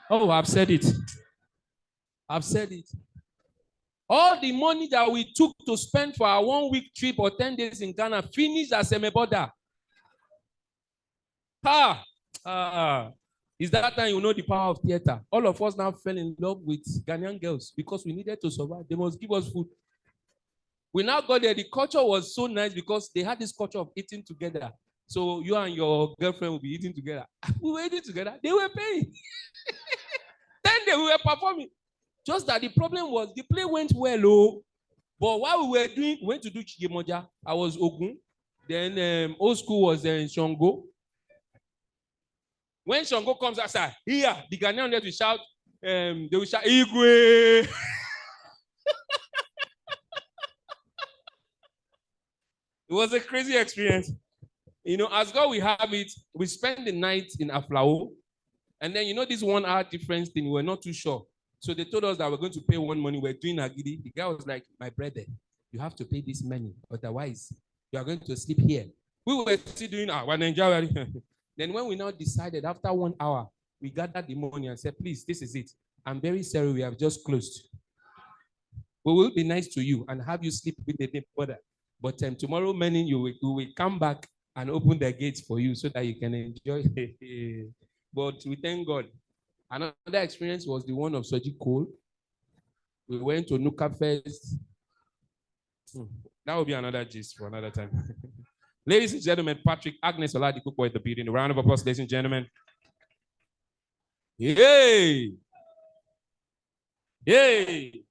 Oh, I've said it. I've said it. All the money that we took to spend for our 1 week trip or 10 days in Ghana finished as a border. Is that time you know the power of theater? All of us now fell in love with Ghanaian girls because we needed to survive. They must give us food. We now got there. The culture was so nice because they had this culture of eating together. So you and your girlfriend will be eating together. We were eating together. They were paying. 10 days we were performing. Just that the problem was the play went well, but while we went to do Chigemoja, I was Ogun. Then old school was Shango. When Shango comes outside, here, the Ghanaian will shout, they will shout, Igwe. It was a crazy experience. You know, as God we have it, we spent the night in Aflao. And then, you know, this 1 hour difference thing, we were not too sure. So they told us that we're going to pay one money. We're doing Agidi. The guy was like, my brother, you have to pay this money. Otherwise, you are going to sleep here. We were still doing our Nigeria. Then when we now decided, after 1 hour, we gathered the money and said, please, this is it. I'm very sorry, we have just closed. We will be nice to you and have you sleep with the brother. But tomorrow morning, we will come back and open the gates for you so that you can enjoy. But we thank God. Another experience was the one of Soji Cole. We went to Nuka Fest. That will be another gist for another time. Ladies and gentlemen, Patrick Agnes Oladipupo at the building. A round of applause, ladies and gentlemen. Yay! Yay!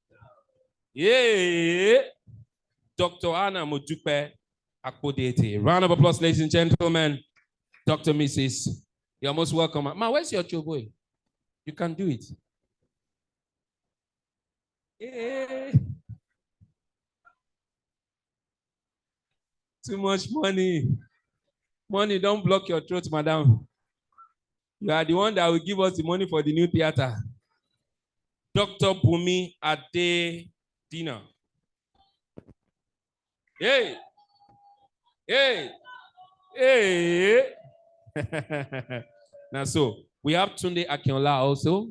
Yay! Dr. Anna Modupe Akpodete. Round of applause, ladies and gentlemen. Dr. Mrs. You're most welcome. Ma, where's your choboy? You can do it. Yeah. Too much money. Money, don't block your throat, madam. You are the one that will give us the money for the new theater. Dr. Bumi Ade Dina. Hey. Hey. Hey. Now, so we have Tunde Akinola also.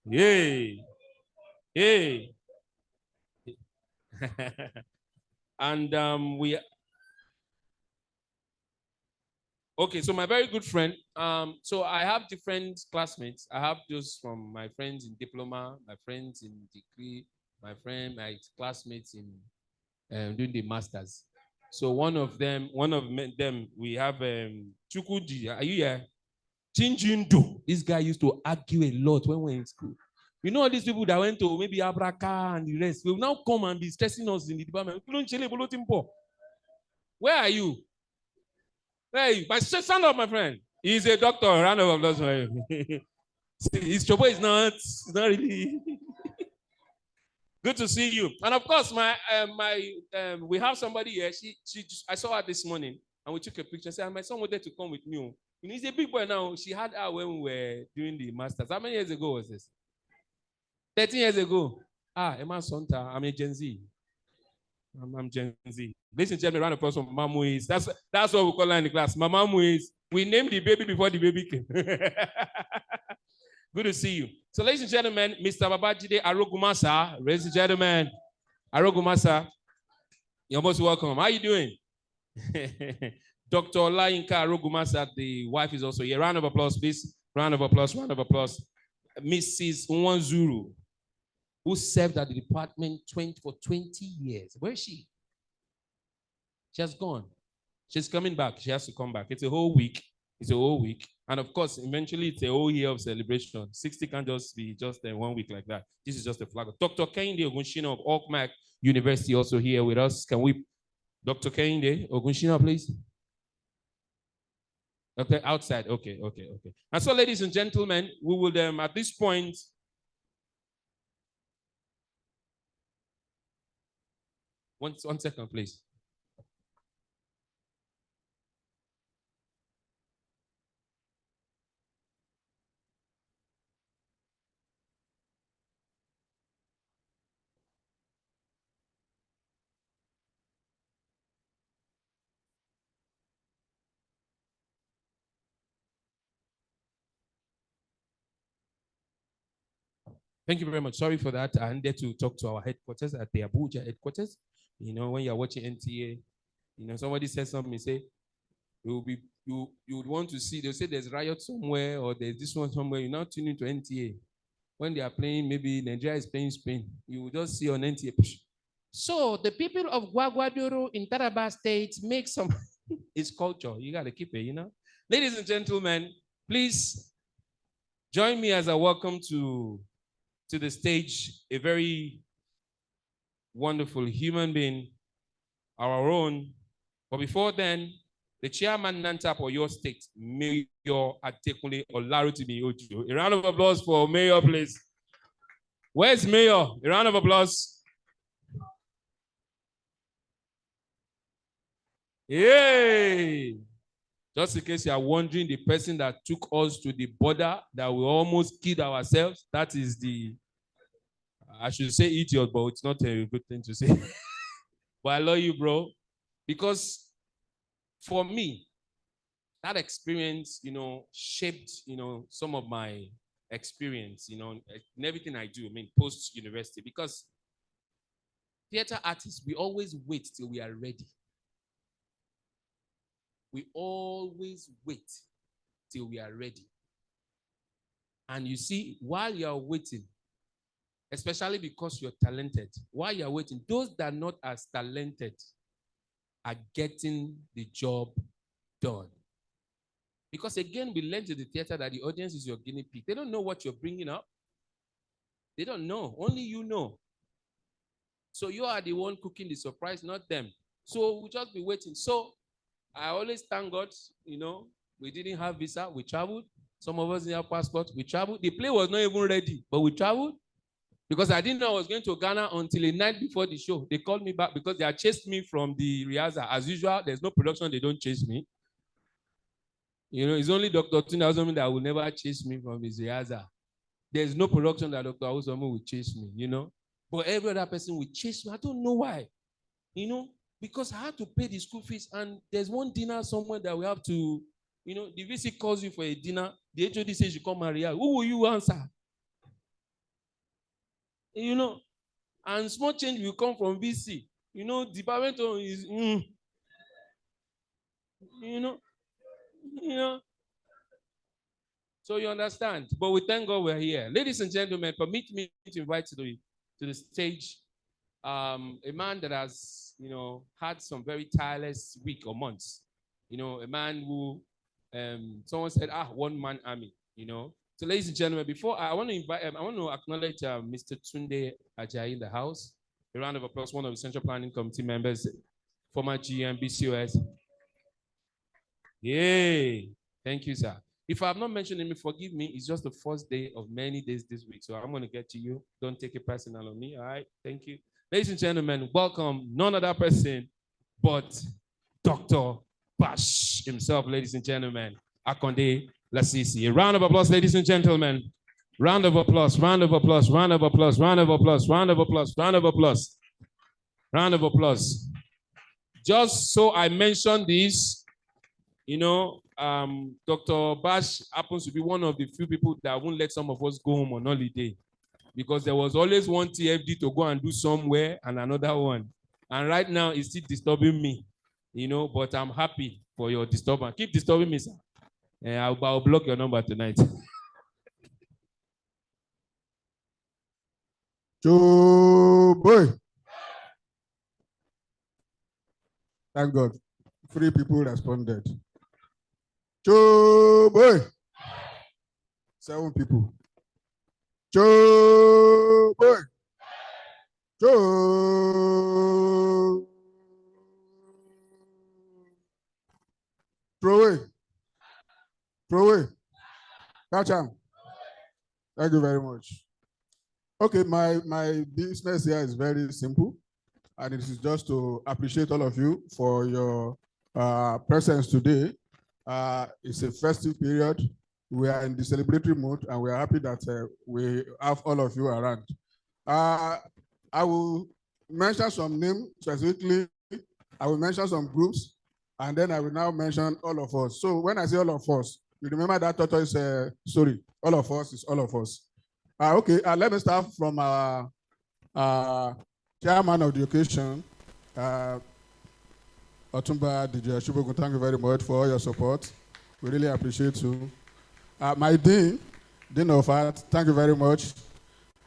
Yay. Hey. And okay, so my very good friend, so I have different classmates. I have those from my friends in diploma, my friends in degree, my classmates in doing the masters. So one of them, we have Chukwudi. Are you here? Chinjindo. This guy used to argue a lot when we were in school. You know all these people that went to maybe Abraka and the rest will now come and be stressing us in the department. Where are you? Where are you? Stand up, my friend. He's a doctor. Round of applause for him. His trouble is not really. Good to see you. And of course, we have somebody here. I saw her this morning, and we took a picture. Said, my son wanted to come with me. You know, he's a big boy now. She had her when we were doing the masters. How many years ago was this? 13 years ago. Emma Sonta. I'm a Gen Z. I'm Gen Z. Ladies and gentlemen, round of applause for Mama Muiz. That's what we call her in the class. Mama Muiz. We named the baby before the baby came. Good to see you. So, ladies and gentlemen, Mr. Babajide Arogumasa. Ladies and gentlemen, Arogumasa, you're most welcome. How are you doing? Dr. Olayinka Arogumasa, the wife, is also here. Round of applause, please. Round of applause, round of applause. Mrs. Nwanzuru, who served at the department for 20 years. Where is she? She has gone. She's coming back. She has to come back. It's a whole week. It's a whole week. And of course, eventually, it's a whole year of celebration. 60 can't just be just 1 week like that. This is just a flag. Dr. Kehinde Ogunshina of Okmak University also here with us. Can we, Dr. Kehinde Ogunshina, please? Okay, outside. Okay. And so, ladies and gentlemen, we will, at this point, one second, please. Thank you very much. Sorry for that. I needed to talk to our headquarters at the Abuja headquarters. You know, when you're watching NTA, you know, somebody says something, say, you would want to see, they'll say there's riot somewhere or there's this one somewhere. You're not tuning to NTA. When they are playing, maybe Nigeria is playing Spain, you will just see on NTA. So the people of Guaguadoro in Taraba State make some, it's culture. You got to keep it, you know. Ladies and gentlemen, please join me as I welcome to the stage a very wonderful human being, our own. But before then, the chairman Nantap of your state, Mayor Adekunle Olarotimi Ojo. A round of applause for Mayor, please. Where's Mayor? A round of applause. Yay! Just in case you are wondering, the person that took us to the border that we almost killed ourselves, that is I should say idiot, but it's not a good thing to say. But I love you, bro. Because for me, that experience, you know, shaped, you know, some of my experience, you know, in everything I do, I mean, post-university. Because theater artists, we always wait till we are ready. We always wait till we are ready. And you see, while you are waiting, especially because you're talented, while you're waiting, those that are not as talented are getting the job done. Because again, we learned in the theater that the audience is your guinea pig. They don't know what you're bringing up. They don't know. Only you know. So you are the one cooking the surprise, not them. So we'll just be waiting. So I always thank God, you know, we didn't have visa, we traveled. Some of us didn't have passport, we traveled. The play was not even ready, but we traveled. Because I didn't know I was going to Ghana until a night before the show. They called me back because they had chased me from the rehearsal. As usual, there's no production, they don't chase me. You know, it's only Dr. Tina that will never chase me from his rehearsal. There's no production that Dr. Awuzomo will chase me, you know. But every other person will chase me. I don't know why. You know, because I had to pay the school fees and there's one dinner somewhere that we have to, you know, the VC calls you for a dinner. The HOD says you come and rehearse. Who will you answer? You know, and small change will come from VC. You know, department is, you know. So you understand. But we thank God we're here. Ladies and gentlemen, permit me to invite to the stage a man that has, you know, had some very tireless week or months. You know, a man who, someone said, one-man army, you know. So, ladies and gentlemen, before I want to invite, I want to acknowledge Mr. Tunde Ajayi in the house. A round of applause, one of the Central Planning Committee members, former GM, BCOS. Yay! Thank you, sir. If I have not mentioned him, forgive me. It's just the first day of many days this week. So I'm going to get to you. Don't take it personal on me. All right. Thank you. Ladies and gentlemen, welcome none other person but Dr. Bash himself, ladies and gentlemen. Akonde Lasisi. A round of applause, ladies and gentlemen. Round of applause, round of applause, round of applause, round of applause, round of applause, round of applause. Round of applause. Just so I mentioned this, you know, Dr. Bash happens to be one of the few people that won't let some of us go home on holiday, because there was always one TFD to go and do somewhere and another one. And right now it's still disturbing me, you know, but I'm happy for your disturbance. Keep disturbing me, sir. I'll block your number tonight. Boy. Thank God. 3 people responded. Boy. 7 people. Boy. Throw away. Throw away. Catch him. Thank you very much. Okay, my business here is very simple, and it is just to appreciate all of you for your presence today. It's a festive period. We are in the celebratory mood, and we are happy that we have all of you around. I will mention some names specifically. I will mention some groups, and then I will now mention all of us. So when I say all of us, you remember that tortoise story. All of us is all of us. Okay, let me start from our chairman of the occasion, Otumba DJ Ashubogun. Thank you very much for all your support. We really appreciate you. My Dean of Art, thank you very much.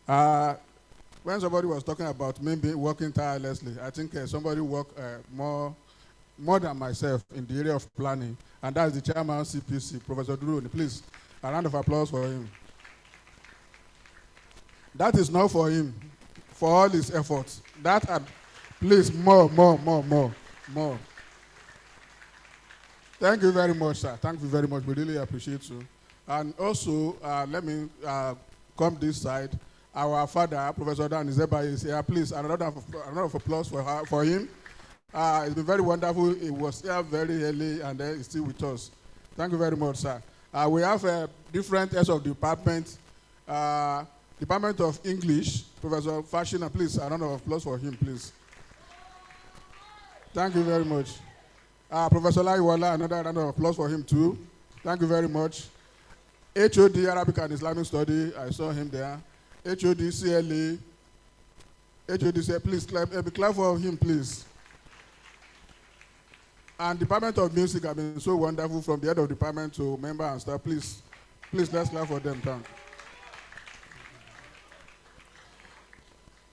When somebody was talking about me working tirelessly, I think somebody worked more than myself in the area of planning, and that's the chairman CPC, Professor Duru. Please, a round of applause for him. That is not for him, for all his efforts. Please, more. Thank you very much, sir. Thank you very much. We really appreciate you. And also, let me come this side. Our father, Professor Dan Izeba, is here. Please, another of applause for him. It's been very wonderful. He was here very early, and then he's still with us. Thank you very much, sir. We have different heads of department. Department of English, Professor Fashina, please, a round of applause for him, please. Thank you very much. Professor Laiwala, another round of applause for him too. Thank you very much. HOD, Arabic and Islamic Study, I saw him there. HOD, CLA. HOD, please, clap for him, please. And Department of Music have been so wonderful, from the head of department to member and staff. Please, let's clap for them. Thank you.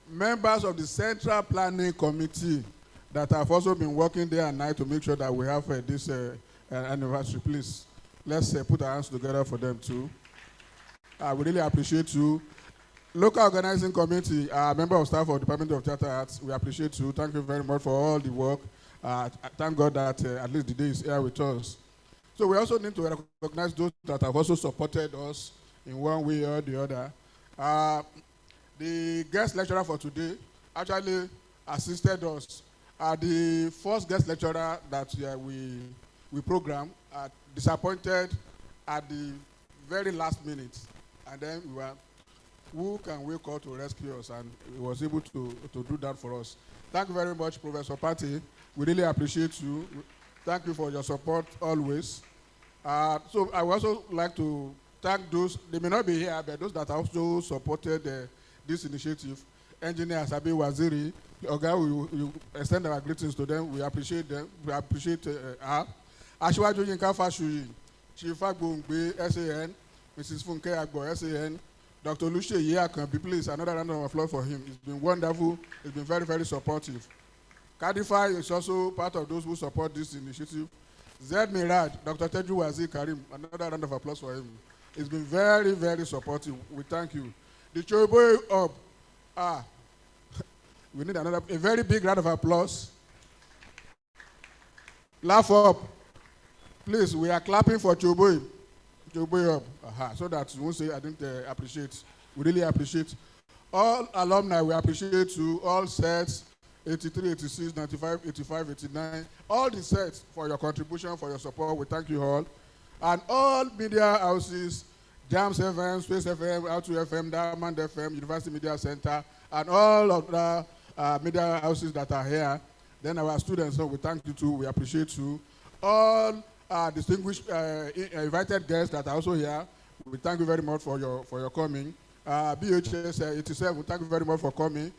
Members of the Central Planning Committee that have also been working day and night to make sure that we have this anniversary. Please, let's put our hands together for them too. We really appreciate you. Local Organizing Committee, member of staff of Department of Theatre Arts, we appreciate you. Thank you very much for all the work. Thank God that at least the day is here with us. So we also need to recognize those that have also supported us in one way or the other. The guest lecturer for today actually assisted us. The first guest lecturer that we programmed disappointed at the very last minute, and then we were, who can we call to rescue us? And he was able to do that for us. Thank you very much, Professor Pate. We really appreciate you. Thank you for your support always. So I would also like to thank those, they may not be here, but those that also supported this initiative. Engineer Sabi Waziri, we extend our greetings to them. We appreciate them. We appreciate her. Ashwaju Yinka Fashuyi, Chief Agbongbe, SAN, Mrs. Funke Agbo, SAN, Dr. Lucia Yeakambi, please, another round of applause for him. It's been wonderful. It's been very, very supportive. Cadify is also part of those who support this initiative. Zed Mirad, Dr. Teju Wazi Karim, another round of applause for him. It's been very, very supportive. We thank you. The Choboy up. We need a very big round of applause. Laugh up. Please, we are clapping for Choboy. way up, so that you won't say I didn't appreciate. We really appreciate. All alumni, we appreciate you. All sets, 83, 86, 95, 85, 89. All the sets for your contribution, for your support. We thank you all. And all media houses, Jams FM, Space FM, R2 FM, Diamond FM, University Media Center, and all of the media houses that are here. Then our students, so we thank you too. We appreciate you. All distinguished invited guests that are also here, we thank you very much for your coming. BHS87, thank you very much for coming.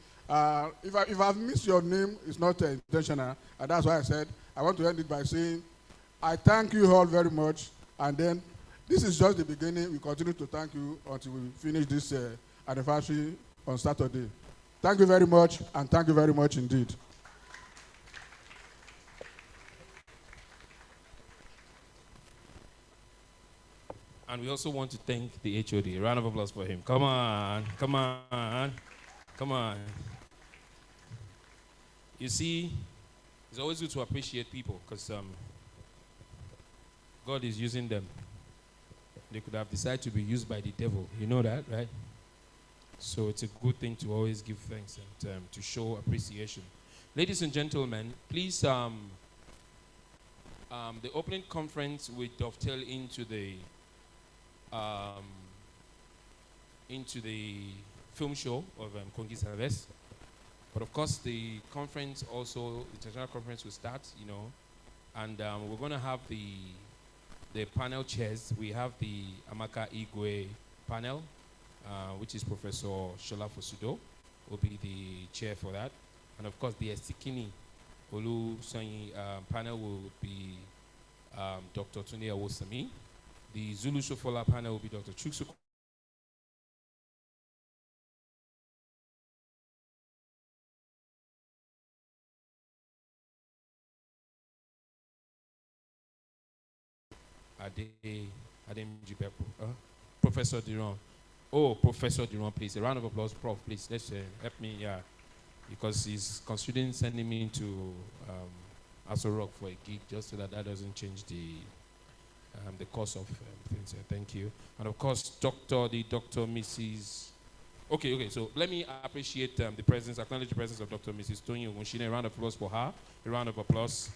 If I've missed your name, it's not intentional, and that's why I said I want to end it by saying I thank you all very much, and then this is just the beginning. We continue to thank you until we finish this anniversary on Saturday. Thank you very much, and thank you very much indeed. And we also want to thank the HOD. A round of applause for him. Come on, come on, come on. You see, it's always good to appreciate people because God is using them. They could have decided to be used by the devil. You know that, right? So it's a good thing to always give thanks and to show appreciation. Ladies and gentlemen, please, the opening conference will dovetail into the film show of Kongi's Harvest. But of course, the conference also, the international conference will start, you know, and we're going to have the panel chairs. We have the Amaka Igwe panel, which is Professor Shola Fosudo, will be the chair for that. And of course, the Estikini Wole Soyinka panel will be Dr. Tunde Awosami. The Zulu Shofola panel will be Dr. Chuksu. Professor Duron. Oh, Professor Duron, please. A round of applause, Prof, please. Let's help me, yeah. Because he's considering sending me to Aso Rock for a gig, just so that doesn't change the course of things. Thank you. And of course, Dr. Mrs. Okay, so let me appreciate the presence, acknowledge the presence of Dr. Mrs. Tony Ogunshine. A round of applause for her. A round of applause.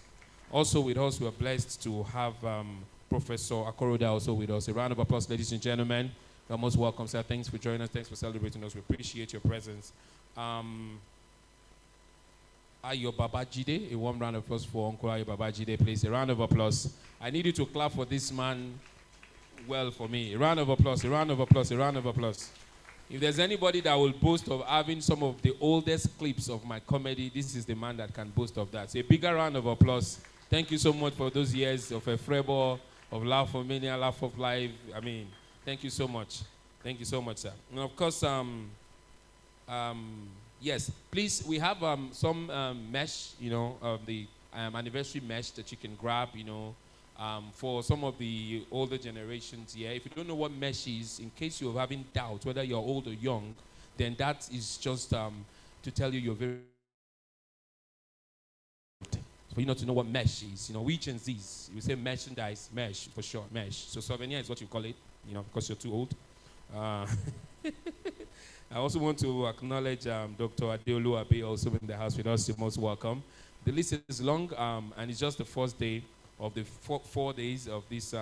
Also with us, we are blessed to have Professor Akoroda also with us. A round of applause, ladies and gentlemen. You're most welcome, sir. Thanks for joining us. Thanks for celebrating us. We appreciate your presence. Ayo Babajide, a warm round of applause for Uncle Ayo Babajide, please. A round of applause. I need you to clap for this man well for me. A round of applause, a round of applause, a round of applause. If there's anybody that will boast of having some of the oldest clips of my comedy, this is the man that can boast of that. So a bigger round of applause. Thank you so much for those years of a Frebo, of Laugh of Mania, Laugh of Life. I mean, thank you so much. Thank you so much, sir. And of course, yes, please, we have some mesh, you know, the anniversary mesh that you can grab, you know, for some of the older generations here. If you don't know what mesh is, in case you're having doubt whether you're old or young, then that is just to tell you you're very... For you not to know what mesh is, you know, we Gen Zs, we say merchandise, mesh, for sure, mesh. So souvenir is what you call it, you know, because you're too old. I also want to acknowledge Dr. Adeolu Abe, also in the house with us. You're most welcome. The list is long, and it's just the first day of the four days of this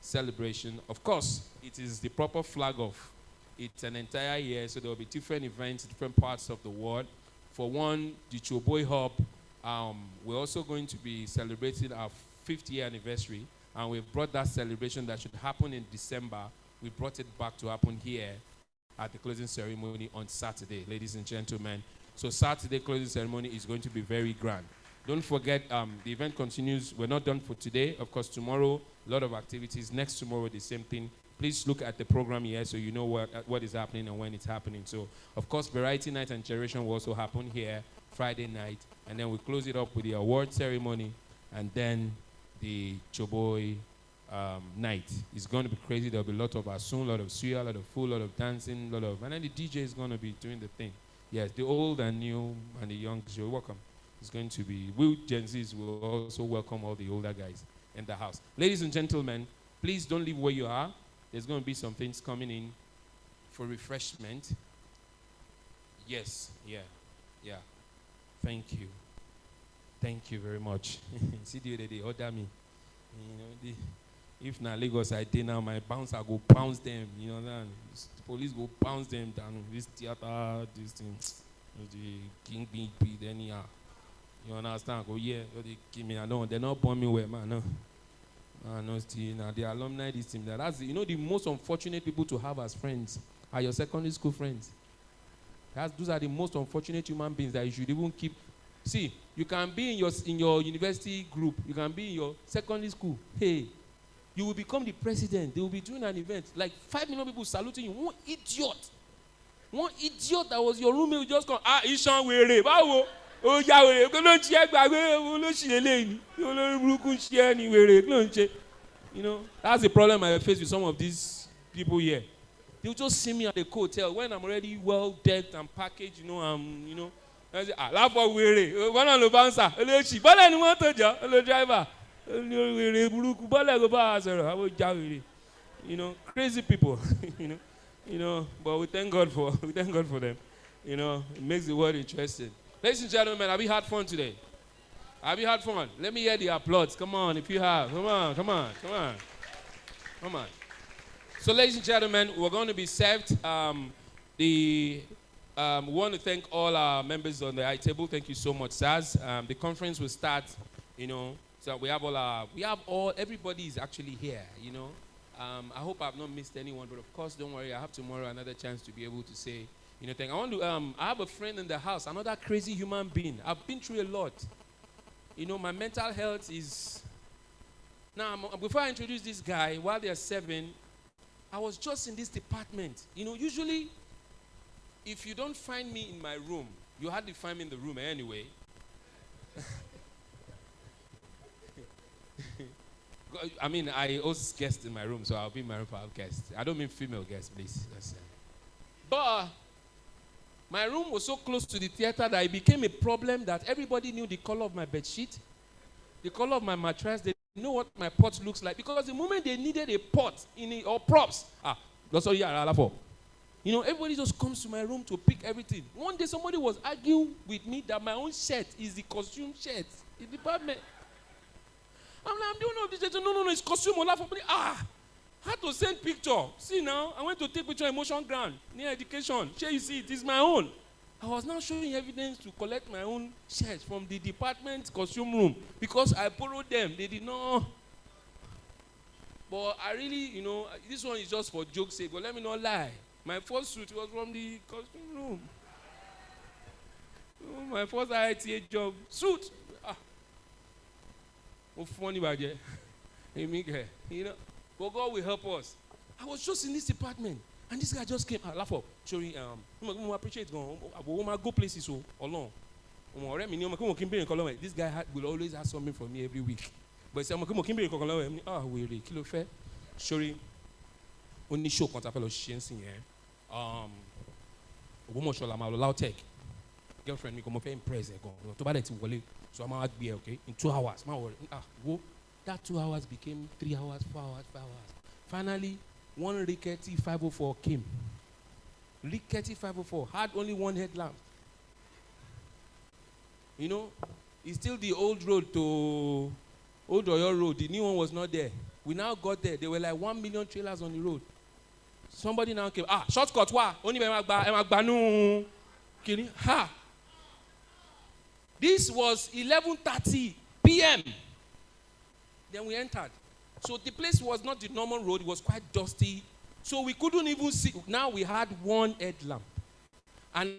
celebration. Of course, it is the proper flag off. It's an entire year, so there will be different events, different parts of the world. For one, the Choboy Hub, we're also going to be celebrating our 50th year anniversary, and we've brought that celebration that should happen in December. We brought it back to happen here at the closing ceremony on Saturday, ladies and gentlemen. So Saturday closing ceremony is going to be very grand. Don't forget, the event continues. We're not done for today. Of course, tomorrow, a lot of activities. Next tomorrow, the same thing. Please look at the program here so you know what is happening and when it's happening. So, of course, Variety Night and Generation will also happen here Friday night. And then we close it up with the award ceremony and then the Choboy night. It's going to be crazy. There'll be a lot of asun, a lot of suya, a lot of food, a lot of dancing, and then the DJ is going to be doing the thing. Yes, the old and new and the young, you're welcome. It's going to be, we Gen Zs will also welcome all the older guys in the house. Ladies and gentlemen, please don't leave where you are. There's going to be some things coming in for refreshment. Yes, yeah. Thank you. Thank you very much. See the other day, order me. If na Lagos I did now, my bouncer go bounce them. The police go bounce them down. This theater, this thing, the king being beat anyhow. You understand? Go they give me. They're not born me well, man. No. No, still now the alumni this team. That's the most unfortunate people to have as friends are your secondary school friends. Those are the most unfortunate human beings that you should even keep. See, you can be in your university group, you can be in your secondary school. Hey, you will become the president. They will be doing an event, like 5 million people saluting you. One idiot that was your roommate will just come. Ishan were, báwo? Oh yeah, were. Kí ló ń ṣe gbàgbé olóṣì eléyìí. Olórí burúkú ṣe ni were. Kí ló ń ṣe? That's the problem I face with some of these people here. They'll just see me at the hotel when I'm already well decked and packaged, I say, laugh for weary. One on the bouncer, she but anyone to job, hello driver, crazy people, but we thank God for them. It makes the world interesting. Ladies and gentlemen, have you had fun today? Have you had fun? Let me hear the applause. Come on, if you have. Come on. So, ladies and gentlemen, we're going to be served. We want to thank all our members on the high table. Thank you so much, Saz. The conference will start, so we have everybody is actually here, I hope I've not missed anyone, but of course, don't worry, I have tomorrow another chance to be able to say, thank you. I have a friend in the house, another crazy human being. I've been through a lot. My mental health is, now, before I introduce this guy, while they're serving, I was just in this department. Usually, if you don't find me in my room, you hardly find me in the room anyway. I mean, I host guests in my room, so I'll be in my room for our guests. I don't mean female guests, please. But my room was so close to the theater that it became a problem that everybody knew the color of my bedsheet, the color of my mattress. They know what my pot looks like, because the moment they needed a pot or props, that's all you are for. Everybody just comes to my room to pick everything. One day somebody was arguing with me that my own shirt is the costume shirt in the department. I'm doing all this. No, it's costume. Had to send picture. See now, I went to take picture emotion grant near education. Share you see, it is my own. I was now showing evidence to collect my own shirts from the department costume room because I borrowed them. They did not. But I really, this one is just for joke's sake. But let me not lie. My first suit was from the costume room. My first IITA job suit. Funny about it. But God will help us. I was just in this department, and this guy just came. Lafup, sorry, I appreciate it. Go places so alone. This guy will always ask something from me every week. But say, really, kilo fair. Sorry, only show contact fellow shensin here. Tech. Girlfriend, me come up impress to buy that wole. So I'm out be okay in 2 hours. That 2 hours became 3 hours, 4 hours, 5 hours. Finally, one rickety 504 came. Rickety 504 had only one headlamp. It's still the old road to Old Oyo Road. The new one was not there. We now got there. There were like 1 million trailers on the road. Somebody now came. Shortcut wa. Only emagba kini. This was 11:30 p.m. Then we entered. So the place was not the normal road. It was quite dusty. So we couldn't even see. Now we had one headlamp. And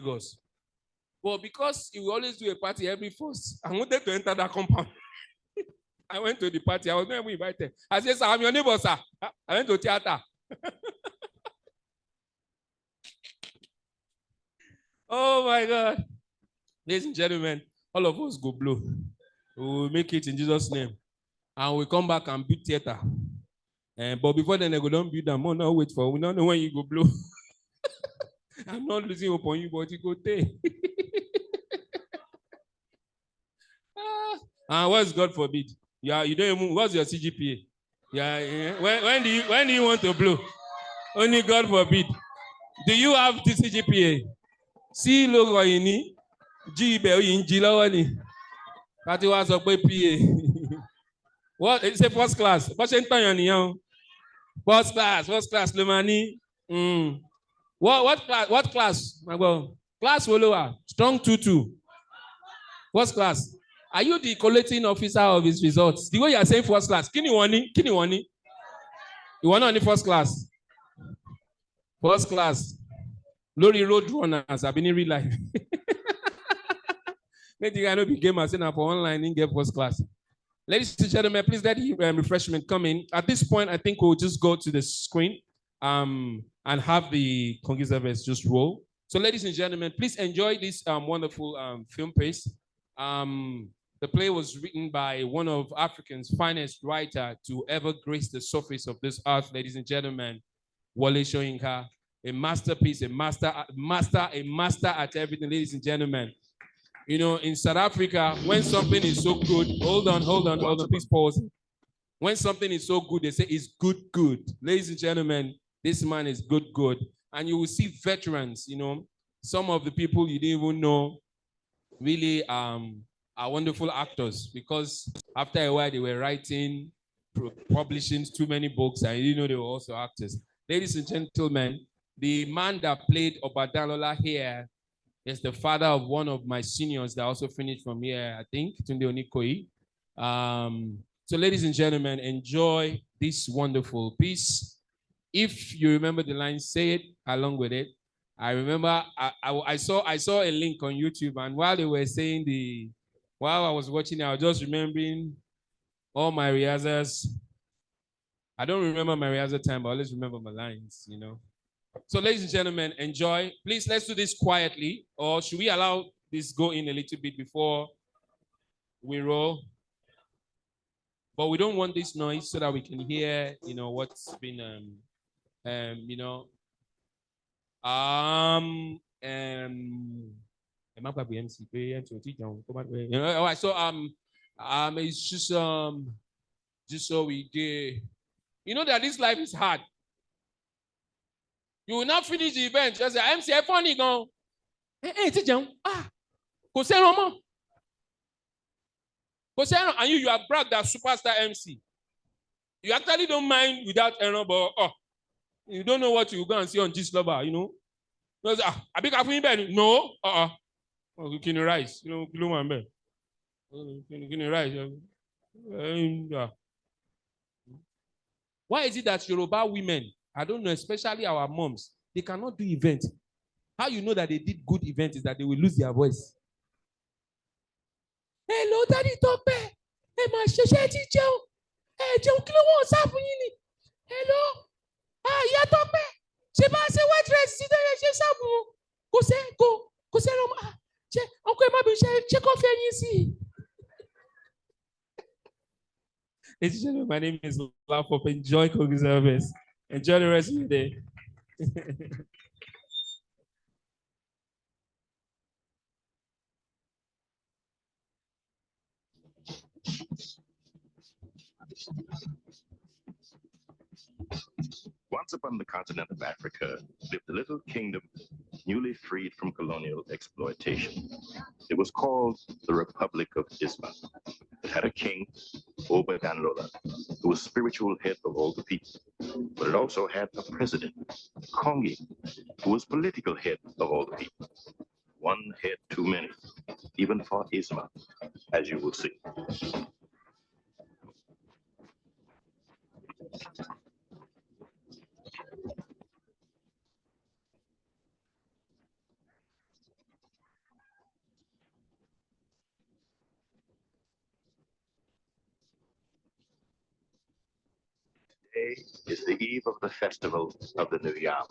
Goes. Well, because he will always do a party every first, I wanted to enter that compound. I went to the party. I was not even invited. I said, sir, I'm your neighbor, sir. I went to theater. Oh, my God. Ladies and gentlemen, all of us go blow. We will make it in Jesus' name. And we'll come back and build theater. But before then, I go don't build them. Now wait for. We don't know when you go blow. I'm not losing hope on you, but you go take. What's God forbid? Yeah, you don't even. What's your CGPA? Yeah. When do you want to blow? Only God forbid. Do you have the CGPA? See, look what you need. G be in G lower ni. Pate was up with PA. What? It's a first class. What's in young? First class, Lemani. What class? Well, class follower, strong 2-2. First class. Are you the collecting officer of his results? The way you are saying first class, kini wani? You want on the first class? First class. Lori road runners have been in real life. Maybe I know the game I saying for online and get first class. Ladies and gentlemen, please let the refreshment come in. At this point, I think we'll just go to the screen and have the Kongi service just roll. So, ladies and gentlemen, please enjoy this wonderful film piece. The play was written by one of Africa's finest writers to ever grace the surface of this earth, ladies and gentlemen, Wole Soyinka, a masterpiece, a master at everything, ladies and gentlemen. You know, in South Africa, when something is so good, hold on, please pause. When something is so good, they say it's good. Ladies and gentlemen, this man is good. And you will see veterans, you know, some of the people you didn't even know really are wonderful actors, because after a while they were writing, publishing too many books, and you know they were also actors. Ladies and gentlemen, the man that played Obadalola here is the father of one of my seniors that also finished from here, I think, Tunde Onikoi. So ladies and gentlemen, enjoy this wonderful piece. If you remember the line, say it along with it. I remember I saw a link on YouTube, and while they were saying while I was watching it, I was just remembering all my rehearsals. I don't remember my rehearsal time, but I always remember my lines, you know. So ladies and gentlemen, enjoy. Please, let's do this quietly, or should we allow this go in a little bit before we roll? But we don't want this noise so that we can hear, you know, what's been, you know, you know, all right, so it's just so we get, you know that this life is hard. You will not finish the event. Just say, MC, funny go. Hey, and you are bragged that superstar MC. You actually don't mind without error, but you don't know what you go and see on this lover, you know. I be careful in bed. No, can you rise? You know, kilo man bed. Can you rise? Why is it that Yoruba women, I don't know, especially our moms, they cannot do events? How you know that they did good events is that they will lose their voice. Hello, Daddy Tope. Hey, my sheshe ti jẹun. Hey, jẹun kí ló wọ́n sá fún yín ni. Hello. Ìyá Tope. Ṣé bá ṣe white rice sí tẹ́lẹ̀ ṣe sáàbù o? Kò sẹ́ ẹran mọ́. Ṣé ọkọ ẹ̀ má bí ṣe kọ́ fẹ́ yín sí? Ladies and gentlemen, my name is Lafup. Enjoy Kongi service. Enjoy the rest of your day. Once upon the continent of Africa lived a little kingdom newly freed from colonial exploitation. It was called the Republic of Isma. It had a king, Obadanlola, who was spiritual head of all the people. But it also had a president, Kongi, who was political head of all the people. One head too many, even for Isma, as you will see. Today is the eve of the festival of the New Yam.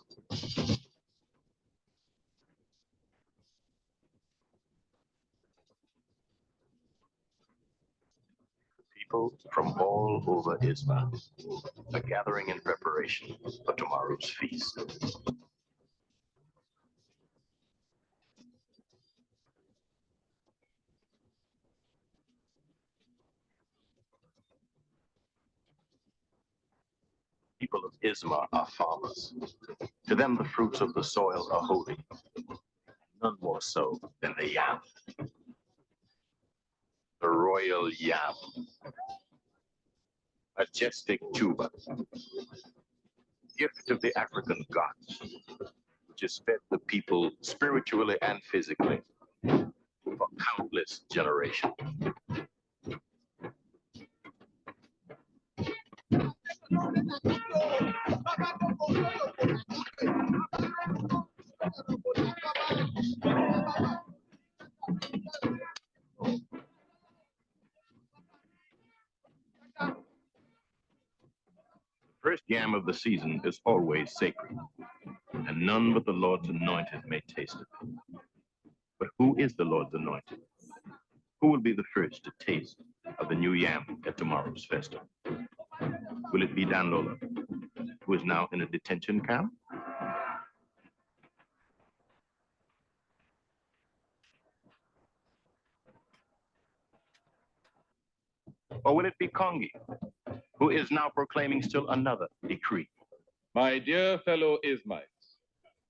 People from all over Isma are gathering in preparation for tomorrow's feast. People of Isma are farmers. To them, the fruits of the soil are holy, none more so than the yam. The royal yam. Majestic tuber. Gift of the African gods, which has fed the people spiritually and physically for countless generations. First yam of the season is always sacred, and none but the Lord's anointed may taste it. But who is the Lord's anointed? Who will be the first to taste of the new yam at tomorrow's festival? Will it be Danlola, who is now in a detention camp? Or will it be Kongi, who is now proclaiming still another decree? My dear fellow Ismaites,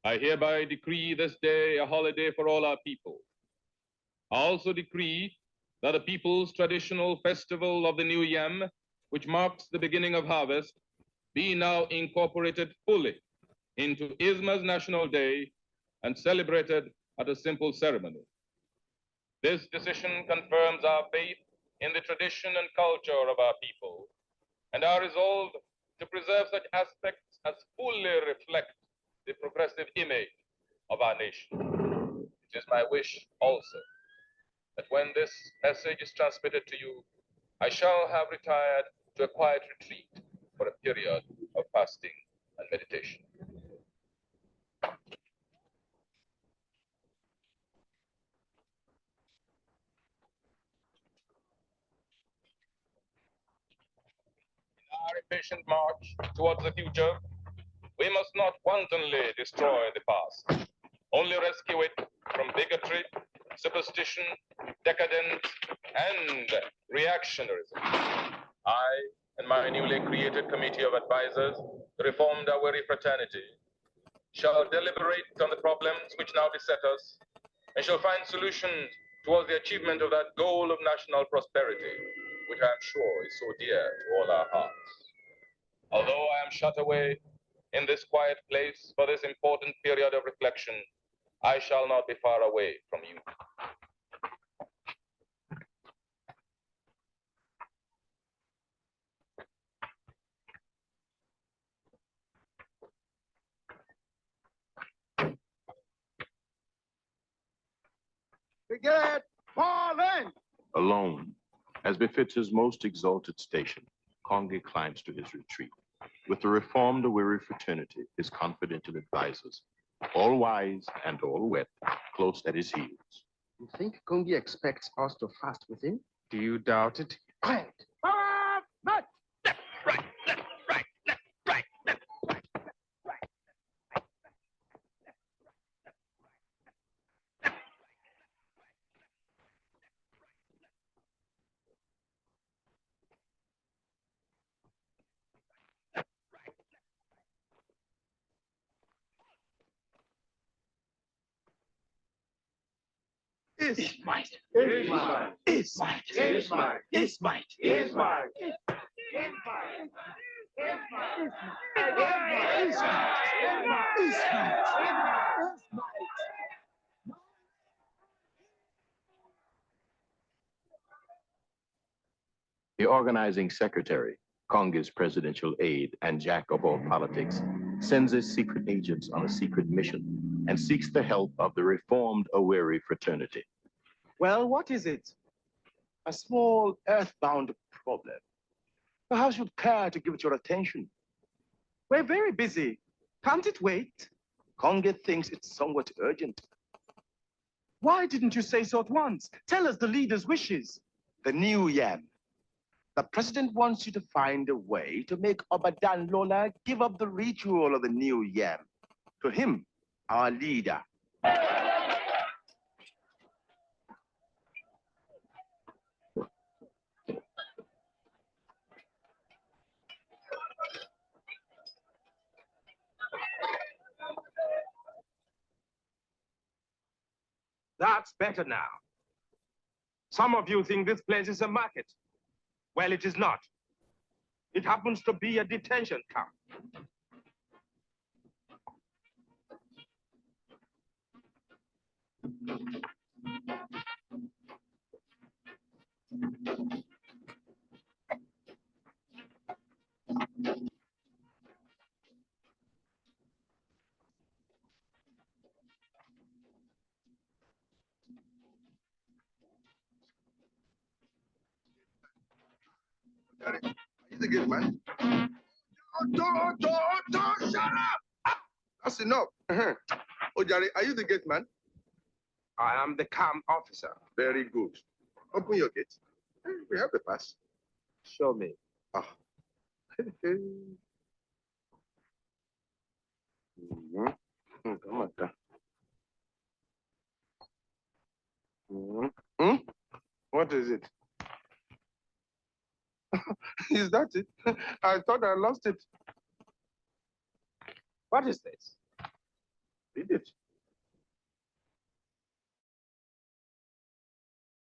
I hereby decree this day a holiday for all our people. I also decree that the people's traditional festival of the New Yam, which marks the beginning of harvest, be now incorporated fully into Isma's National Day and celebrated at a simple ceremony. This decision confirms our faith in the tradition and culture of our people, and our resolve to preserve such aspects as fully reflect the progressive image of our nation. It is my wish also that when this message is transmitted to you, I shall have retired to a quiet retreat for a period of fasting and meditation. Our impatient march towards the future, we must not wantonly destroy the past, only rescue it from bigotry, superstition, decadence, and reactionarism. I and my newly created committee of advisors, the Reformed Aweri Fraternity, shall deliberate on the problems which now beset us and shall find solutions towards the achievement of that goal of national prosperity, which I am sure is so dear to all our hearts. Although I am shut away in this quiet place for this important period of reflection, I shall not be far away from you. Brigade, fall in! Alone, as befits his most exalted station, Kongi climbs to his retreat. With the Reformed Aweri Fraternity, his confidential advisors, all wise and all wet, close at his heels. You think Kongi expects us to fast with him? Do you doubt it? Quiet! Not! Is might. Is might. Is might. Is might. Is might. Is might. The organizing secretary, Kongi's presidential aide and jack of all politics, sends his secret agents on a secret mission and seeks the help of the Reformed Aweri Fraternity. Well, what is it? A small earthbound problem. Perhaps you'd care to give it your attention. We're very busy. Can't it wait? Kongi thinks it's somewhat urgent. Why didn't you say so at once? Tell us the leader's wishes. The new yam. The president wants you to find a way to make Ibadan Lola give up the ritual of the new yam. To him, our leader. That's better now. Some of you think this place is a market. Well, it is not. It happens to be a detention camp. Are you the gate man? Don't, shut up! That's enough. Oh, Jerry, are you the gate man? I am the camp officer. Very good. Open your gate. We have the pass. Show me. Ah. Come on. What is it? Is that it? I thought I lost it. What is this? Read it.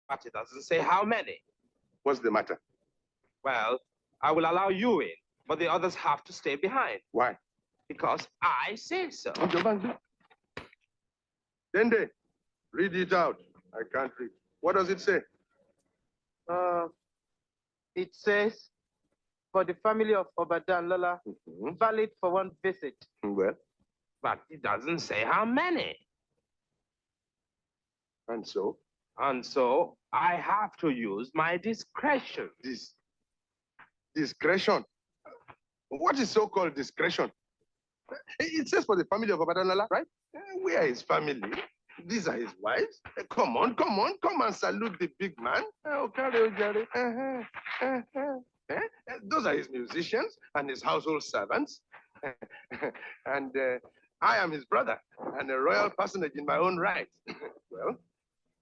But it doesn't say how many. What's the matter? Well, I will allow you in, but the others have to stay behind. Why? Because I say so. Dende, read it out. I can't read. What does it say? It says, for the family of Ibadan Lola, valid for one visit. Well, but it doesn't say how many. And so? And so I have to use my discretion. Discretion? What is so-called discretion? It says for the family of Obadan, right? We are his family. These are his wives. Come on, come and salute the big man. Those are his musicians and his household servants. And I am his brother and a royal personage in my own right. Well,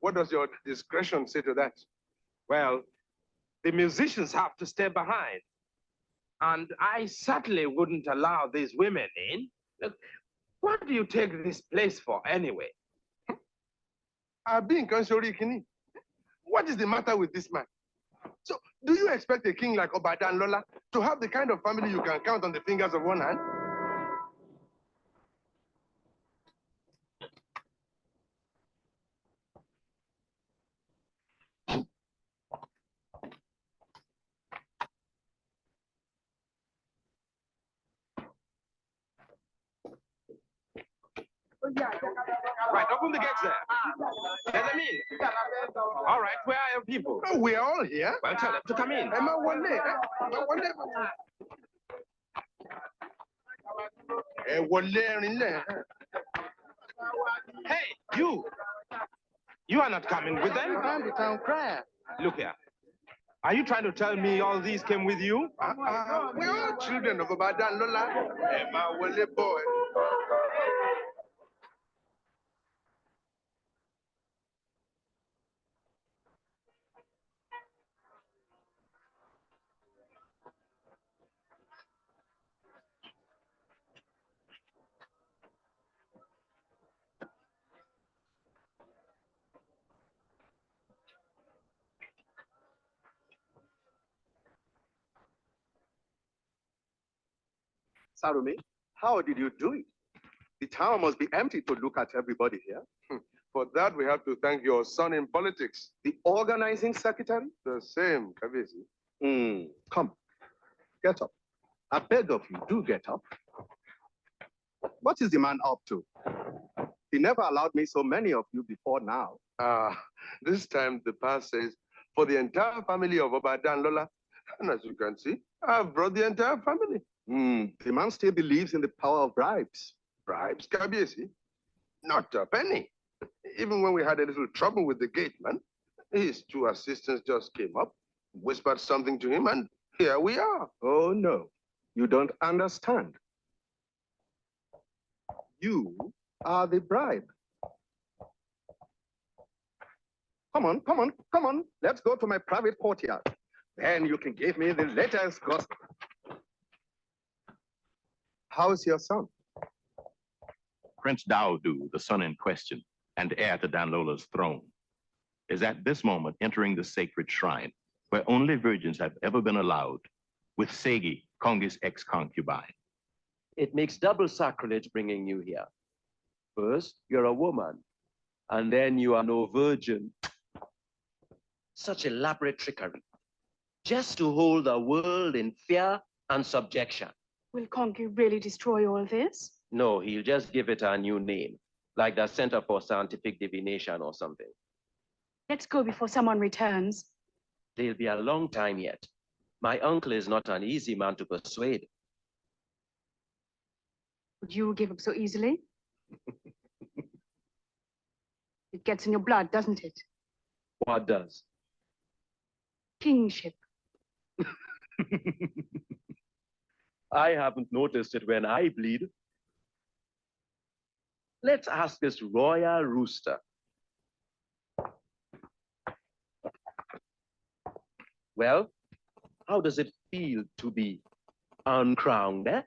what does your discretion say to that? Well, the musicians have to stay behind. And I certainly wouldn't allow these women in. Look, what do you take this place for anyway? What is the matter with this man? So, do you expect a king like Obadan Lola to have the kind of family you can count on the fingers of one hand? Right, open the gates there. Let them in. All right, where are your people? Oh, we are all here. Well, tell them to come in. Hey, you! You are not coming with them? I'm the town crier. Look here. Are you trying to tell me all these came with you? We are all children of Obadan Lola. Emma Wole boy. Salome, how did you do it? The town must be empty to look at everybody here. For that, we have to thank your son in politics. The organizing secretary? The same, Kabezi. Come, get up. I beg of you, do get up. What is the man up to? He never allowed me so many of you before now. This time the pass says, for the entire family of Obadan Lola. And as you can see, I've brought the entire family. The man still believes in the power of bribes. Bribes, Kabiesi? Not a penny. Even when we had a little trouble with the gateman, his two assistants just came up, whispered something to him, and here we are. Oh, no. You don't understand. You are the bribe. Come on. Let's go to my private courtyard. Then you can give me the latest gossip. How's your son? Prince Daudu, the son in question, and heir to Danlola's throne, is at this moment entering the sacred shrine where only virgins have ever been allowed, with Segi, Kongi's ex-concubine. It makes double sacrilege bringing you here. First, you're a woman, and then you are no virgin. Such elaborate trickery, just to hold the world in fear and subjection. Will Kongi really destroy all this? No, he'll just give it a new name, like the Center for Scientific Divination or something. Let's go before someone returns. They'll be a long time yet. My uncle is not an easy man to persuade. Would you give up so easily? It gets in your blood, doesn't it? What does? Kingship. I haven't noticed it when I bleed. Let's ask this royal rooster. Well, how does it feel to be uncrowned, eh?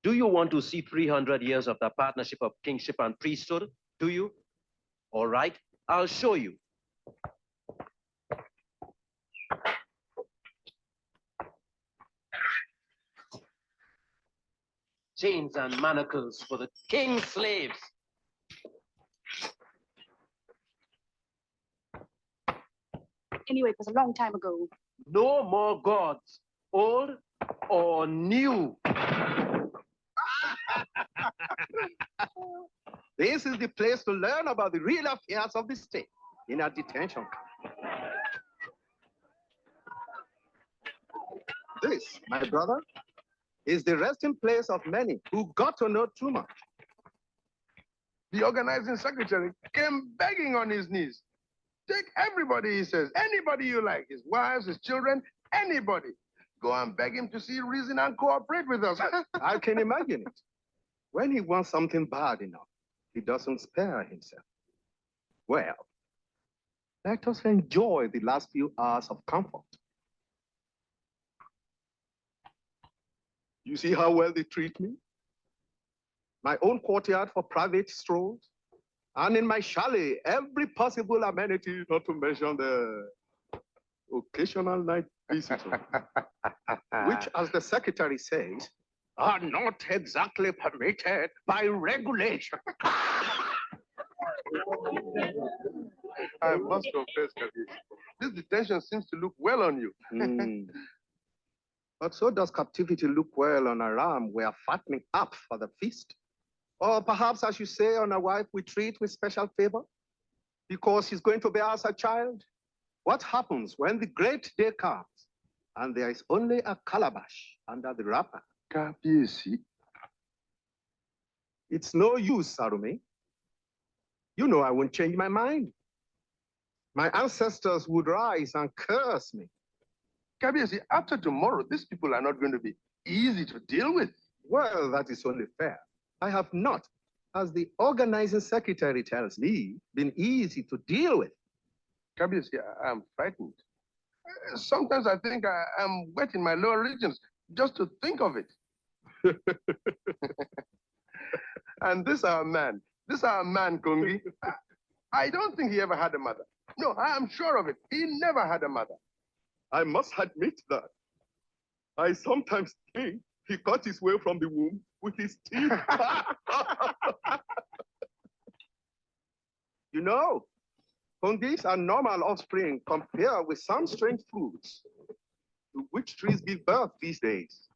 Do you want to see 300 years of the partnership of kingship and priesthood? Do you? All right, I'll show you. Chains and manacles for the king's slaves. Anyway, it was a long time ago. No more gods, old or new. This is the place to learn about the real affairs of the state in a detention camp. This, my brother, is the resting place of many who got to know too much. The organizing secretary came begging on his knees. Take everybody, he says, anybody you like, his wives, his children, anybody. Go and beg him to see reason and cooperate with us. I can imagine it. When he wants something bad enough, he doesn't spare himself. Well, let us enjoy the last few hours of comfort. You see how well they treat me? My own courtyard for private strolls, and in my chalet, every possible amenity, not to mention the occasional night visitor, which, as the secretary says, are not exactly permitted by regulation. I must confess, Kabir, this detention seems to look well on you. But so does captivity look well on a ram we are fattening up for the feast. Or perhaps, as you say, on a wife we treat with special favor because she's going to bear us a child. What happens when the great day comes and there is only a calabash under the wrapper? It's no use, Sarume. You know I won't change my mind. My ancestors would rise and curse me. Kabir, after tomorrow, these people are not going to be easy to deal with. Well, that is only fair. I have not, as the organizing secretary tells me, been easy to deal with. Kabir, I'm frightened. Sometimes I think I'm wet in my lower regions just to think of it. And this our man, Kongi, I don't think he ever had a mother. No, I am sure of it. He never had a mother. I must admit that. I sometimes think he cut his way from the womb with his teeth. You know, Kongis are normal offspring compared with some strange fruits to which trees give birth these days.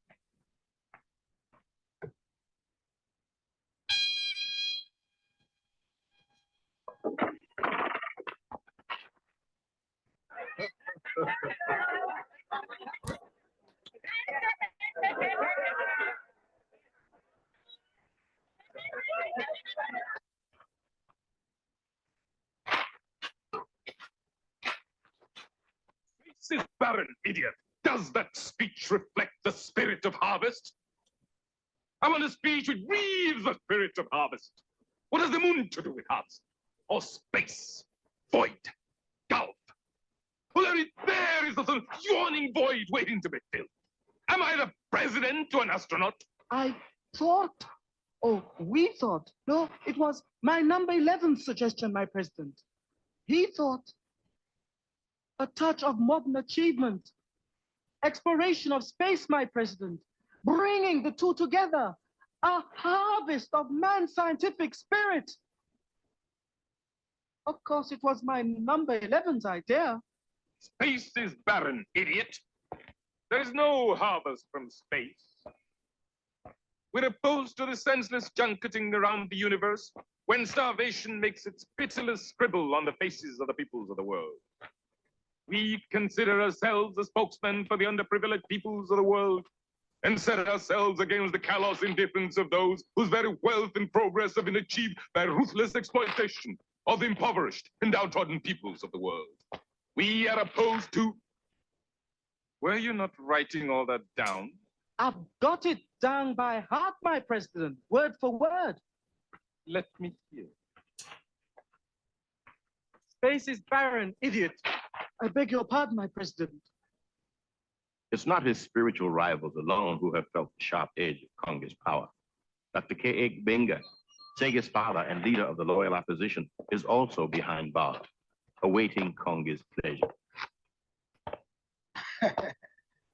This barren idiot. Does that speech reflect the spirit of harvest? I want a speech which breathes the spirit of harvest. What has the moon to do with harvest? Or space? Void? Gulf? Well, there is the yawning void waiting to be filled. Am I the president to an astronaut? I thought, we thought, no, it was my number 11 suggestion, my president. He thought a touch of modern achievement, exploration of space, my president, bringing the two together, a harvest of man's scientific spirit. Of course, it was my number 11's idea. Space is barren, idiot. There is no harvest from space. We're opposed to the senseless junketing around the universe when starvation makes its pitiless scribble on the faces of the peoples of the world. We consider ourselves the spokesmen for the underprivileged peoples of the world and set ourselves against the callous indifference of those whose very wealth and progress have been achieved by ruthless exploitation of the impoverished and downtrodden peoples of the world. We are opposed to... Were you not writing all that down? I've got it down by heart, my president, word for word. Let me hear. Space is barren, idiot. I beg your pardon, my president. It's not his spiritual rivals alone who have felt the sharp edge of Kongi's power. Dr. K.A. Benga, Sega's father and leader of the loyal opposition, is also behind bars, awaiting Kongi's pleasure.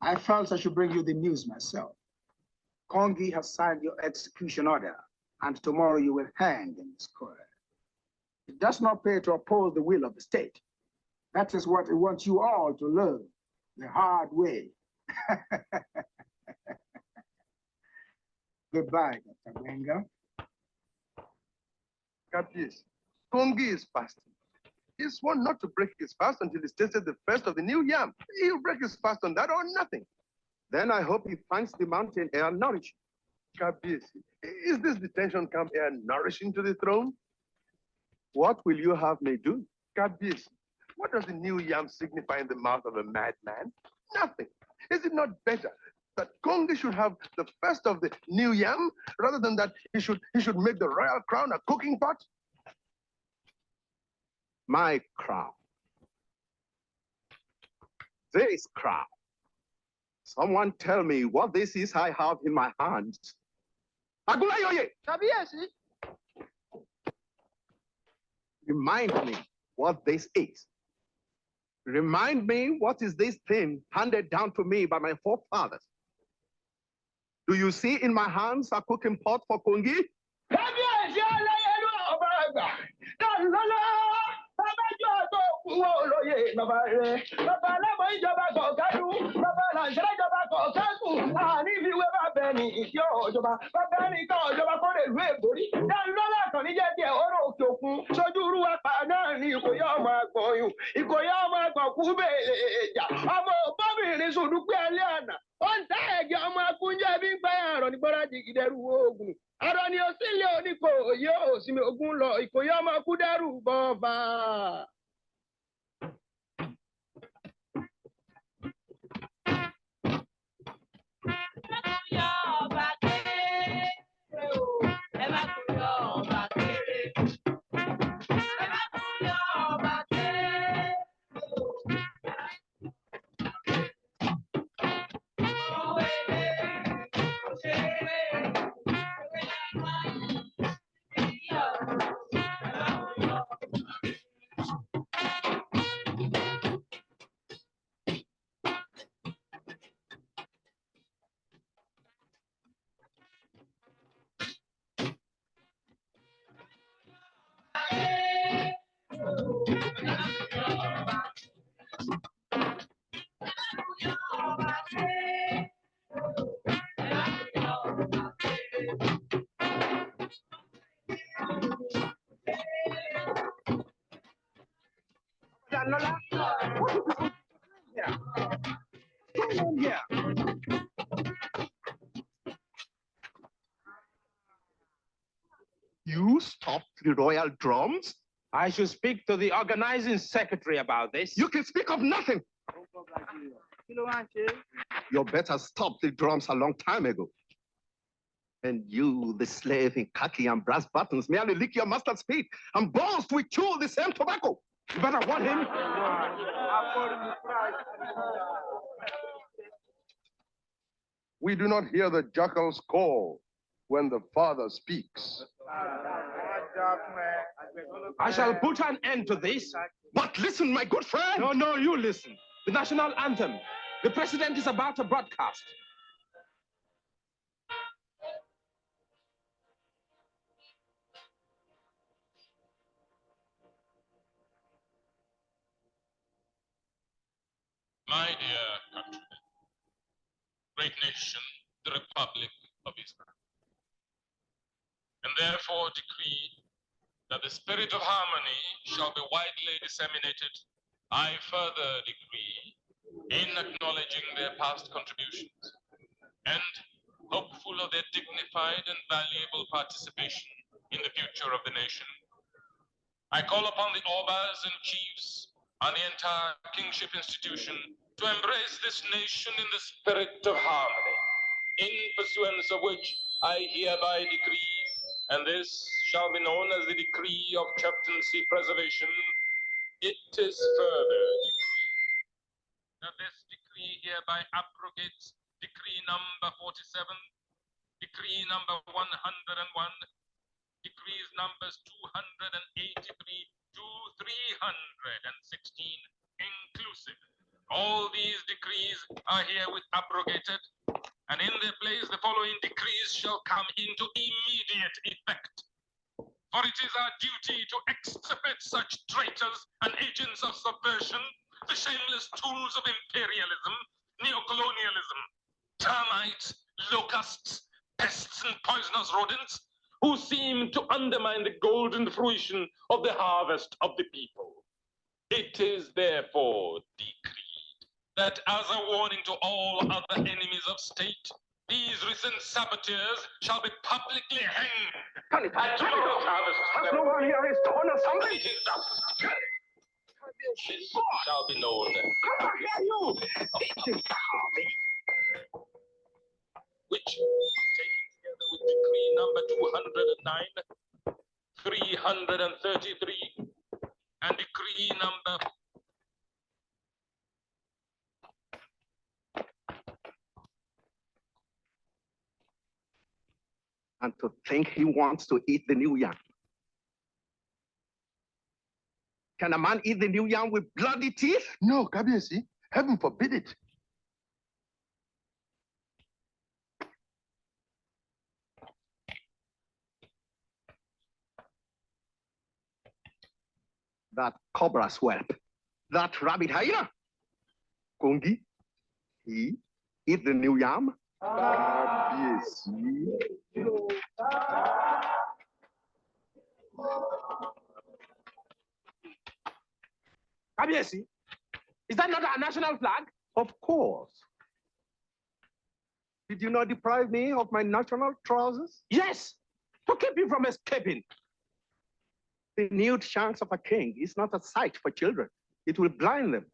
I felt I should bring you the news myself. Kongi has signed your execution order, and tomorrow you will hang in the square. It does not pay to oppose the will of the state. That is what it wants you all to learn, the hard way. Goodbye, Dr. Benga. Capies. Kongi is fasting. He sworn not to break his fast until he's tasted the first of the new yam. He'll break his fast on that or nothing. Then I hope he finds the mountain air nourishing. Capies. Is this detention camp air nourishing to the throne? What will you have me do? Capies. What does the new yam signify in the mouth of a madman? Nothing. Is it not better that Kongi should have the first of the new yam rather than that he should make the royal crown a cooking pot? My crown. This crown. Someone tell me what this is I have in my hands. Agulayoye! Remind me what this is. Remind me what is this thing handed down to me by my forefathers. Do you see in my hands a cooking pot for Kongi? You stopped the royal drums? I should speak to the organizing secretary about this. You can speak of nothing. You better stop the drums a long time ago. And you, the slave in khaki and brass buttons, merely lick your master's feet and boast we chew the same tobacco. You better warn him. We do not hear the jackal's call when the father speaks. I shall put an end to this. But listen, my good friend. No, you listen. The national anthem. The president is about to broadcast. My dear countrymen, great nation, the Republic of Israel, and therefore decree that the spirit of harmony shall be widely disseminated, I further decree, in acknowledging their past contributions and hopeful of their dignified and valuable participation in the future of the nation, I call upon the Obas and chiefs and the entire kingship institution to embrace this nation in the spirit of harmony, in pursuance of which I hereby decree, and this shall be known as the decree of chieftaincy preservation, it is further decreed that this decree hereby abrogates decree number 47, decree number 101, decrees numbers 283 to 316 inclusive. All these decrees are herewith abrogated, and in their place the following decrees shall come into immediate effect. For it is our duty to extirpate such traitors and agents of subversion, the shameless tools of imperialism, neocolonialism, termites, locusts, pests and poisonous rodents, who seem to undermine the golden fruition of the harvest of the people. It is therefore decreed that as a warning to all other enemies of state, these recent saboteurs shall be publicly hanged. At tomorrow's harvest. Has no one here is to honor something? It is thus. This shall be known. How dare you? Which, taken together with decree number 209, 333, and decree number and to think he wants to eat the new yam. Can a man eat the new yam with bloody teeth? No, Kabiyesi, heaven forbid it. That cobra's whelp, that rabbit hyena. Kongi, he eat the new yam? Kabiyesi. Kabiyesi, is that not our national flag? Of course. Did you not deprive me of my national trousers? Yes, to keep you from escaping. The nude shanks of a king is not a sight for children. It will blind them.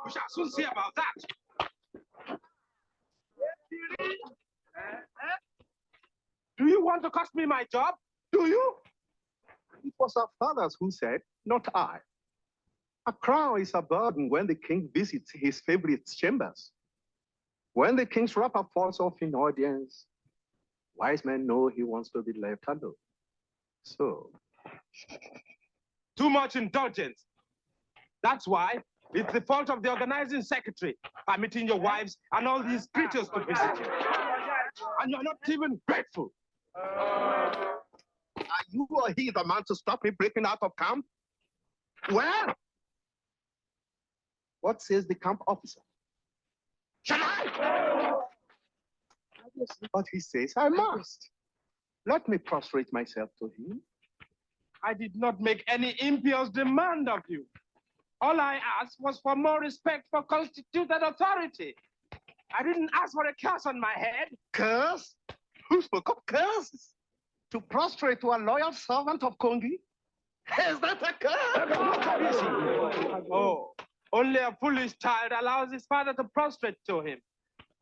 We shall soon see about that. Do you want to cost me my job? Do you? It was our fathers who said, not I. A crown is a burden when the king visits his favorite chambers. When the king's wrapper falls off in audience, wise men know he wants to be left alone. So. Too much indulgence. That's why it's the fault of the organizing secretary permitting your wives and all these creatures to visit you. And you're not even grateful. Are you or he the man to stop me breaking out of camp? Well, what says the camp officer? Shall I? But he says I must. Let me prostrate myself to him. I did not make any impious demand of you. All I asked was for more respect for constituted authority. I didn't ask for a curse on my head. Curse? Who spoke of curses? To prostrate to a loyal servant of Kongi? Is that a curse? Oh, only a foolish child allows his father to prostrate to him.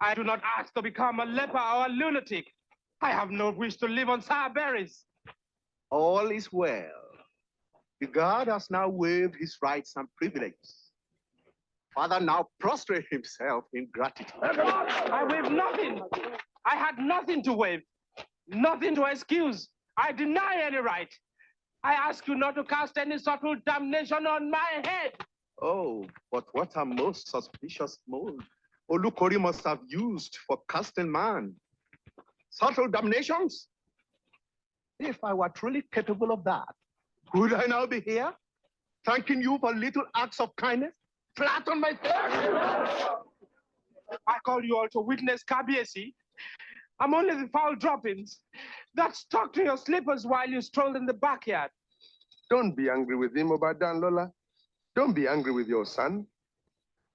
I do not ask to become a leper or a lunatic. I have no wish to live on sour berries. All is well. The God has now waived his rights and privileges. Father now prostrate himself in gratitude. I waived nothing. I had nothing to waive, nothing to excuse. I deny any right. I ask you not to cast any subtle damnation on my head. Oh, but what a most suspicious mold Olukori must have used for casting man. Subtle damnations? If I were truly capable of that, would I now be here, thanking you for little acts of kindness, flat on my face? I call you all to witness, Kabiyesi. I'm only the foul droppings that stuck to your slippers while you strolled in the backyard. Don't be angry with him, Ibadan, Lola. Don't be angry with your son.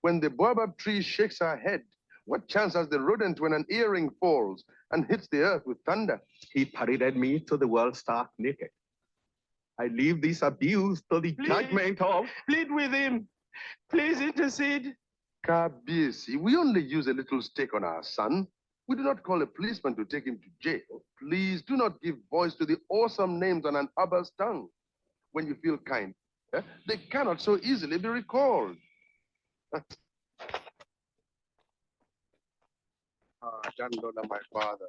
When the baobab tree shakes her head, what chance has the rodent when an earring falls and hits the earth with thunder? He paraded me to the world stark naked. I leave this abuse to the judgment of... Plead with him. Please intercede. Kabiyesi, we only use a little stake on our son. We do not call a policeman to take him to jail. Please do not give voice to the awesome names on an Abba's tongue. When you feel kind, they cannot so easily be recalled. Jandola, my father.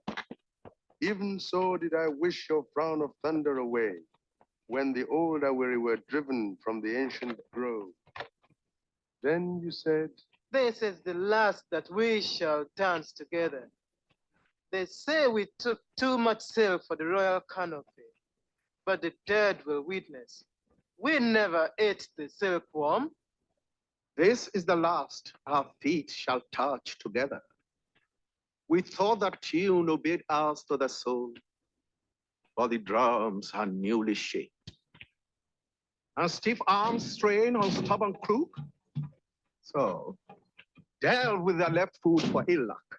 Even so did I wish your frown of thunder away when the old Aweri were driven from the ancient grove. Then you said, This is the last that we shall dance together. They say we took too much silk for the royal canopy, but the dead will witness. We never ate the silkworm. This is the last our feet shall touch together. We thought that tune obeyed us to the soul, but the drums are newly shaped. And stiff arms strain on stubborn crook. So, delve with the left foot for ill luck.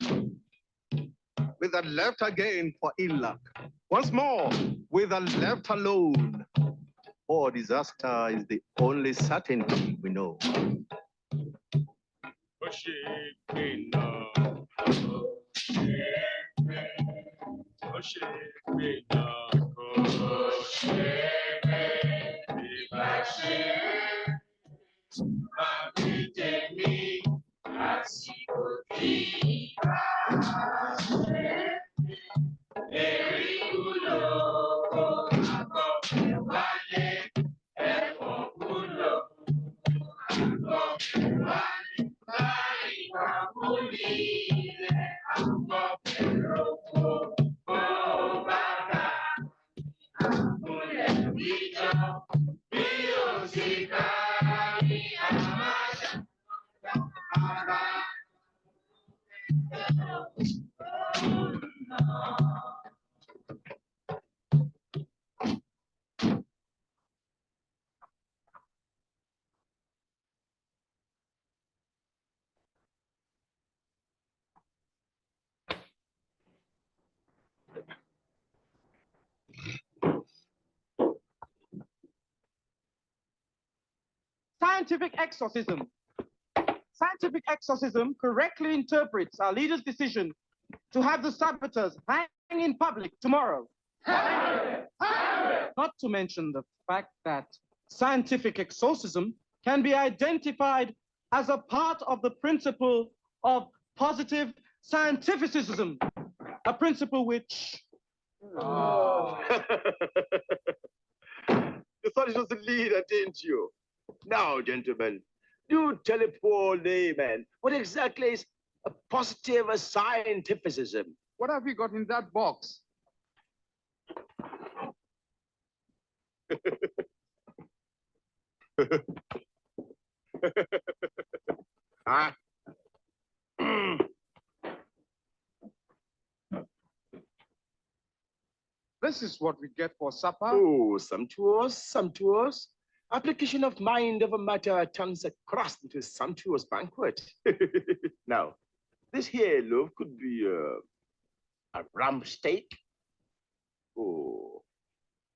With the left again for ill luck. Once more, with the left alone. For disaster is the only certainty we know. Scientific exorcism. Scientific exorcism correctly interprets our leader's decision to have the saboteurs hang in public tomorrow. Not to mention the fact that scientific exorcism can be identified as a part of the principle of positive scientificism, a principle which... You thought it was the leader, didn't you? Now, gentlemen, do tell a poor layman what exactly is a positive scientificism. What have you got in that box? Huh? This is what we get for supper. Oh, sumptuous, sumptuous. Application of mind over matter turns a crust into a sumptuous banquet. Now, this here loaf could be a rump steak, or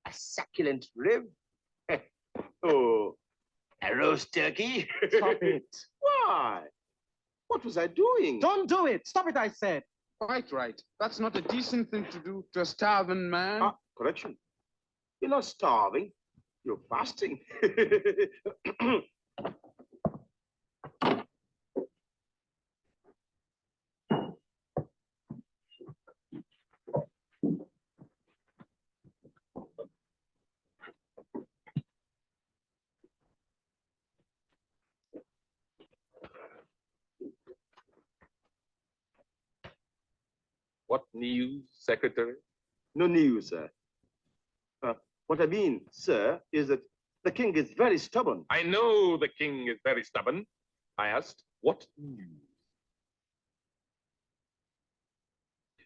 a succulent rib, or a roast turkey. Stop it. Why? What was I doing? Don't do it. Stop it, I said. Quite right. That's not a decent thing to do to a starving man. Ah, correction. You're not starving. You're fasting. What news, Secretary? No news, sir. What I mean, sir, is that the king is very stubborn. I know the king is very stubborn. I asked, what news?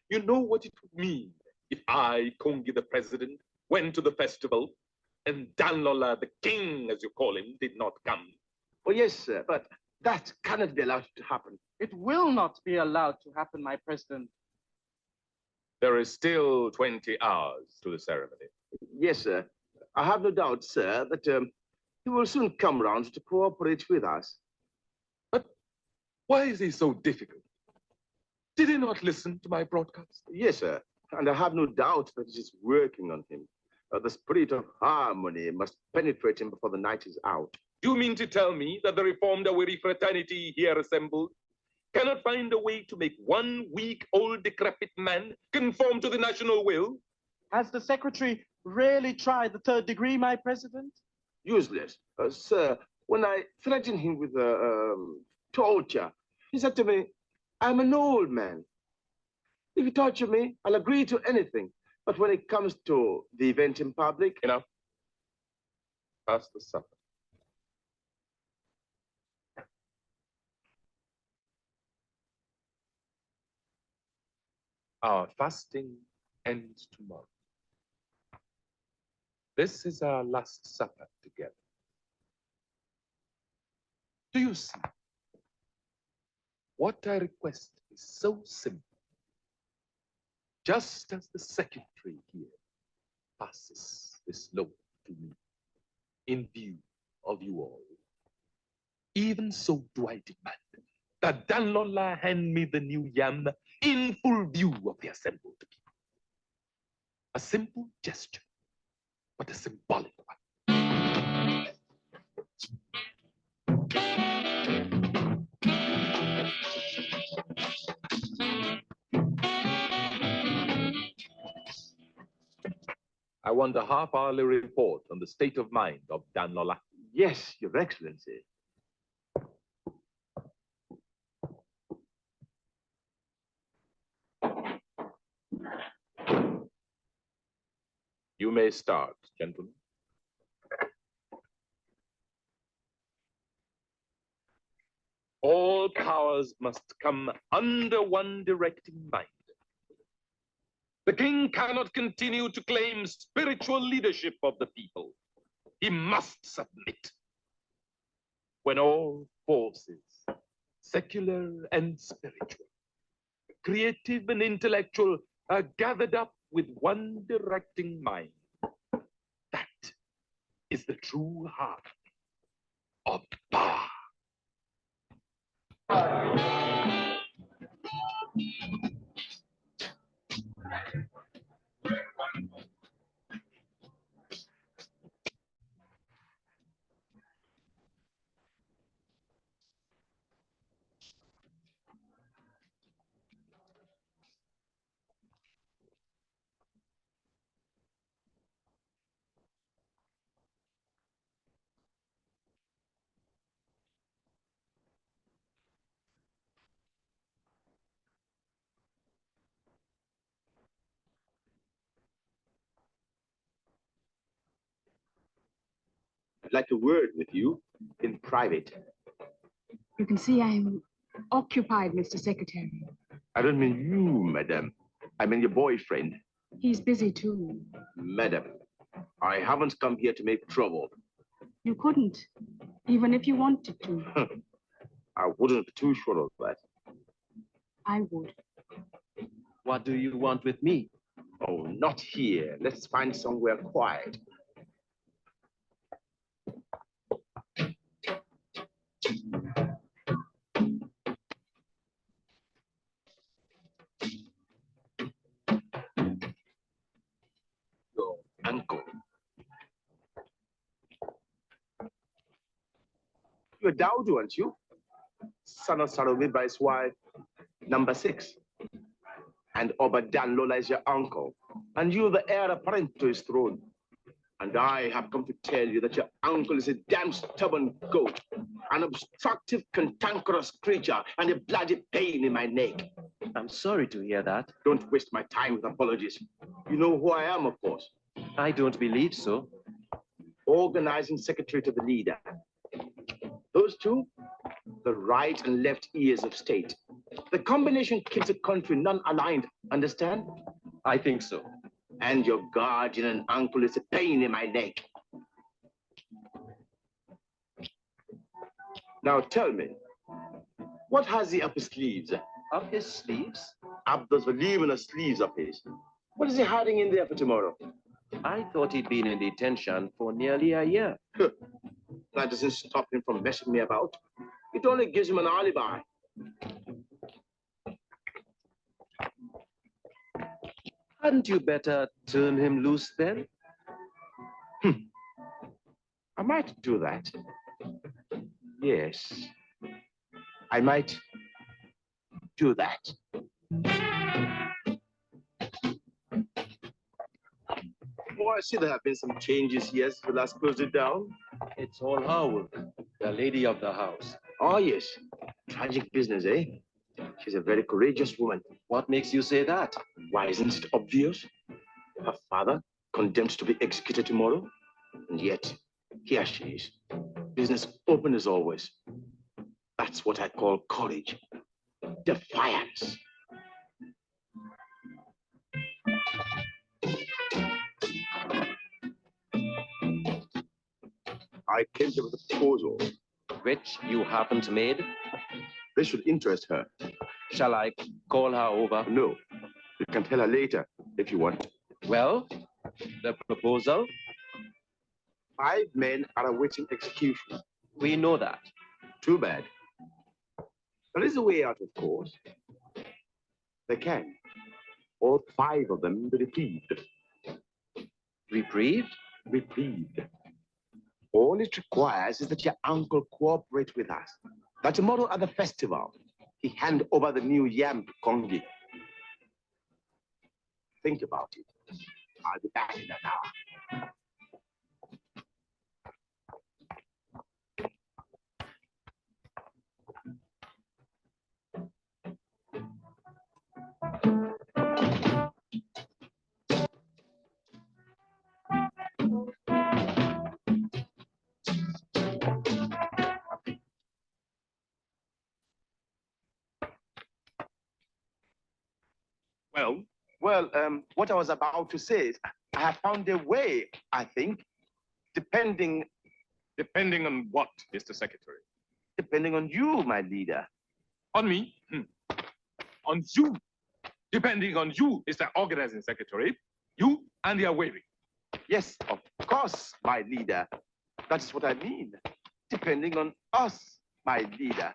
You know what it would mean if I, Kongi the president, went to the festival and Danlola, the king, as you call him, did not come? Oh, yes, sir, but that cannot be allowed to happen. It will not be allowed to happen, my president. There is still 20 hours to the ceremony. Yes, sir. I have no doubt, sir, that he will soon come round to cooperate with us. But why is he so difficult? Did he not listen to my broadcast? Yes, sir. And I have no doubt that it is working on him. The spirit of harmony must penetrate him before the night is out. Do you mean to tell me that the Reformed Awiri fraternity here assembled cannot find a way to make one weak-old decrepit man conform to the national will? Has the secretary really tried the third degree, my president? Useless. Sir, when I threatened him with torture, he said to me, I'm an old man. If you torture me, I'll agree to anything. But when it comes to the event in public... Enough. Pass the supper. Our fasting ends tomorrow. This is our last supper together. Do you see? What I request is so simple. Just as the secretary here passes this loaf to me in view of you all, even so do I demand that Danlola hand me the new yam in full view of the assembled people. A simple gesture, but a symbolic one. I want a half-hourly report on the state of mind of Danlola. Yes, Your Excellency. You may start, gentlemen. All powers must come under one directing mind. The king cannot continue to claim spiritual leadership of the people. He must submit. When all forces, secular and spiritual, creative and intellectual, are gathered up with one directing mind, that is the true heart of power. I'd like a word with you in private. You can see I'm occupied, Mr. Secretary. I don't mean you, madam. I mean your boyfriend. He's busy too. Madam, I haven't come here to make trouble. You couldn't, even if you wanted to. I wouldn't be too sure of that. I would. What do you want with me? Oh, not here. Let's find somewhere quiet. Your uncle. You're Dowd, aren't you? Son of Salome by his wife, number 6. And Obadan Lola is your uncle. And you're the heir apparent to his throne. And I have come to tell you that your uncle is a damn stubborn goat, an obstructive, cantankerous creature, and a bloody pain in my neck. I'm sorry to hear that. Don't waste my time with apologies. You know who I am, of course. I don't believe so. Organizing secretary to the leader. Those two, the right and left ears of state. The combination keeps the country non-aligned, understand? I think so. And your guardian and uncle is a pain in my neck. Now tell me, what has he up his sleeves? Up his sleeves? Up those voluminous sleeves of his. What is he hiding in there for tomorrow? I thought he'd been in detention for nearly a year. That doesn't stop him from messing me about. It only gives him an alibi. Hadn't you better turn him loose then? I might do that. Yes, I might do that. Oh, I see there have been some changes here since we last closed it down. It's all Howard, the lady of the house. Oh, yes. Tragic business, eh? She's a very courageous woman. What makes you say that? Why, isn't it obvious? Her father condemned to be executed tomorrow, and yet here she is. Business open as always. That's what I call courage. Defiance. I came here with a proposal. Which you haven't made? This should interest her. Shall I call her over? No. You can tell her later if you want. Well, the proposal? 5 men are awaiting execution. We know that. Too bad. There is a way out, of course. They can. All 5 of them be reprieved. Reprieved? Reprieved. All it requires is that your uncle cooperate with us. That tomorrow at the festival, he hand over the new yam to Kongi. Think about it. I'll be back in an hour. Well, what I was about to say is I have found a way, I think, depending on what, Mr. Secretary? Depending on you, my leader. On me? On you? Depending on you, Mr. Organizing Secretary. You and the Aweri. Yes, of course, my leader. That's what I mean. Depending on us, my leader.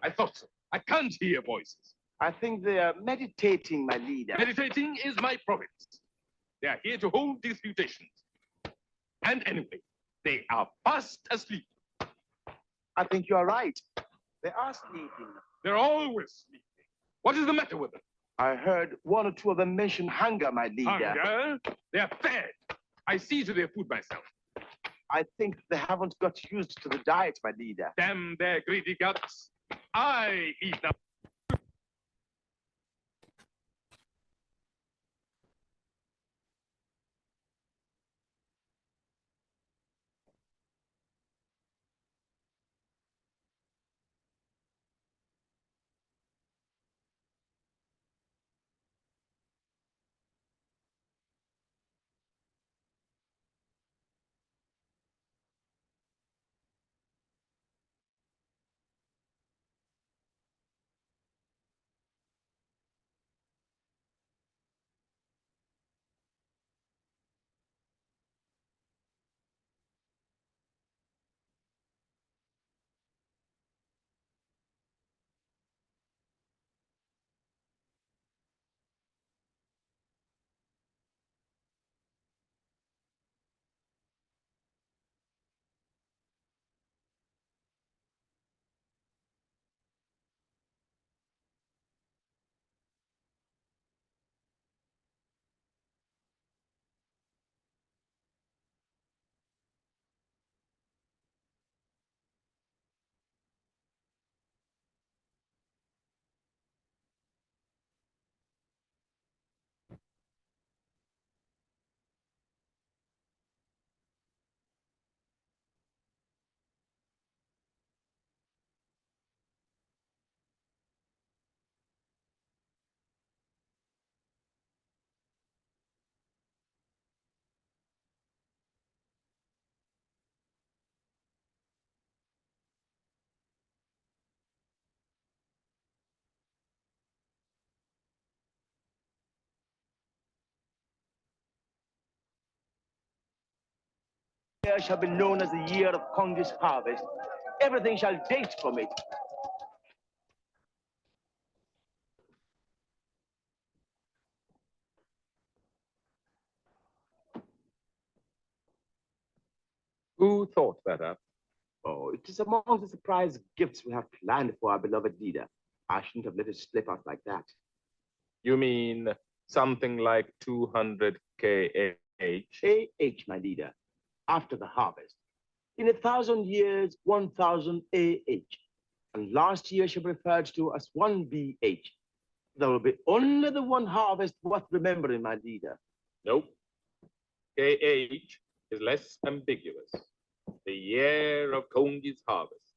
I thought so. I can't hear voices. I think they are meditating, my leader. Meditating is my province. They are here to hold disputations. And anyway, they are fast asleep. I think you are right. They are sleeping. They're always sleeping. What is the matter with them? I heard 1 or 2 of them mention hunger, my leader. Hunger? They are fed. I see to their food myself. I think they haven't got used to the diet, my leader. Damn their greedy guts. I eat them. Year shall be known as the year of Kongi's harvest. Everything shall date from it. Who thought that up? Oh, it is among the surprise gifts we have planned for our beloved leader. I shouldn't have let it slip out like that. You mean something like 200 kAh? AH, my leader, after the harvest. In 1,000 years, 1,000 AH. And last year she referred to as 1 BH. There will be only the one harvest worth remembering, my leader. Nope. KH is less ambiguous. The year of Kongi's harvest.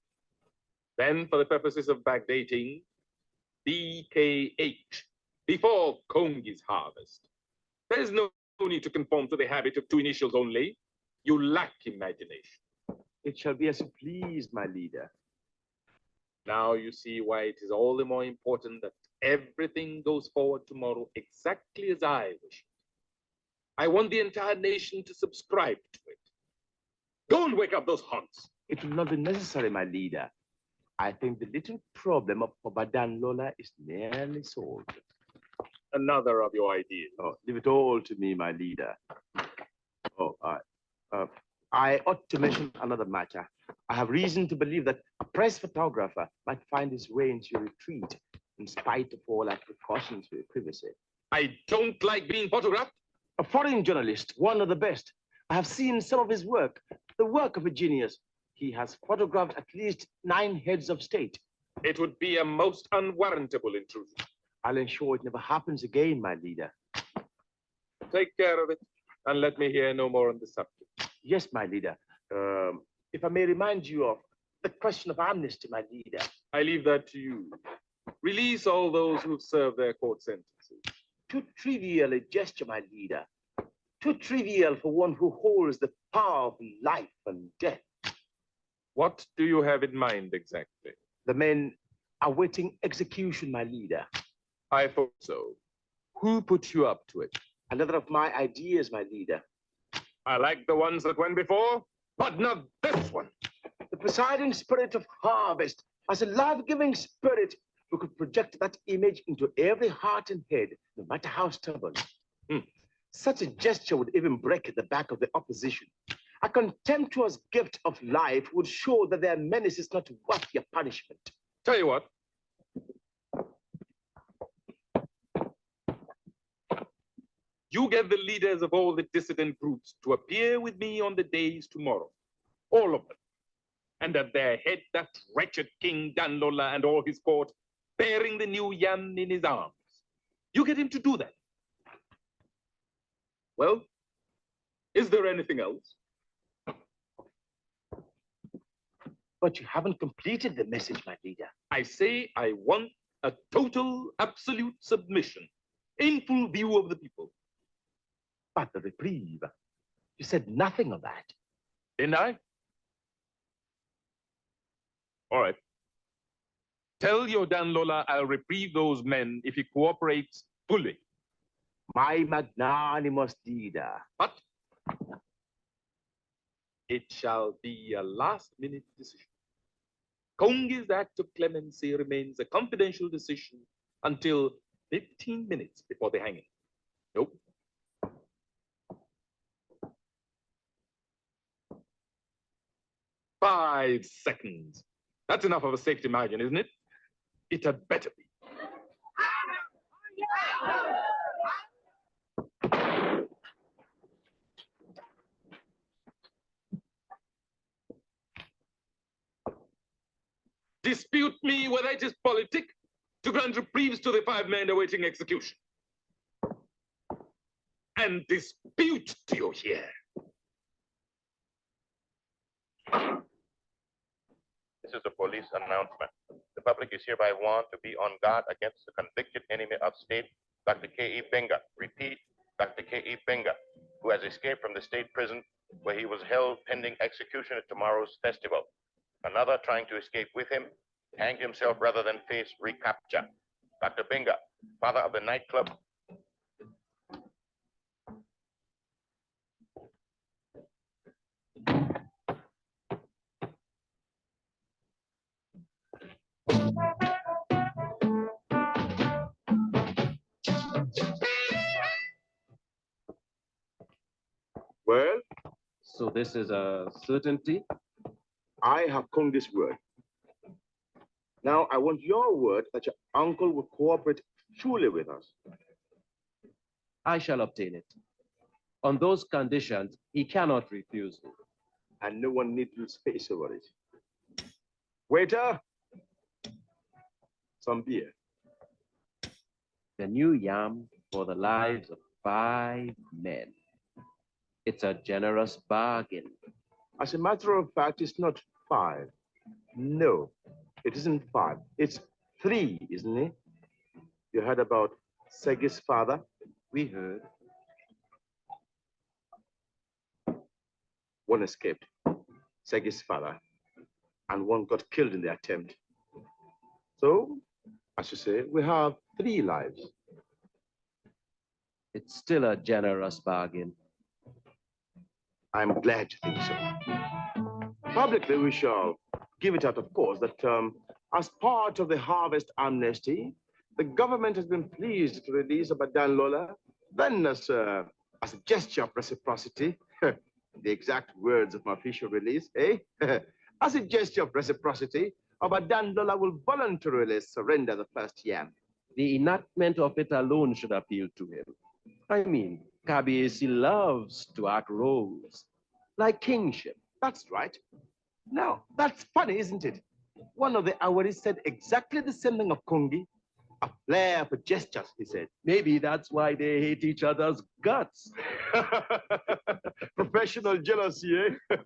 Then, for the purposes of backdating, BKH, before Kongi's harvest. There's no need to conform to the habit of 2 initials only. You lack imagination. It shall be as you please, my leader. Now you see why it is all the more important that everything goes forward tomorrow exactly as I wish. I want the entire nation to subscribe to it. Go and wake up those hunts. It will not be necessary, my leader. I think the little problem of Obadan Lola is nearly solved. Another of your ideas. Oh, leave it all to me, my leader. Oh, I ought to mention another matter. I have reason to believe that a press photographer might find his way into your retreat in spite of all our precautions for your privacy. I don't like being photographed. A foreign journalist, one of the best. I have seen some of his work, the work of a genius. He has photographed at least 9 heads of state. It would be a most unwarrantable intrusion. I'll ensure it never happens again, my leader. Take care of it, and let me hear no more on the subject. Yes, my leader. If I may remind you of the question of amnesty, my leader. I leave that to you. Release all those who've served their court sentences. Too trivial a gesture, my leader. Too trivial for one who holds the power of life and death. What do you have in mind exactly? The men awaiting execution, my leader. I thought so. Who put you up to it? Another of my ideas, my leader. I like the ones that went before, but not this one. The presiding spirit of harvest, as a life-giving spirit who could project that image into every heart and head, no matter how stubborn. Such a gesture would even break the back of the opposition. A contemptuous gift of life would show that their menace is not worth your punishment. Tell you what. You get the leaders of all the dissident groups to appear with me on the days tomorrow. All of them. And at their head, that wretched King Danlola and all his court, bearing the new yam in his arms. You get him to do that. Well, is there anything else? But you haven't completed the message, my leader. I say I want a total, absolute submission in full view of the people. But the reprieve, you said nothing of that. Didn't I? All right. Tell your Danlola I'll reprieve those men if he cooperates fully. My magnanimous leader. But it shall be a last-minute decision. Kongi's act of clemency remains a confidential decision until 15 minutes before the hanging. Nope. "5 seconds. That's enough of a safety margin, isn't it? It had better be. Dispute me whether it is politic to grant reprieves to the 5 men awaiting execution. And dispute, do you hear? This is a police announcement. The public is hereby warned to be on guard against the convicted enemy of state, Dr. K.E. Benga. Repeat, Dr. K.E. Benga, who has escaped from the state prison where he was held pending execution at tomorrow's festival. Another trying to escape with him hanged himself rather than face recapture. Dr. Benga, father of the nightclub. Well, so this is a certainty? I have Kongi's word. Now, I want your word that your uncle will cooperate fully with us. I shall obtain it. On those conditions, he cannot refuse me. And no one need lose face over it. Waiter, some beer. The new yam for the lives of 5 men. It's a generous bargain. As a matter of fact, it's not 5. No, it isn't 5. It's 3, isn't it? You heard about Segi's father? We heard. One escaped. Segi's father, and one got killed in the attempt. So, as you say, we have 3 lives. It's still a generous bargain. I'm glad you think so. Publicly, we shall give it out, of course, that as part of the harvest amnesty, the government has been pleased to release Ibadan Lola. Then, as a gesture of reciprocity, the exact words of my official release, as a gesture of reciprocity, Ibadan Lola will voluntarily surrender the first yam. The enactment of it alone should appeal to him. I mean, Kabiesi loves to act roles, like kingship. That's right. Now, that's funny, isn't it? One of the Awaris said exactly the same thing of Kongi. A flair for gestures, he said. Maybe that's why they hate each other's guts. Professional jealousy, eh?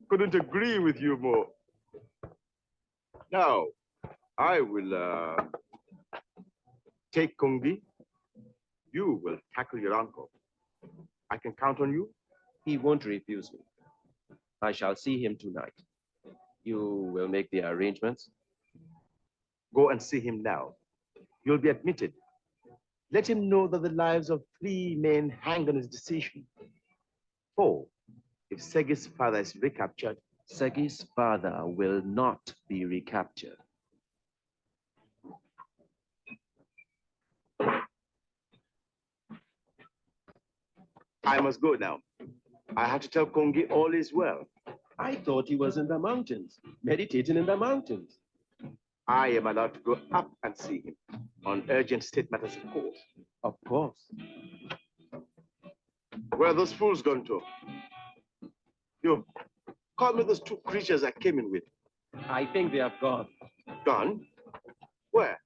Couldn't agree with you more. Now, I will take Kongi. You will tackle your uncle. I can count on you? He won't refuse me. I shall see him tonight. You will make the arrangements? Go and see him now. You'll be admitted. Let him know that the lives of 3 men hang on his decision. 4, if Segi's father is recaptured. Segi's father will not be recaptured. I must go now. I have to tell Kongi all is well. I thought he was in the mountains, meditating in the mountains. I am allowed to go up and see him on urgent state matters, of course. Of course. Where are those fools gone to? You, call me those 2 creatures I came in with. I think they have gone. Gone? Where?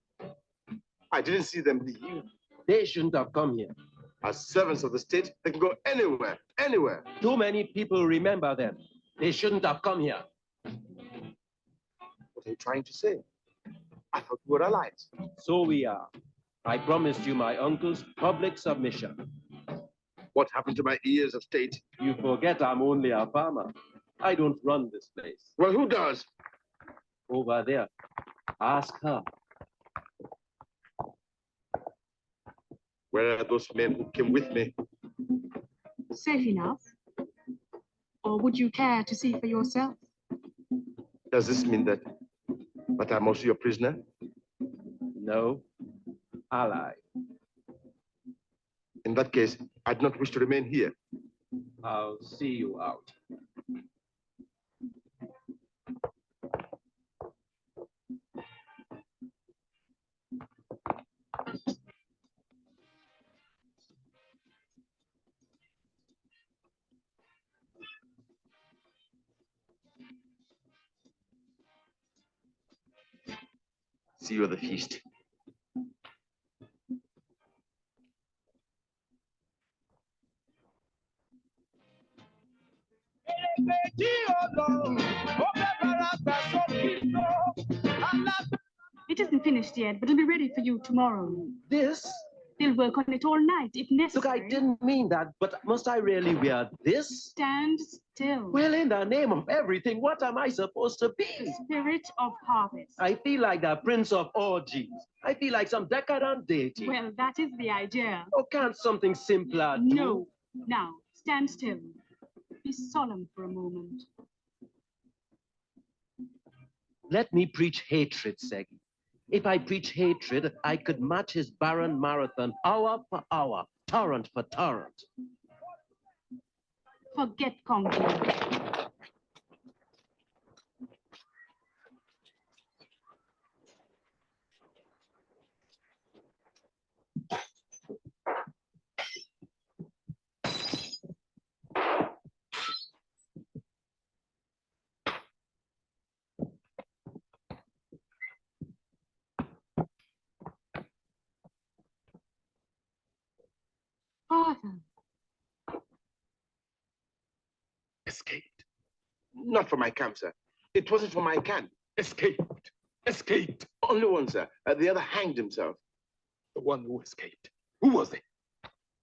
I didn't see them leave. They shouldn't have come here. As servants of the state, they can go anywhere, anywhere. Too many people remember them. They shouldn't have come here. What are you trying to say? I thought we were allies. So we are. I promised you my uncle's public submission. What happened to my years of state? You forget I'm only a farmer. I don't run this place. Well, who does? Over there. Ask her. Where are those men who came with me? Safe enough. Or would you care to see for yourself? Does this mean that I'm also your prisoner? No. Ally. In that case, I'd not wish to remain here. I'll see you out. See you at the feast. It isn't finished yet, but it'll be ready for you tomorrow. This? They'll work on it all night if necessary. Look, I didn't mean that, but must I really wear this? Stand still. Well, in the name of everything, what am I supposed to be? Spirit of harvest. I feel like the prince of orgies. I feel like some decadent deity. Well, that is the idea. Oh, can't something simpler do? No. Now, stand still. Be solemn for a moment. Let me preach hatred, Segi. If I preach hatred, I could match his barren marathon hour for hour, torrent for torrent. Forget Kongi. Father. Escaped. Not from my camp, sir. It wasn't from my camp. Escaped. Escaped. Only one, sir. The other hanged himself. The one who escaped. Who was it?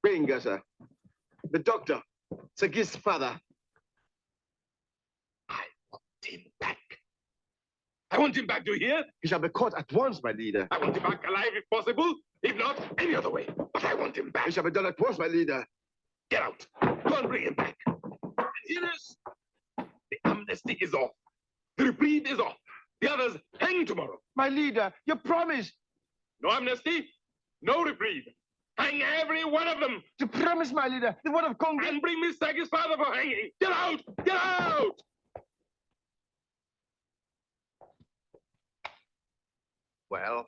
Benga, sir. The doctor. Segi's father. him back. I want him back, do you hear? He shall be caught at once, my leader. I want him back alive if possible. If not, any other way. But I want him back. He shall be done at once, my leader. Get out. Go and bring him back. And here is the amnesty is off. The reprieve is off. The others hang tomorrow. My leader, you promised. No amnesty, no reprieve. Hang every one of them. You promised, my leader. The word of Kongi. And bring me Sagi's father for hanging. Get out! Get out! Well,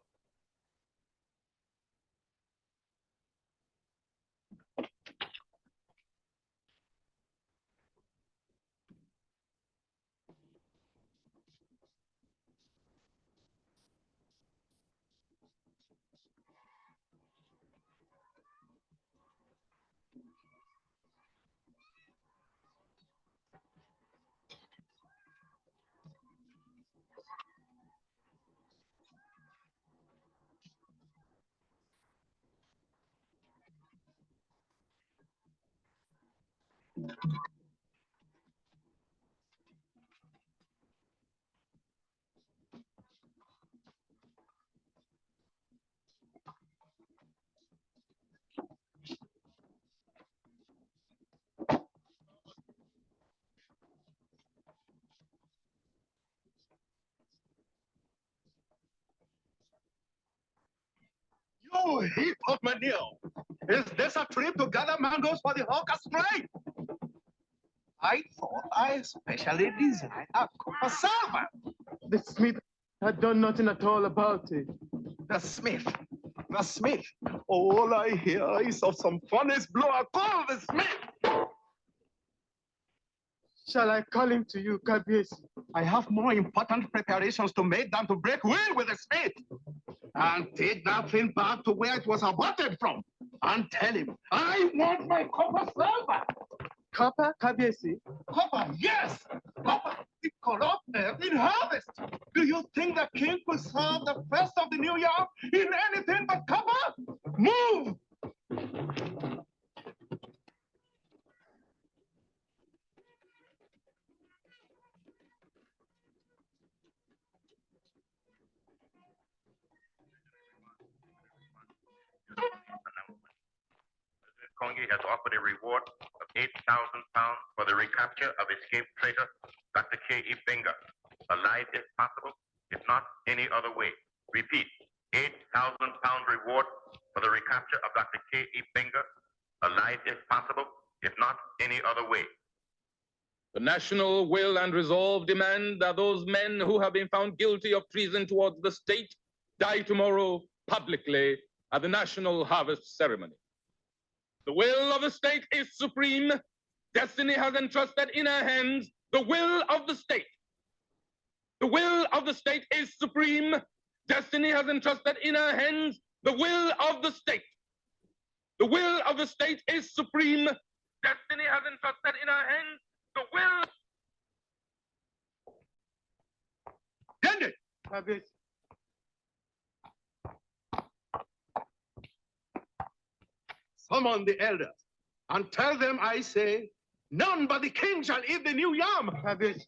you heap of manure. Is this a trip to gather mangoes for the hawker strike? I thought I specially designed a copper salver. The smith had done nothing at all about it. The smith. The smith. All I hear is of some furnace blower called the smith. Shall I call him to you, Kabiyesi? I have more important preparations to make than to break will with the smith. And take that thing back to where it was aborted from. And tell him, I want my copper salver. Copper, Kabiyesi? Copper, yes! Copper, the corrupt earth in harvest. Do you think the king will serve the first of the new year in anything but copper? Move! Kongi has offered a reward of 8,000 pounds for the recapture of escaped traitor Dr. K.E. Benga, alive if possible, if not any other way. Repeat, 8,000 pound reward for the recapture of Dr. K.E. Benga, alive if possible, if not any other way. The national will and resolve demand that those men who have been found guilty of treason towards the state die tomorrow publicly at the national harvest ceremony. The will of the state is supreme. Destiny has entrusted in her hands the will of the state. The will of the state is supreme. Destiny has entrusted in her hands the will of the state. The will of the state is supreme. Destiny has entrusted in her hands the will. End it! Kabiyesi. Summon the elders and tell them I say, none but the king shall eat the new yam. Kabiyesi.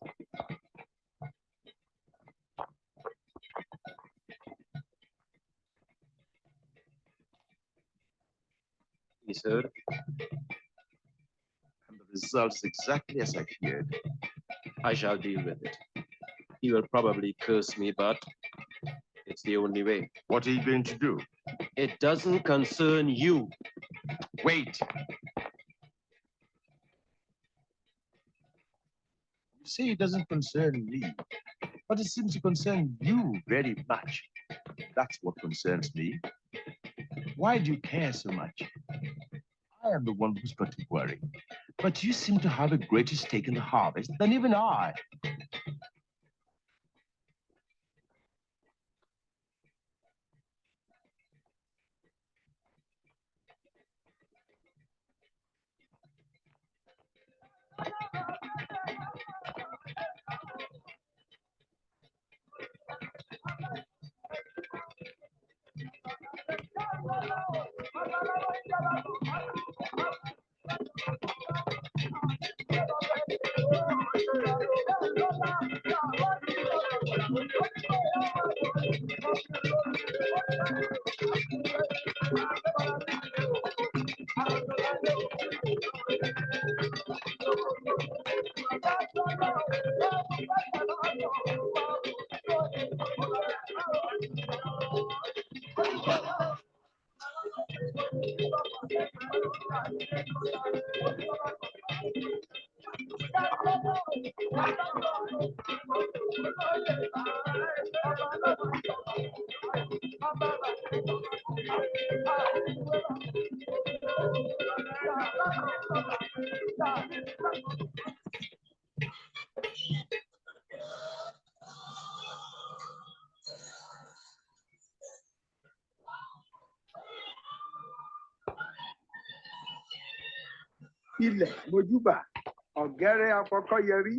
Yes, sir. And the result is exactly as I feared. I shall deal with it. He will probably curse me, but it's the only way. What are you going to do? It doesn't concern you. Wait. You say it doesn't concern me, but it seems to concern you very much. That's what concerns me. Why do you care so much? I am the one who's got to worry, but you seem to have a greater stake in the harvest than even I. Ilẹ̀ mojúbà, ọ̀gẹ́rẹ́ afọkọ́ yẹrí.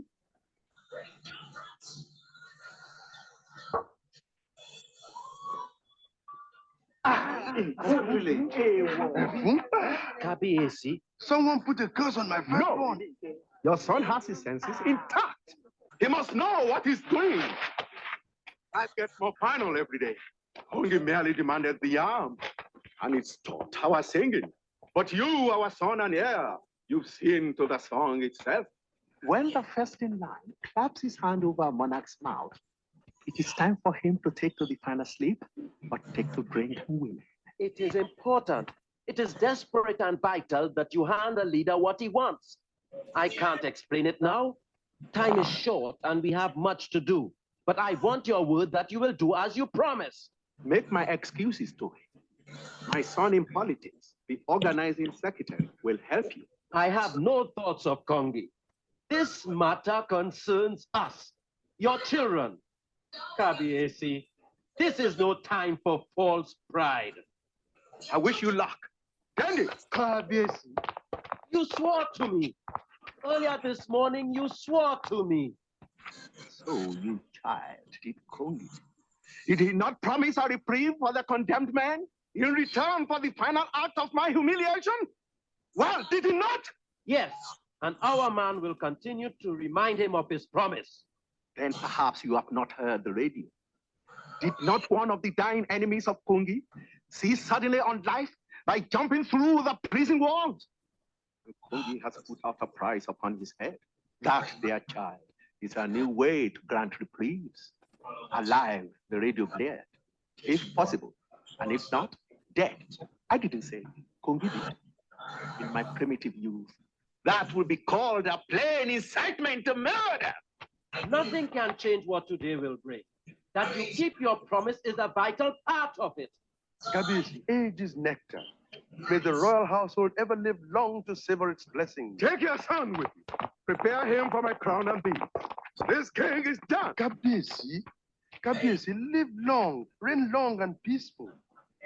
Kabiesi. Someone put a curse on my firstborn. No. Your son has his senses intact. He must know what he's doing. Life gets more final every day. Kongi merely demanded the arm, and it stopped our singing. But you, our son and heir, you've seen to the song itself. When the first in line claps his hand over a monarch's mouth, it is time for him to take to the final sleep, but take to drinking women. It is important. It is desperate and vital that you hand the leader what he wants. I can't explain it now. Time is short and we have much to do. But I want your word that you will do as you promise. Make my excuses to him. My son in politics, the organizing secretary, will help you. I have no thoughts of Kongi. This matter concerns us, your children. Kabiesi, this is no time for false pride. I wish you luck. Dandy! Kabiesi, you swore to me. Earlier this morning, you swore to me. So, you child, did Kongi. Did he not promise a reprieve for the condemned man in return for the final act of my humiliation? Well, did he not? Yes, and our man will continue to remind him of his promise. Then perhaps you have not heard the radio. Did not one of the dying enemies of Kongi seize suddenly on life by jumping through the prison walls? And Kongi has put out a price upon his head. That, dear child, is a new way to grant reprieves. Alive, the radio blared. If possible, and if not, dead. I didn't say Kongi did. In my primitive youth, that would be called a plain incitement to murder. Nothing can change what today will bring. That you keep your promise is a vital part of it. Kabiesi, age is nectar. May the royal household ever live long to savor its blessings. Take your son with you. Prepare him for my crown and beads. This king is done. Kabiesi, live long, reign long and peaceful.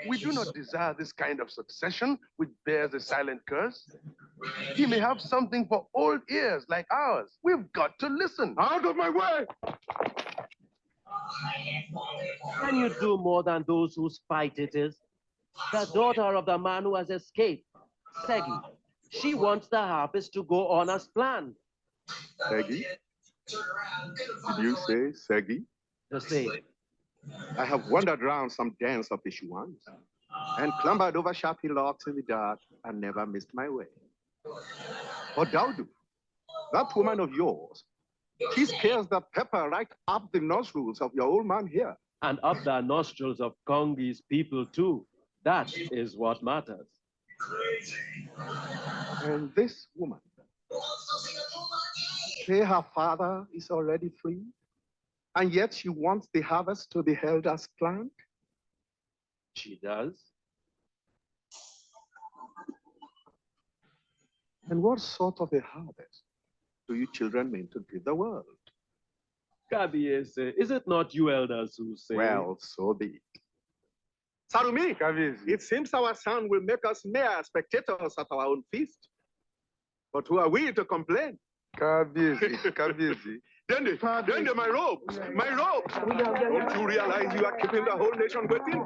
We do not desire this kind of succession which bears a silent curse. He may have something for old ears like ours. We've got to listen. Out of my way! Can you do more than those whose fight it is? The daughter of the man who has escaped, Segi, she wants the harvest to go on as planned. Segi? Did you say Segi? The same. I have wandered around some dens of the Shuans and clambered over sharp hillocks in the dark and never missed my way. But Daudu, that woman of yours, she scares the pepper right up the nostrils of your old man here. And up the nostrils of Kongi's people too. That is what matters. And this woman, say her father is already free, and yet she wants the harvest to be held as planned? She does. And what sort of a harvest do you children mean to give the world? Kabiesi, is it not you elders who say? Well, so be it. Sarumi, it seems our son will make us mere spectators at our own feast. But who are we to complain? Kabiesi. Dendi, my robes, my robes. Don't you realize you are keeping the whole nation waiting?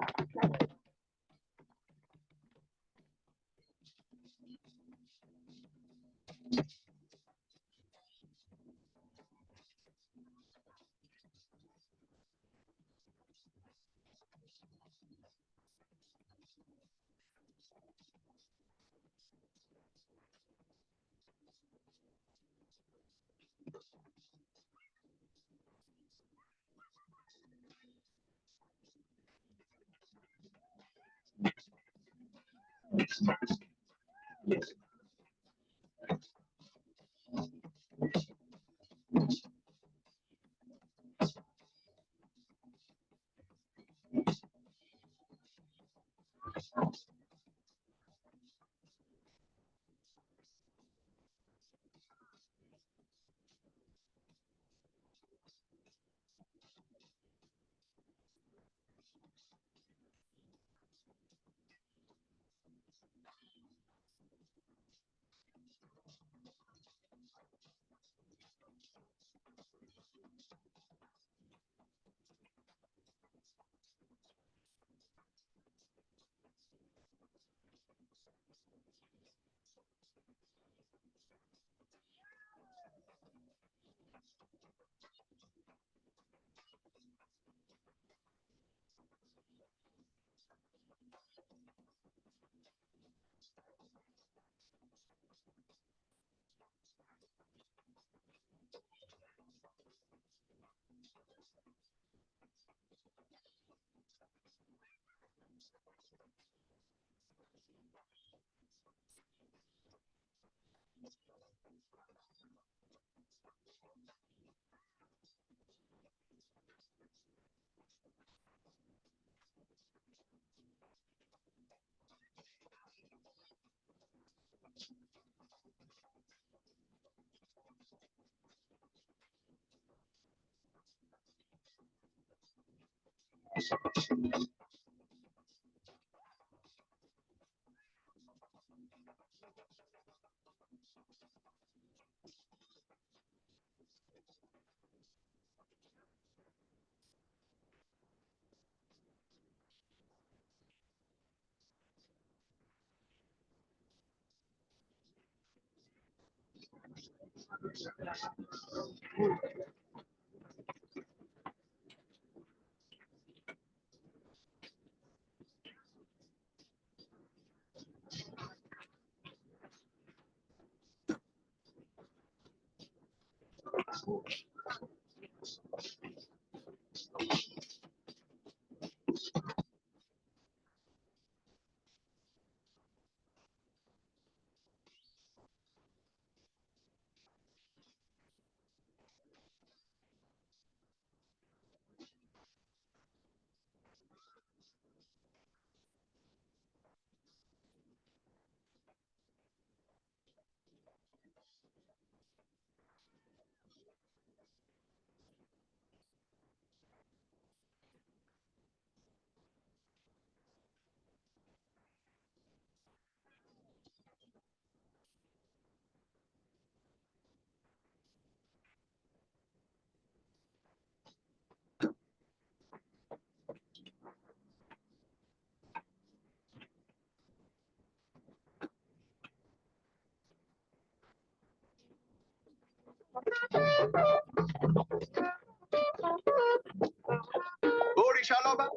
Shaloba,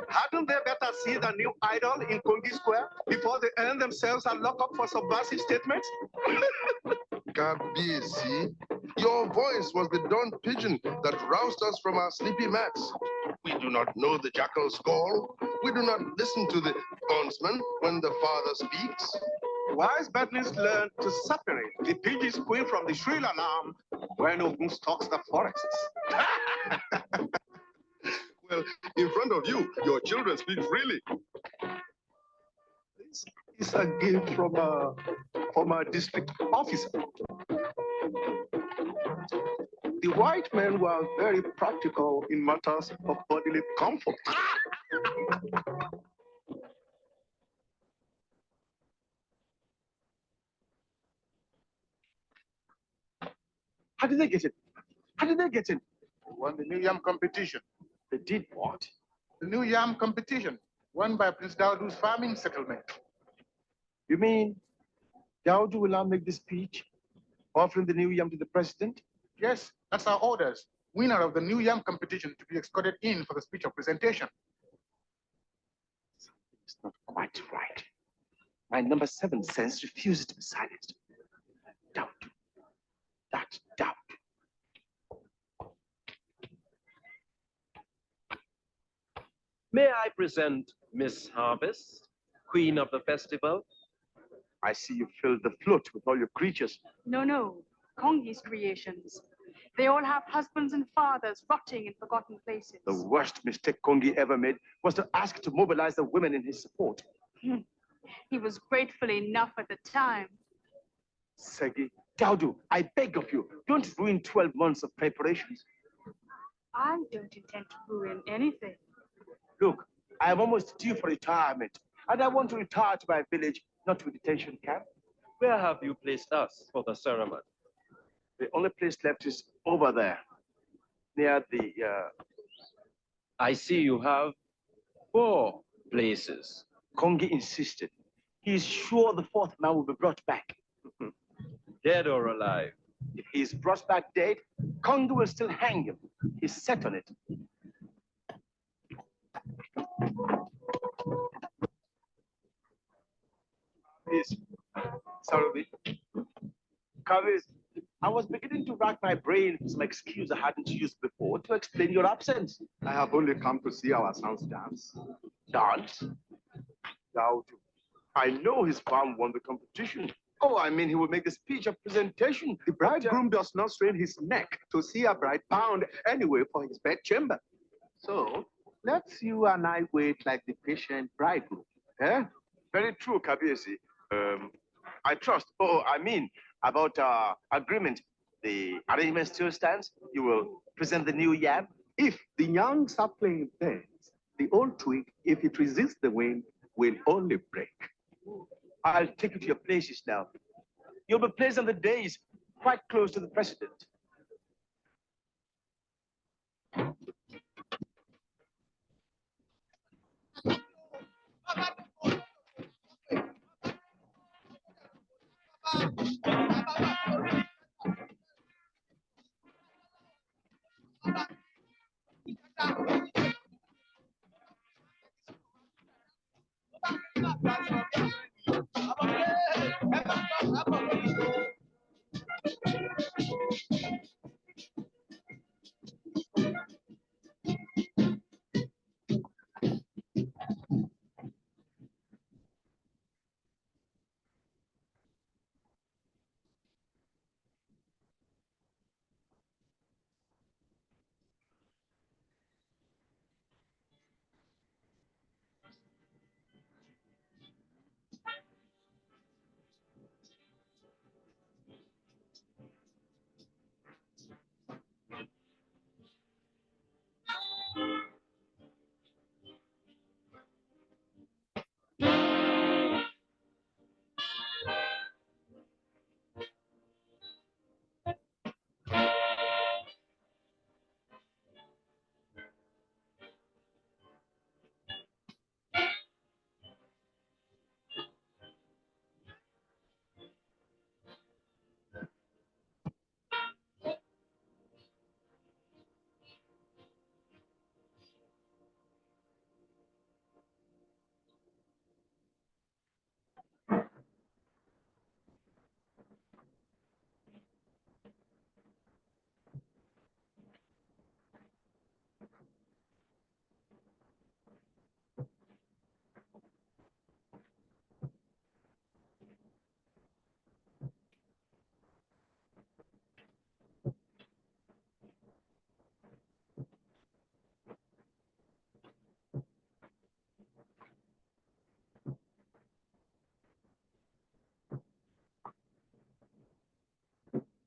hadn't they better see the new idol in Kongi Square before they earn themselves and lock up for subversive statements? Kabisi, your voice was the dawn pigeon that roused us from our sleepy mats. We do not know the jackal's call. We do not listen to the bondsman when the father speaks. Wise Bedlings learn to separate the pigeon squeal from the shrill alarm when Ogun stalks the forests. Well, in front of you, your children speak freely. This is a gift from a former district officer. The white men were very practical in matters of bodily comfort. How did they get it? How did they get in? They won the New Yam competition. They did what? The New Yam competition, won by Prince Daudu's farming settlement. You mean Daudu will now make the speech offering the New Yam to the president? Yes, that's our orders. Winner of the New Yam competition to be escorted in for the speech of presentation. It's not quite right. My number 7 sense refuses to be silenced. Daudu. That Daudu. May I present Miss Harvest, queen of the festival? I see you filled the float with all your creatures. No. Kongi's creations. They all have husbands and fathers rotting in forgotten places. The worst mistake Kongi ever made was to ask to mobilize the women in his support. He was grateful enough at the time. Segi, Daudu, I beg of you, don't ruin 12 months of preparations. I don't intend to ruin anything. Look, I am almost due for retirement, and I want to retire to my village, not to a detention camp. Where have you placed us for the ceremony? The only place left is over there, near the... I see you have 4 places. Kongi insisted. He is sure the 4th man will be brought back. Dead or alive? If he is brought back dead, Kongi will still hang him. He's set on it. Yes. Sorry. Kaviz, I was beginning to rack my brain for some excuse I hadn't used before to explain your absence. I have only come to see our sons dance. Dance? Now, I know his farm won the competition. Oh, I mean, he will make the speech of presentation. The bridegroom does not strain his neck to see a bride bound anyway for his bedchamber. So, let's you and I wait like the patient bridegroom. Eh? Very true, Kabiesi. I trust. Oh, I mean, about our agreement. The arrangement still stands. You will present the new yam. If the youngs are playing beds, the old twig, if it resists the wind, will only break. I'll take you to your places now. You'll be placed on the dais quite close to the president.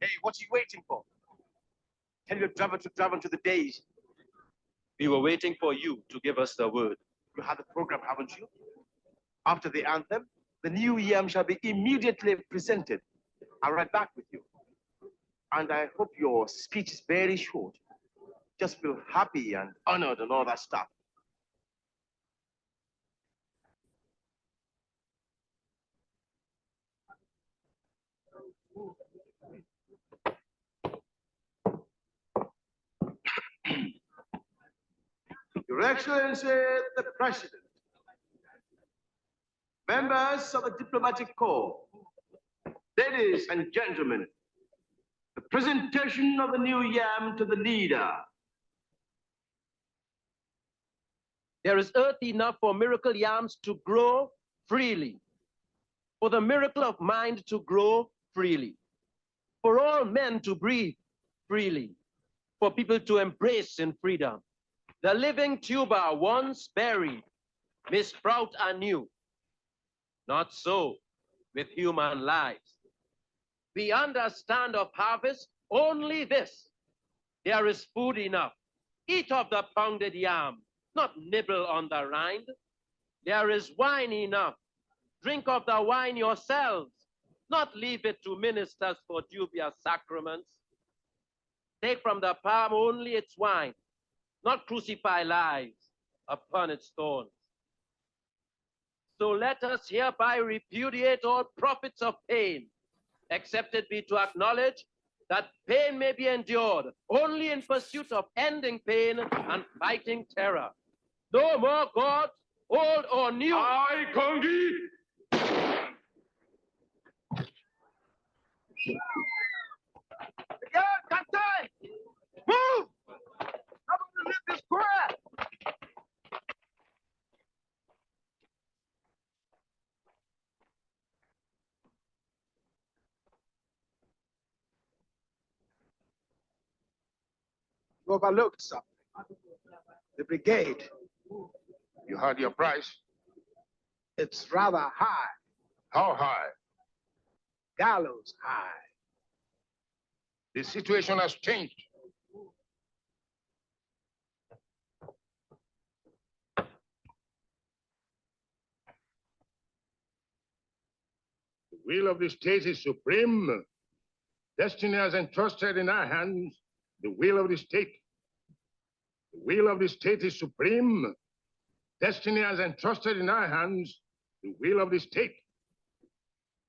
Hey, what are you waiting for? Tell your driver to drive onto the dais. We were waiting for you to give us the word. You have the program, haven't you? After the anthem, the new yam shall be immediately presented. I'll ride back with you. And I hope your speech is very short. Just feel happy and honored and all that stuff. Your Excellency, the President, members of the diplomatic corps, ladies and gentlemen, the presentation of the new yam to the leader. There is earth enough for miracle yams to grow, freely, for the miracle of mind to grow freely, for all men to breathe freely, for people to embrace in freedom. The living tuber once buried may sprout anew. Not so with human lives. We understand of harvest only this: there is food enough. Eat of the pounded yam, not nibble on the rind. There is wine enough. Drink of the wine yourselves, not leave it to ministers for dubious sacraments. Take from the palm only its wine, not crucify lives upon its thorns. So let us hereby repudiate all profits of pain, except it be to acknowledge that pain may be endured only in pursuit of ending pain and fighting terror. No more gods, old or new. I, Kongi. Yeah, Captain! Move! I'm going to leave this square! You overlooked something. The brigade. You heard your price? It's rather high. How high? Gallows high. The situation has changed. The will of the state is supreme. Destiny has entrusted in our hands the will of the state. The will of the state is supreme. Destiny has entrusted in our hands the will of the state.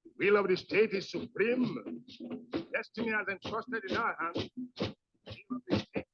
The will of the state is supreme. Destiny has entrusted in our hands the will of the state.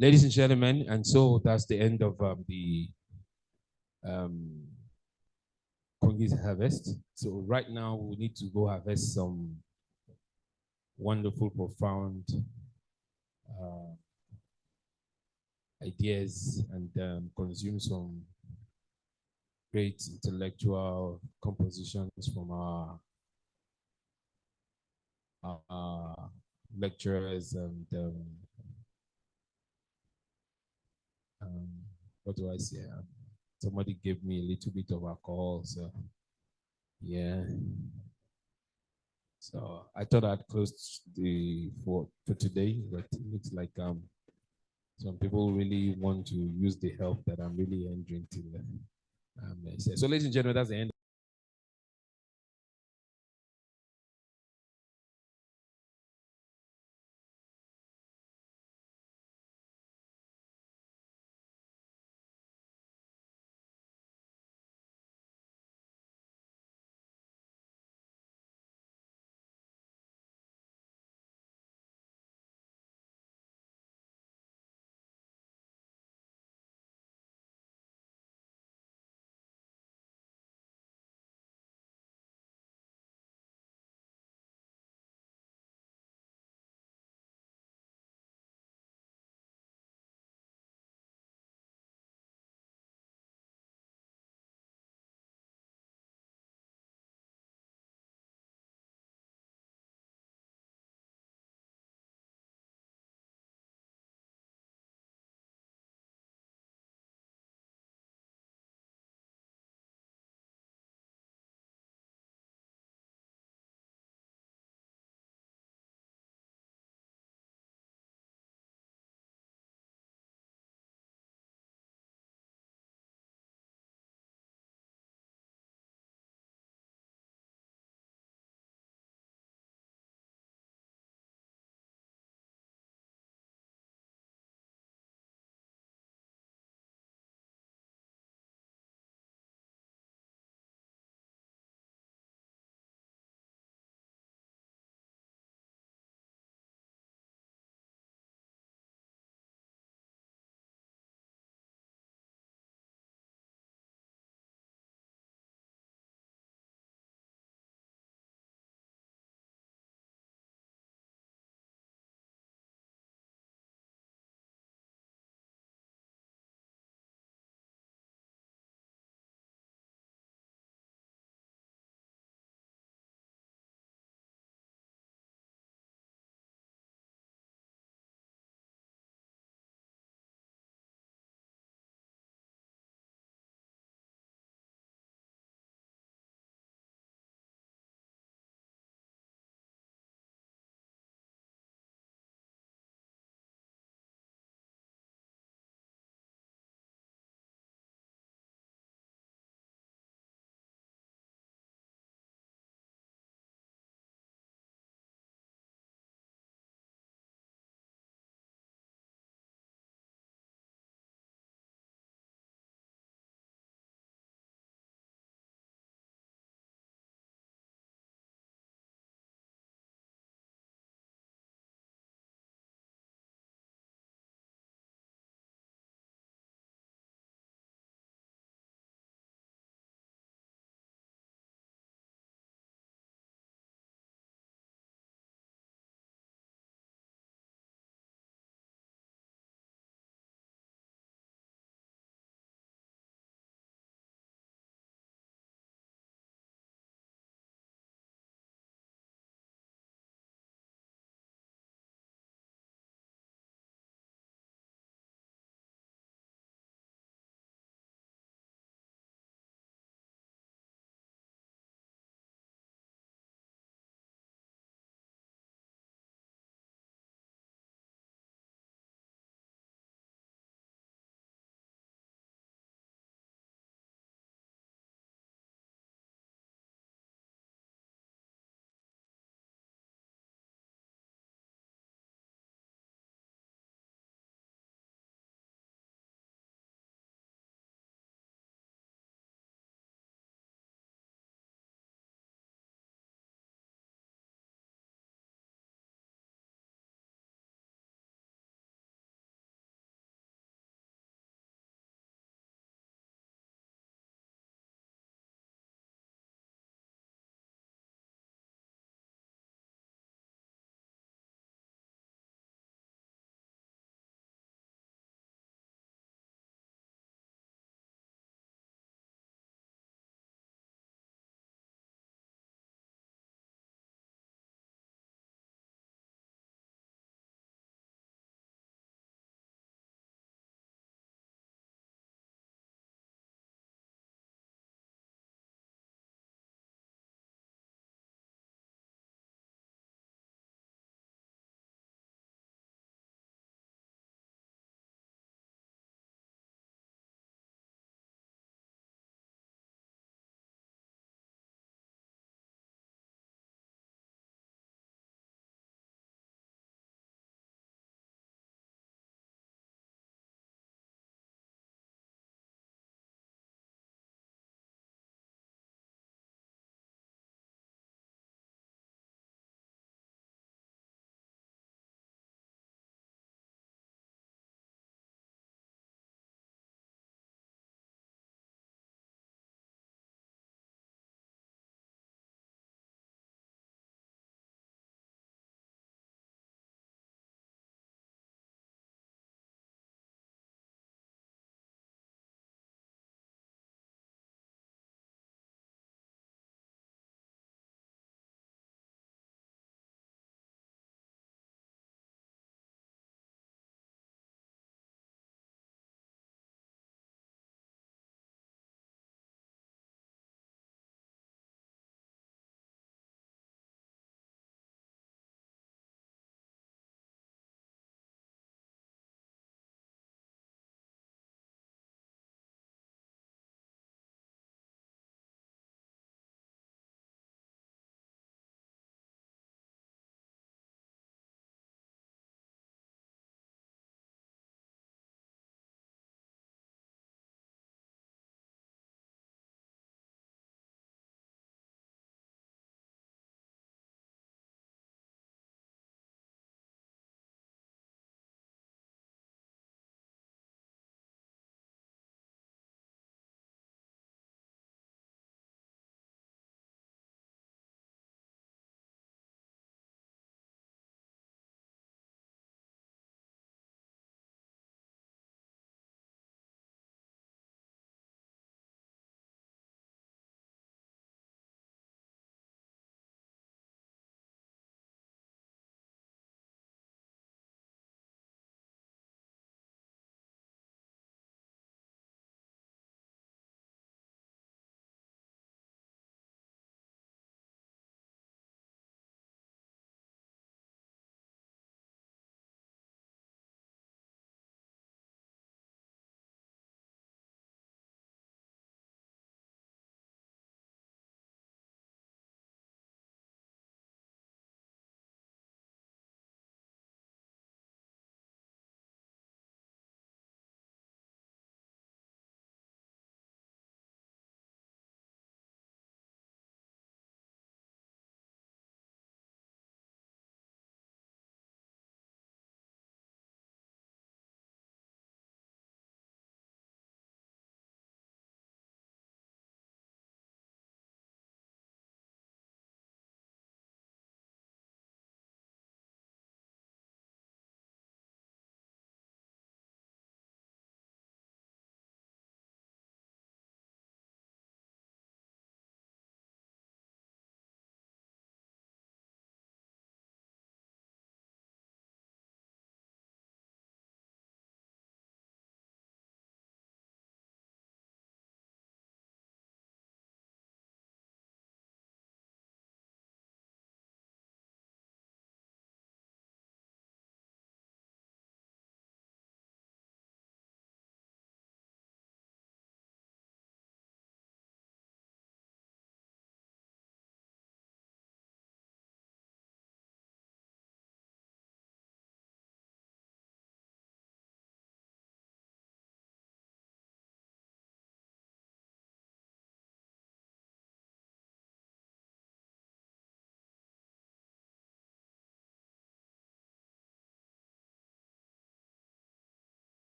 Ladies and gentlemen, and so that's the end of the Kongi's harvest. So right now we need to go harvest some wonderful, profound ideas and consume some great intellectual compositions from our lecturers and what do I say? Somebody gave me a little bit of alcohol, so yeah. So I thought I'd close for today, but it looks like some people really want to use the help that I'm really entering to. So ladies and gentlemen, that's the end.